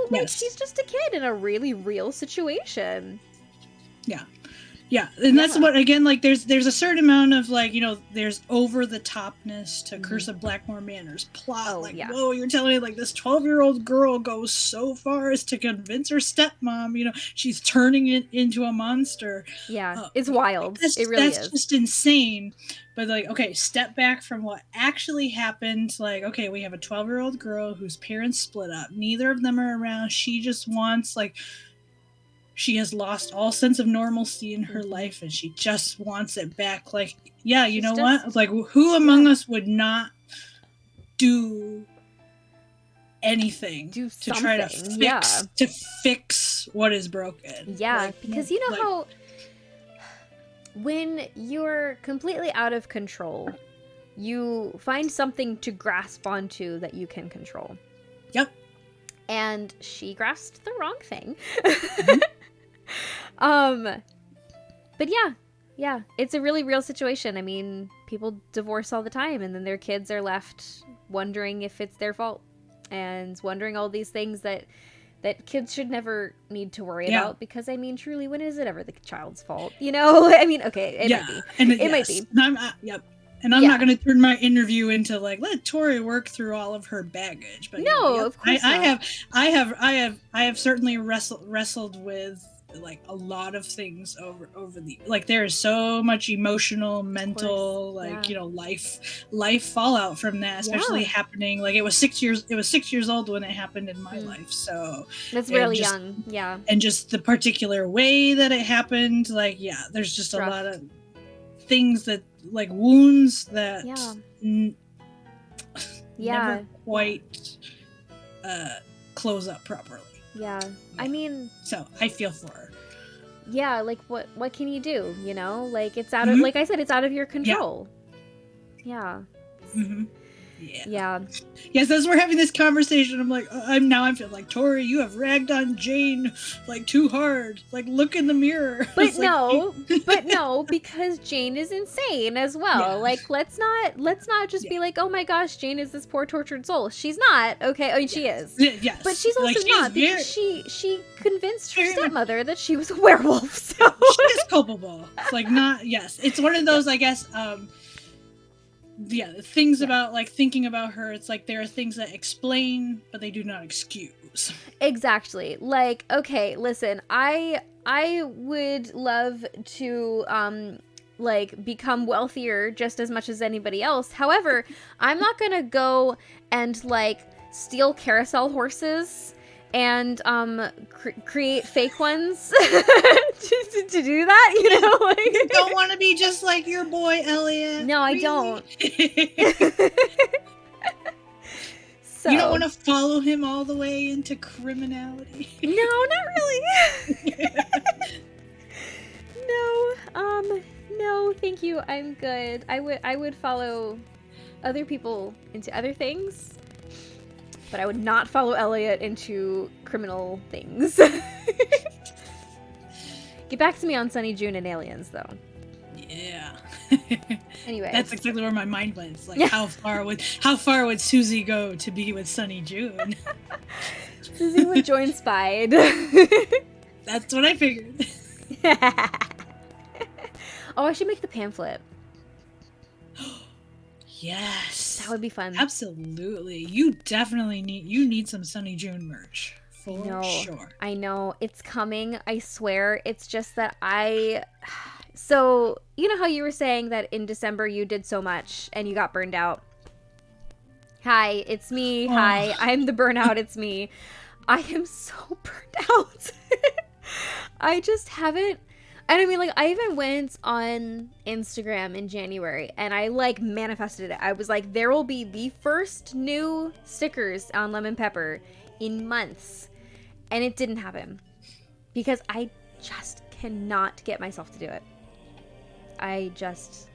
like, she's just a kid in a really real situation. Yeah, and that's what, again, like, there's a certain amount of, like, there's over the topness to Curse of Blackmore Manor's plot. Whoa, you're telling me, like, this 12-year-old girl goes so far as to convince her stepmom, she's turning it into a monster. Yeah, it's wild. It really is. That's just insane. But, like, okay, step back from what actually happened. Like, okay, we have a 12-year-old girl whose parents split up. Neither of them are around. She just wants, like, she has lost all sense of normalcy in her life, and she just wants it back. Like, what? Like, who among us would not do anything to try to fix what is broken? Yeah, like, because how when you're completely out of control, you find something to grasp onto that you can control. Yep. And she grasped the wrong thing. But yeah, it's a really real situation. I mean, people divorce all the time, and then their kids are left wondering if it's their fault and wondering all these things that kids should never need to worry about, because I mean, truly, when is it ever the child's fault? You know, I mean, okay, it might be. And it might be. And I'm not going to turn my interview into like, let Tori work through all of her baggage. But no, of course not. I have certainly wrestled with like a lot of things over the, like, there is so much emotional, mental, like, you know, life fallout from that, especially happening, like, it was 6 years old when it happened in my life, so that's really young. And just the particular way that it happened, like, there's just a lot of things that, like, wounds that never quite close up properly. I mean, so I feel for her. Like, what can you do, you know? Like, it's out of, like I said, it's out of your control. Yes, as we're having this conversation, I'm like, I feel like, Tori, you have ragged on Jane like too hard. Like, look in the mirror. But no, because Jane is insane as well. Like, let's not just be like, oh my gosh, Jane is this poor tortured soul. She's not. Okay, I mean, she is. Yes. But she's also not, because she convinced her stepmother that she was a werewolf. So she is culpable. It's like, not. Yes, it's one of those, I guess. Things about, like, thinking about her, it's like there are things that explain, but they do not excuse. Exactly. Like, okay, listen, I would love to like, become wealthier just as much as anybody else. However, I'm not gonna go and, like, steal carousel horses and create fake ones to do that, you know? Like, you don't want to be just like your boy Elliot. No, I don't. So, you don't want to follow him all the way into criminality? No, not really. No, thank you. I'm good. I would follow other people into other things, but I would not follow Elliot into criminal things. Get back to me on Sunny June and Aliens, though. Yeah. Anyway, that's exactly where my mind went. It's like, how far would Susie go to be with Sunny June? Susie would join Spied. That's what I figured. Oh, I should make the pamphlet. Yes, that would be fun. Absolutely, you definitely need some Sunny June merch for sure. I know it's coming. I swear. It's just that so, you know how you were saying that in December you did so much and you got burned out? Hi, it's me. Oh. Hi, I'm the burnout. It's me. I am so burned out. I just haven't. And I mean, like, I even went on Instagram in January and I, like, manifested it. I was like, there will be the first new stickers on Lemon Pepper in months. And it didn't happen because I just cannot get myself to do it. I just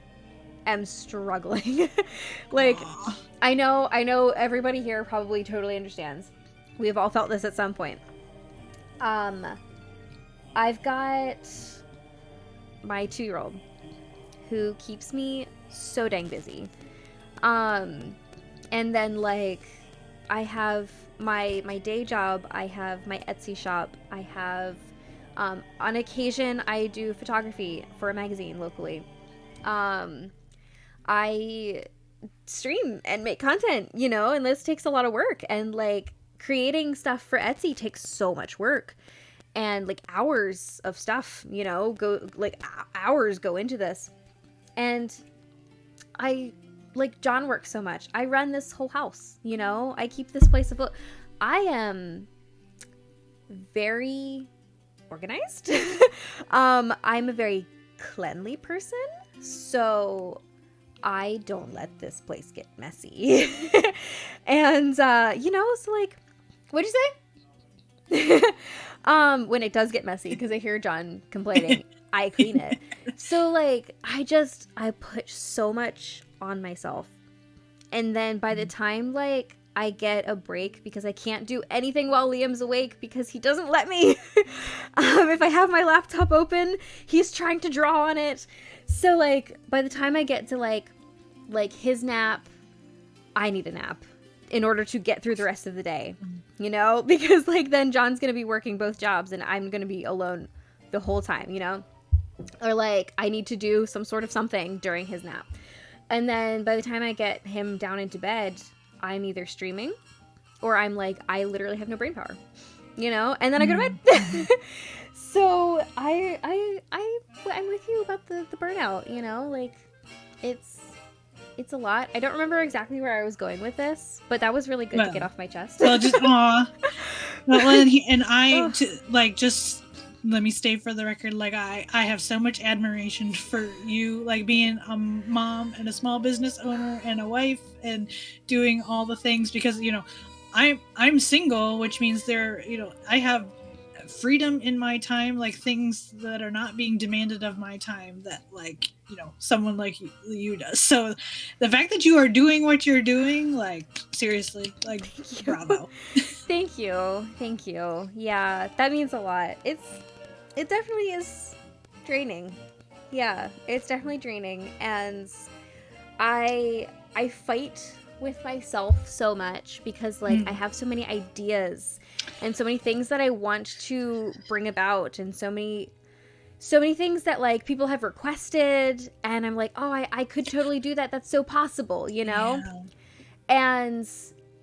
am struggling. Like, I know everybody here probably totally understands. We've all felt this at some point. I've got my 2-year-old who keeps me so dang busy. And then, like, I have my day job, I have my Etsy shop, I have on occasion I do photography for a magazine locally. I stream and make content, you know, and this takes a lot of work, and, like, creating stuff for Etsy takes so much work. And, like, hours of stuff, you know, hours go into this. And John works so much. I run this whole house, you know? I keep this place afloat. I am very organized. I'm a very cleanly person, so I don't let this place get messy. And, you know, so, like, what'd you say? When it does get messy, because I hear John complaining, I clean it. So, like, I put so much on myself. And then by the time, like, I get a break, because I can't do anything while Liam's awake because he doesn't let me. If I have my laptop open, he's trying to draw on it. So, like, by the time I get to, like his nap, I need a nap in order to get through the rest of the day, you know, because like then John's going to be working both jobs and I'm going to be alone the whole time, you know, or like I need to do some sort of something during his nap. And then by the time I get him down into bed, I'm either streaming or I'm like, I literally have no brain power, you know, and then I go to bed. So I'm with you about the burnout, you know, like it's a lot. I don't remember exactly where I was going with this, but that was really good to get off my chest. Well, just just let me state for the record, like I have so much admiration for you, like being a mom and a small business owner and a wife and doing all the things, because you know I'm single, which means I have freedom in my time, like things that are not being demanded of my time that like, you know, someone like you does. So the fact that you are doing what you're doing, like seriously, like bravo. Thank you. Yeah, that means a lot. It definitely is draining. Yeah, it's definitely draining, and I fight with myself so much because like I have so many ideas and so many things that I want to bring about, and so many things that like people have requested, and I'm like, oh, I could totally do that. That's so possible, you know? Yeah. And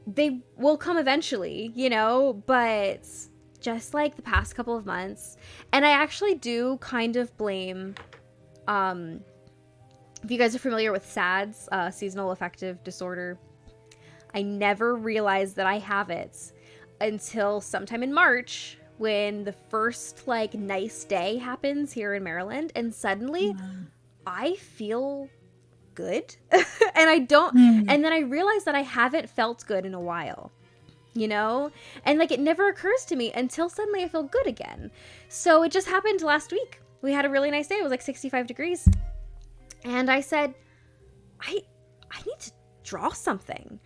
they will come eventually, you know, but just like the past couple of months, and I actually do kind of blame, if you guys are familiar with SADS, seasonal affective disorder, I never realized that I have it until sometime in March when the first like nice day happens here in Maryland, and suddenly I feel good. And I don't and then I realize that I haven't felt good in a while, you know, and like it never occurs to me until suddenly I feel good again. So it just happened last week. We had a really nice day. It was like 65 degrees, and I said, I need to draw something.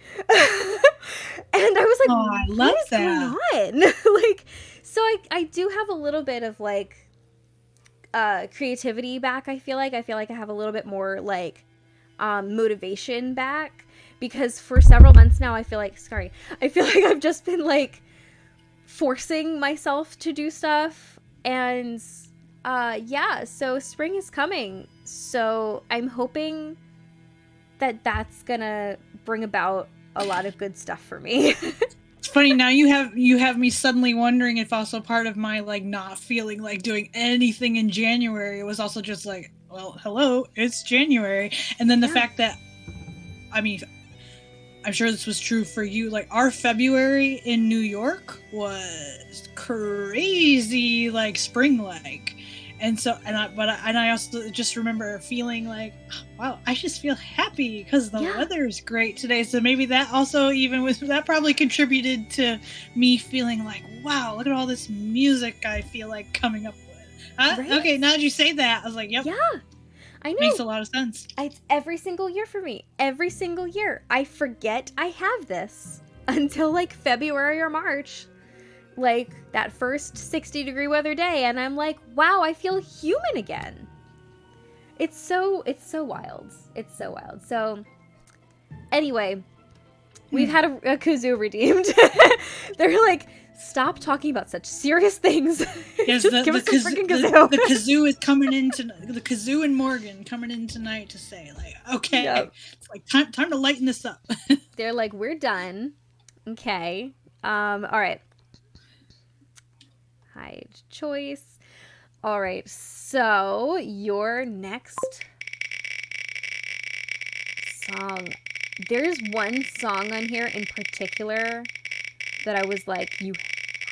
And I was like, oh, I love what is that. going on? Like, so I do have a little bit of like creativity back. I feel like I have a little bit more like motivation back, because for several months now I feel like I've just been like forcing myself to do stuff. And yeah, so spring is coming, so I'm hoping that that's gonna bring about a lot of good stuff for me. It's funny, now you have me suddenly wondering if also part of my like not feeling like doing anything in January was also just like, well, hello, it's January. And then the fact that, I mean, I'm sure this was true for you, like our February in New York was crazy, like spring-like. And so, and I also just remember feeling like, wow, I just feel happy because the weather's great today. So maybe that also, that probably contributed to me feeling like, wow, look at all this music I feel like coming up with. Right? Okay, now that you say that, I was like, yep. Yeah, I know. Makes a lot of sense. It's every single year for me. Every single year. I forget I have this until like February or March. Like that first 60-degree weather day, and I'm like, wow, I feel human again. It's so wild. It's so wild. So anyway, we've had a kazoo redeemed. They're like, stop talking about such serious things. Yes, just give us some freaking kazoo. The kazoo is coming in the kazoo and Morgan coming in tonight to say like, okay, it's like time to lighten this up. They're like, we're done. Okay. All right. Hide choice. All right, so your next song. There's one song on here in particular that I was like, you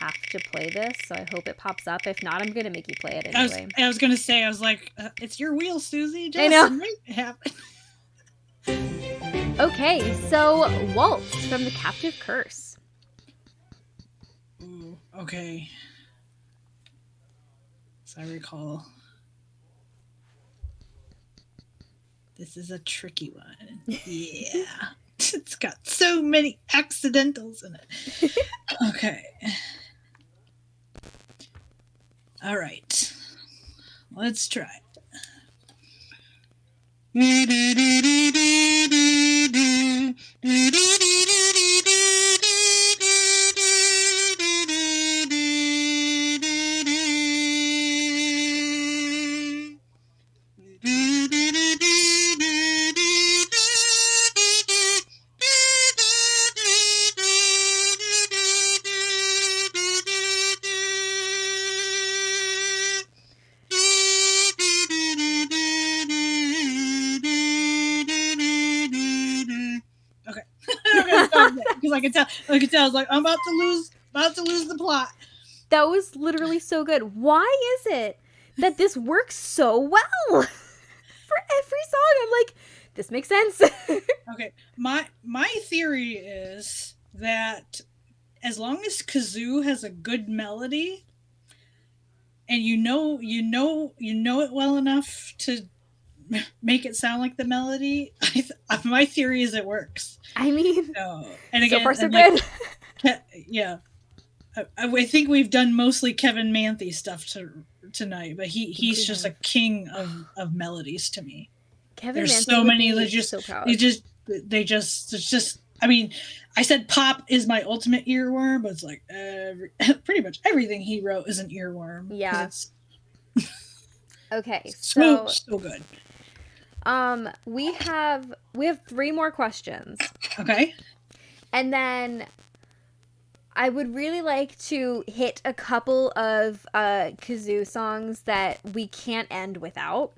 have to play this, so I hope it pops up. If not, I'm going to make you play it anyway. I was going to say, I was like, it's your wheel, Susie. Just I know. make it happen. Okay, so Waltz from The Captive Curse. Ooh, okay. I recall. This is a tricky one. Yeah. It's got so many accidentals in it. Okay. All right. Let's try it. I could tell. I was like, I'm about to lose the plot. That was literally so good. Why is it that this works so well for every song? I'm like, this makes sense. Okay, my theory is that as long as kazoo has a good melody, and you know it well enough to make it sound like the melody, my theory is it works. I mean, and again, so far so good. Like, yeah, I think we've done mostly Kevin Manthe stuff tonight, but he's just a king of melodies to me. Kevin There's Manthe so many that they just I mean, I said pop is my ultimate earworm, but it's like pretty much everything he wrote is an earworm. Yeah. Okay, so good. We have 3 more questions. Okay. And then I would really like to hit a couple of kazoo songs that we can't end without.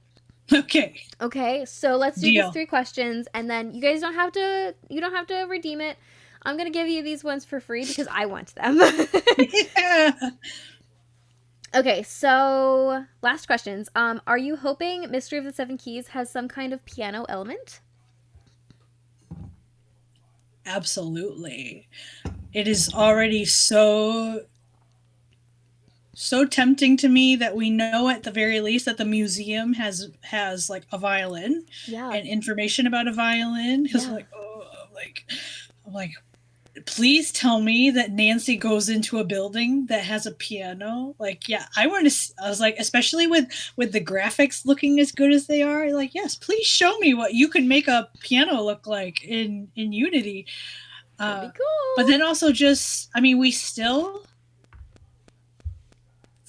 Okay, so let's do these 3 questions, and then you guys don't have to redeem it. I'm gonna give you these ones for free because I want them. Yeah. Okay, so last questions. Are you hoping Mystery of the Seven Keys has some kind of piano element? Absolutely. It is already so tempting to me that we know at the very least that the museum has like a violin and information about a violin. Because I'm like, please tell me that Nancy goes into a building that has a piano. Like, yeah, I was like, especially with the graphics looking as good as they are, like, yes, please show me what you can make a piano look like in Unity. That'd be cool. But then also just, I mean,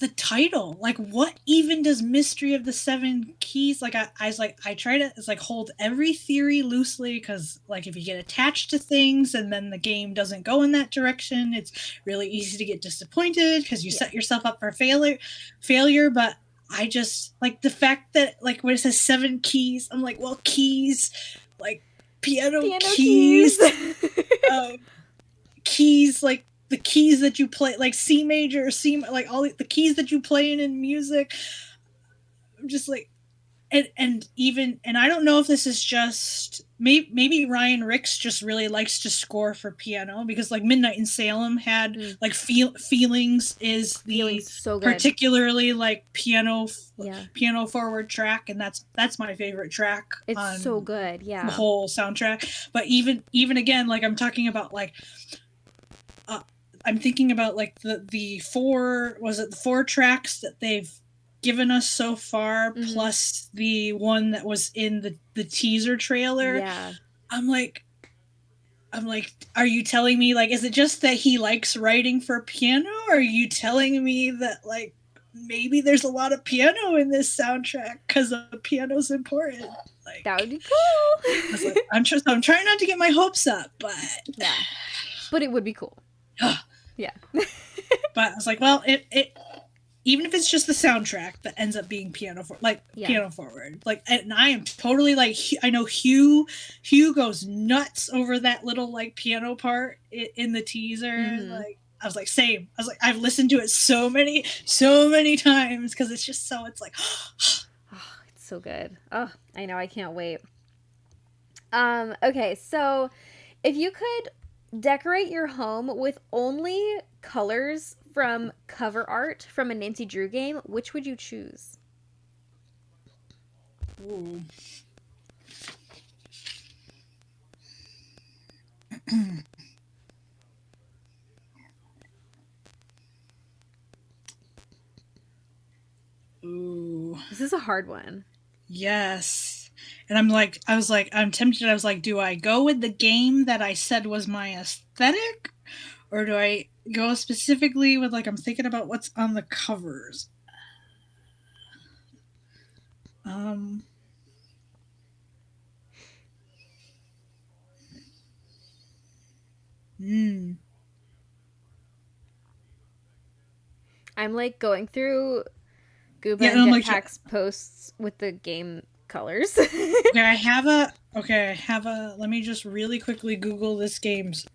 the title, like, what even does Mystery of the Seven Keys, like, I was like, I try to, it's like, hold every theory loosely, because, like, if you get attached to things and then the game doesn't go in that direction, it's really easy to get disappointed because you set yourself up for failure. But I just, like, the fact that, like, when it says 7 keys, I'm like, well, keys, like, piano keys. Keys, like, the keys that you play, like C major, like all the keys that you play in music. I'm just like, and I don't know if this is just maybe Ryan Ricks just really likes to score for piano, because like Midnight in Salem had like feelings is the so particularly like piano forward track, and that's my favorite track. It's so good, yeah. The whole soundtrack, but even again, like I'm talking about like. I'm thinking about like the 4 tracks that they've given us so far, plus the one that was in the teaser trailer. Yeah. I'm like, are you telling me, like, is it just that he likes writing for piano? Or are you telling me that, like, maybe there's a lot of piano in this soundtrack because the piano's important? Like, that would be cool. Like, I'm trying not to get my hopes up, but yeah, but it would be cool. Yeah. But I was like, well, it even if it's just the soundtrack that ends up being piano forward, like, and I am totally like, I know Hugh goes nuts over that little like piano part in the teaser. Like, I was like, same. I was like, I've listened to it so many times because it's just so, it's like, oh, it's so good. Oh, I know, I can't wait. Okay, so if you could decorate your home with only colors from cover art from a Nancy Drew game, which would you choose? Ooh. Ooh. This is a hard one. Yes. And I'm tempted. I was like, do I go with the game that I said was my aesthetic? Or do I go specifically with, like, I'm thinking about what's on the covers? I'm like going through Gooba and Jetpack's posts with the game colors. Okay, I have a let me just really quickly Google this game's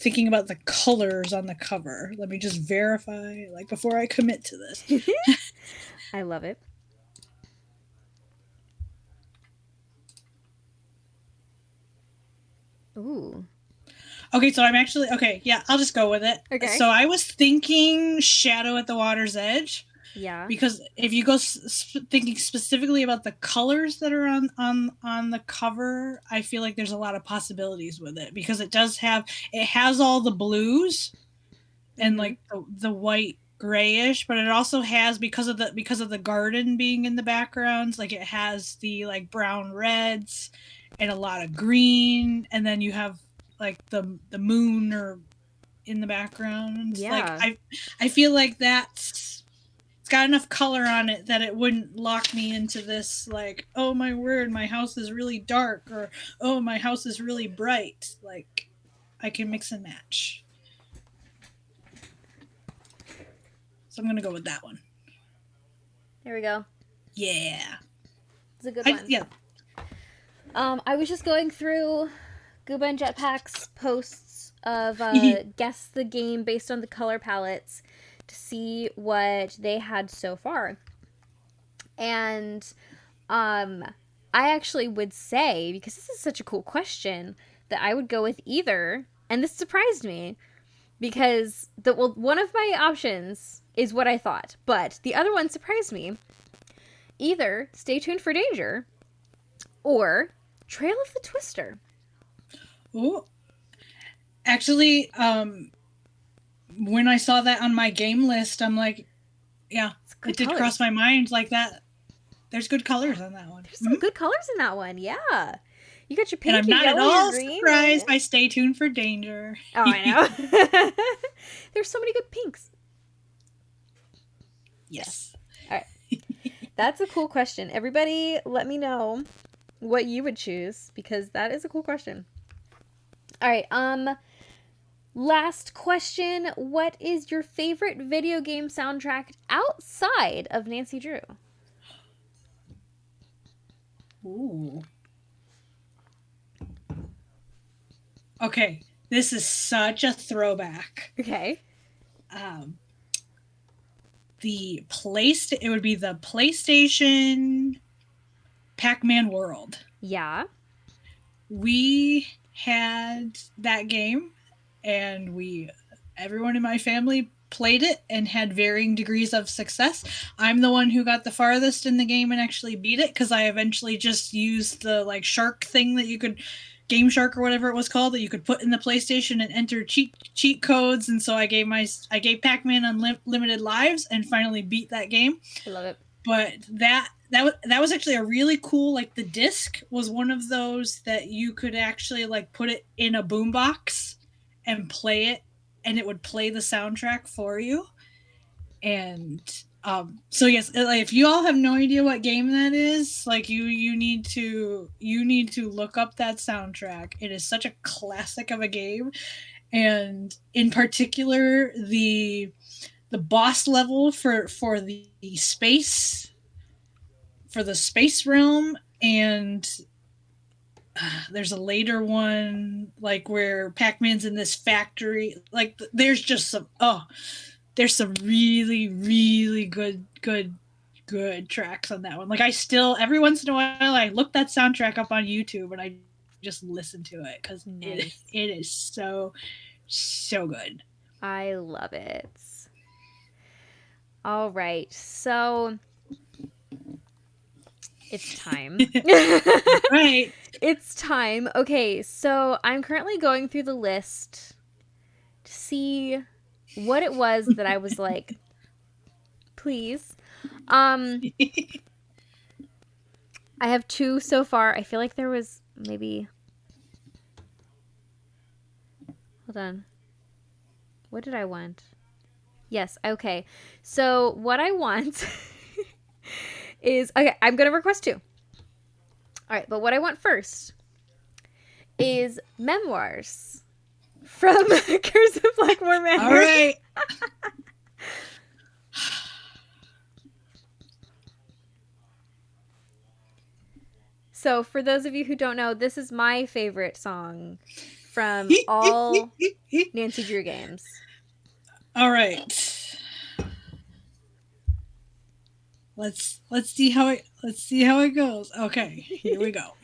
thinking about the colors on the cover. Let me just verify, like, before I commit to this. I love it. Ooh. Okay, so I'm actually yeah, I'll just go with it. Okay. So I was thinking Shadow at the Water's Edge. Yeah. Because if you go thinking specifically about the colors that are on the cover, I feel like there's a lot of possibilities with it, because it has all the blues and like the white grayish, but it also has, because of the garden being in the backgrounds, like it has the like brown reds and a lot of green, and then you have like the moon or in the background. Yeah. Like I feel like it's got enough color on it that it wouldn't lock me into this, like, oh my word, my house is really dark, or oh, my house is really bright. Like, I can mix and match. So I'm gonna go with that one. There we go. Yeah. It's a good one. Yeah. I was just going through Gooba and Jetpack's posts of guess the game based on the color palettes to see what they had so far. And I actually would say, because this is such a cool question, that I would go with either, and this surprised me, because one of my options is what I thought, but the other one surprised me. Either Stay Tuned for Danger or Trail of the Twister. Ooh. Actually, when I saw that on my game list, I'm like, yeah, it did cross my mind like that. There's good colors on that one. There's some good colors in that one, yeah. You got your pink, and I'm not yellow, at all green, surprised by Stay Tuned for Danger. Oh, I know. There's so many good pinks. Yes. All right. That's a cool question. Everybody, let me know what you would choose, because that is a cool question. All right. Last question. What is your favorite video game soundtrack outside of Nancy Drew? Ooh. Okay, this is such a throwback. Okay. It would be the PlayStation Pac-Man World. Yeah. We had that game, and everyone in my family played it and had varying degrees of success. I'm the one who got the farthest in the game and actually beat it, because I eventually just used the like shark thing that you could, Game Shark or whatever it was called, that you could put in the PlayStation and enter cheat codes, and so I gave Pac-Man unlimited lives and finally beat that game. I love it. But that was actually a really cool, like, the disc was one of those that you could actually like put it in a boombox and play it, and it would play the soundtrack for you. And so yes, like, if you all have no idea what game that is, like, you need to look up that soundtrack. It is such a classic of a game, and in particular the boss level for the space realm, and there's a later one like where Pac-Man's in this factory. Like, there's some really, really good tracks on that one. Like, I still, every once in a while, I look that soundtrack up on YouTube and I just listen to it, because it is so good. I love it. All right, so it's time. Right. It's time. Okay, so I'm currently going through the list to see what it was that I was like, please. I have 2 so far. I feel like there was maybe... Hold on. What did I want? Yes, okay. So what I want is... Okay, I'm going to request 2. All right, but what I want first is Memoirs from Curse of Blackmore Manor. All right. So, for those of you who don't know, this is my favorite song from all Nancy Drew games. All right. Let's see how it goes. Okay, here we go.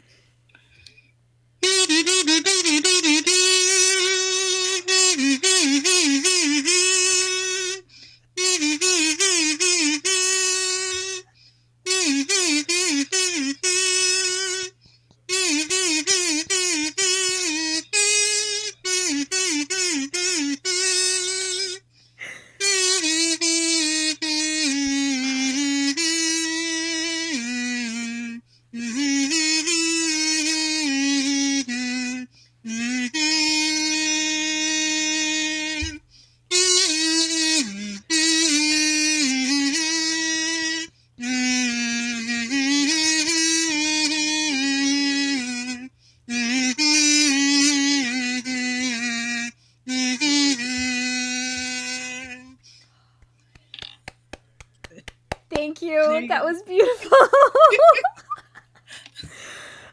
Thank you. That was beautiful. Oh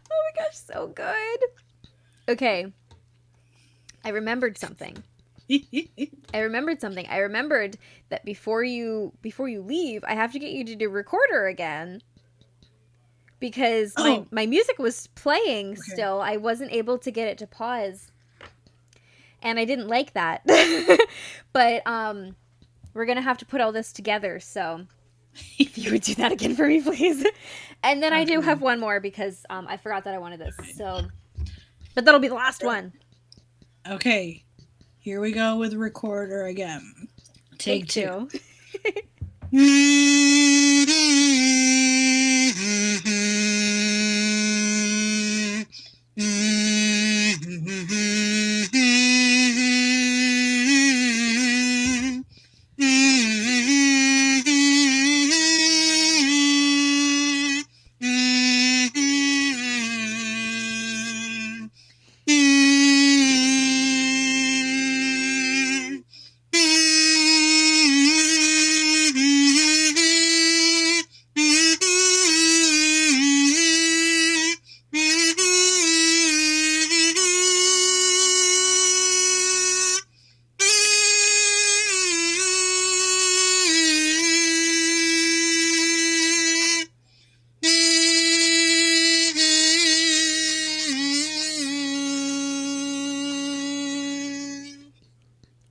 my gosh, so good. Okay. I remembered something. I remembered that before you leave, I have to get you to do recorder again. Because my music was playing still. I wasn't able to get it to pause. And I didn't like that. But we're going to have to put all this together, so if you would do that again for me, please. And then I do have one more because I forgot that I wanted this. So, but that'll be the last one. Okay. Here we go with recorder again. Take two.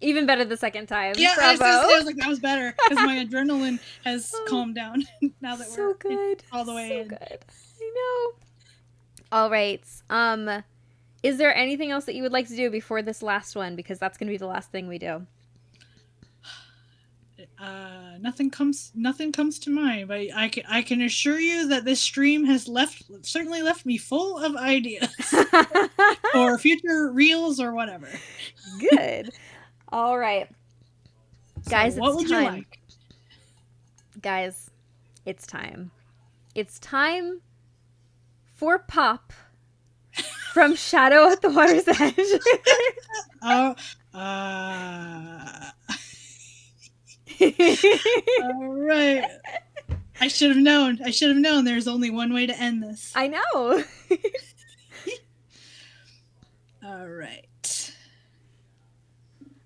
Even better the second time. Yeah, Bravo. I was like, that was better because my adrenaline has calmed down now that So good. all the way so in. Good. I know. All right. Is there anything else that you would like to do before this last one? Because that's going to be the last thing we do. Nothing comes to mind, but I can assure you that this stream has certainly left me full of ideas for future reels or whatever. Good. All right. Guys, so what would time. you like? Guys, it's time. It's time for Pop from Shadow at the Water's Edge. All right. I should have known. There's only one way to end this. I know. All right.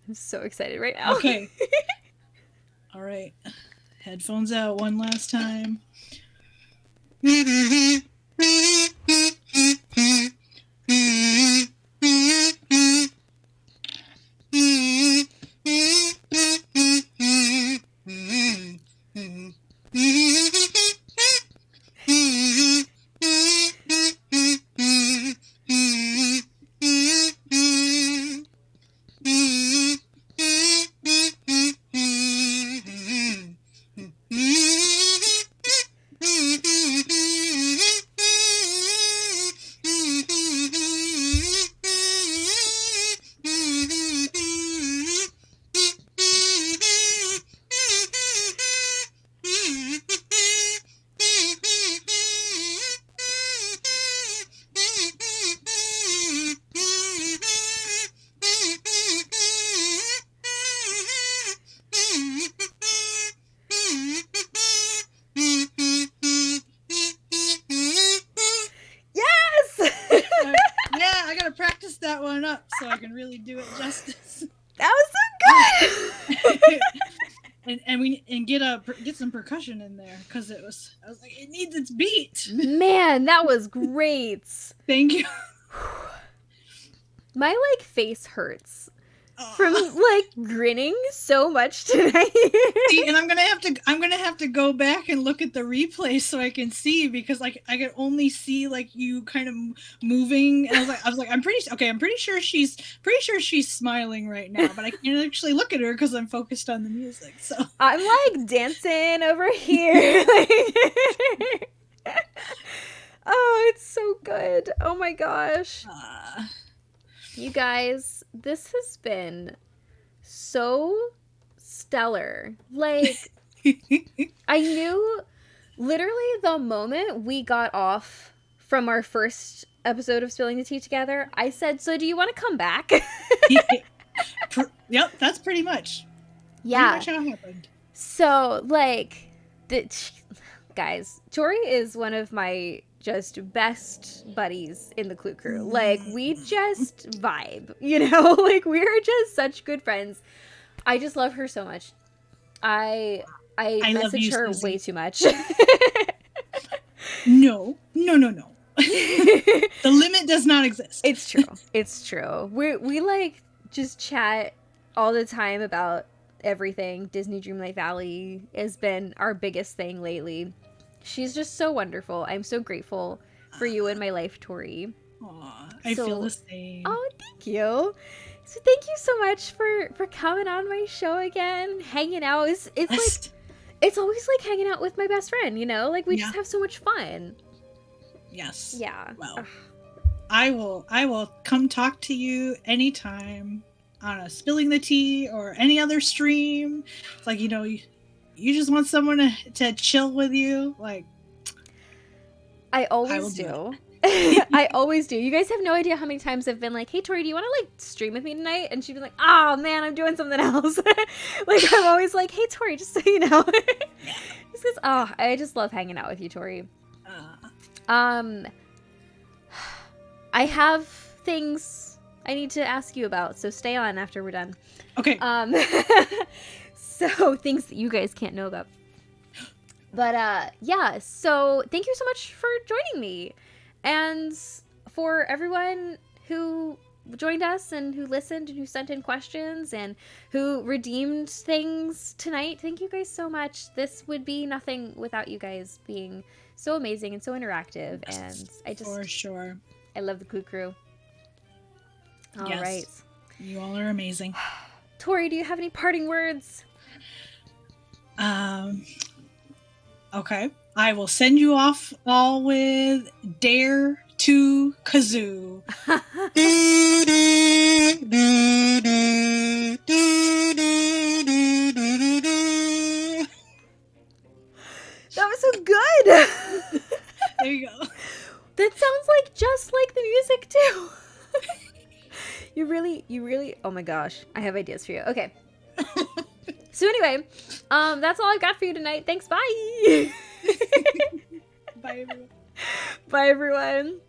I'm so excited right now. Okay. All right. Headphones out one last time. juice that one up so I can really do it justice. That was so good. and get some percussion in there because I was like, it needs its beat. Man, that was great. Thank you. My like face hurts from like grinning so much tonight. See, and I'm gonna have to go back and look at the replay so I can see, because like I can only see like you kind of moving. And I was like, I'm pretty sure she's smiling right now, but I can't actually look at her because I'm focused on the music. So I'm like dancing over here. Oh, it's so good. Oh my gosh. You guys, this has been so stellar. Like, I knew literally the moment we got off from our first episode of Spilling the Tea together, I said, so do you want to come back? Yep, that's pretty much. Yeah. Pretty much how it happened. So, like, guys, Tori is one of my just best buddies in the Clue Crew. Like, we just vibe, you know? Like, we're just such good friends. I just love her so much. I message her Susie. way too much. No. The limit does not exist. It's true. It's true. We like just chat all the time about everything. Disney Dreamlight Valley has been our biggest thing lately. She's just so wonderful. I'm so grateful for you in my life, Tori. Aw, I feel the same. Oh, thank you. So thank you so much for coming on my show again, hanging out. It's like, it's always like hanging out with my best friend, you know? Like, we just have so much fun. Yes. Yeah. Well, I will come talk to you anytime on a Spilling the Tea or any other stream. It's like, you know, you just want someone to chill with you. Like, I always do. I always do. You guys have no idea how many times I've been like, hey, Tori, do you want to like stream with me tonight? And she'd be like, oh man, I'm doing something else. Like, I'm always like, hey, Tori, just so you know. Just 'cause, I just love hanging out with you, Tori. I have things I need to ask you about, so stay on after we're done. Okay. So things that you guys can't know about. But yeah, so thank you so much for joining me. And for everyone who joined us and who listened and who sent in questions and who redeemed things tonight, thank you guys so much. This would be nothing without you guys being so amazing and so interactive. And I just, for sure, I love the Clue Crew. All yes. right. You all are amazing. Tori, do you have any parting words? Okay. I will send you off all with Dare to Kazoo. That was so good. There you go. That sounds like just like the music too. You really, oh my gosh, I have ideas for you. Okay. So anyway, that's all I've got for you tonight. Thanks, bye. Bye, everyone. Bye, everyone.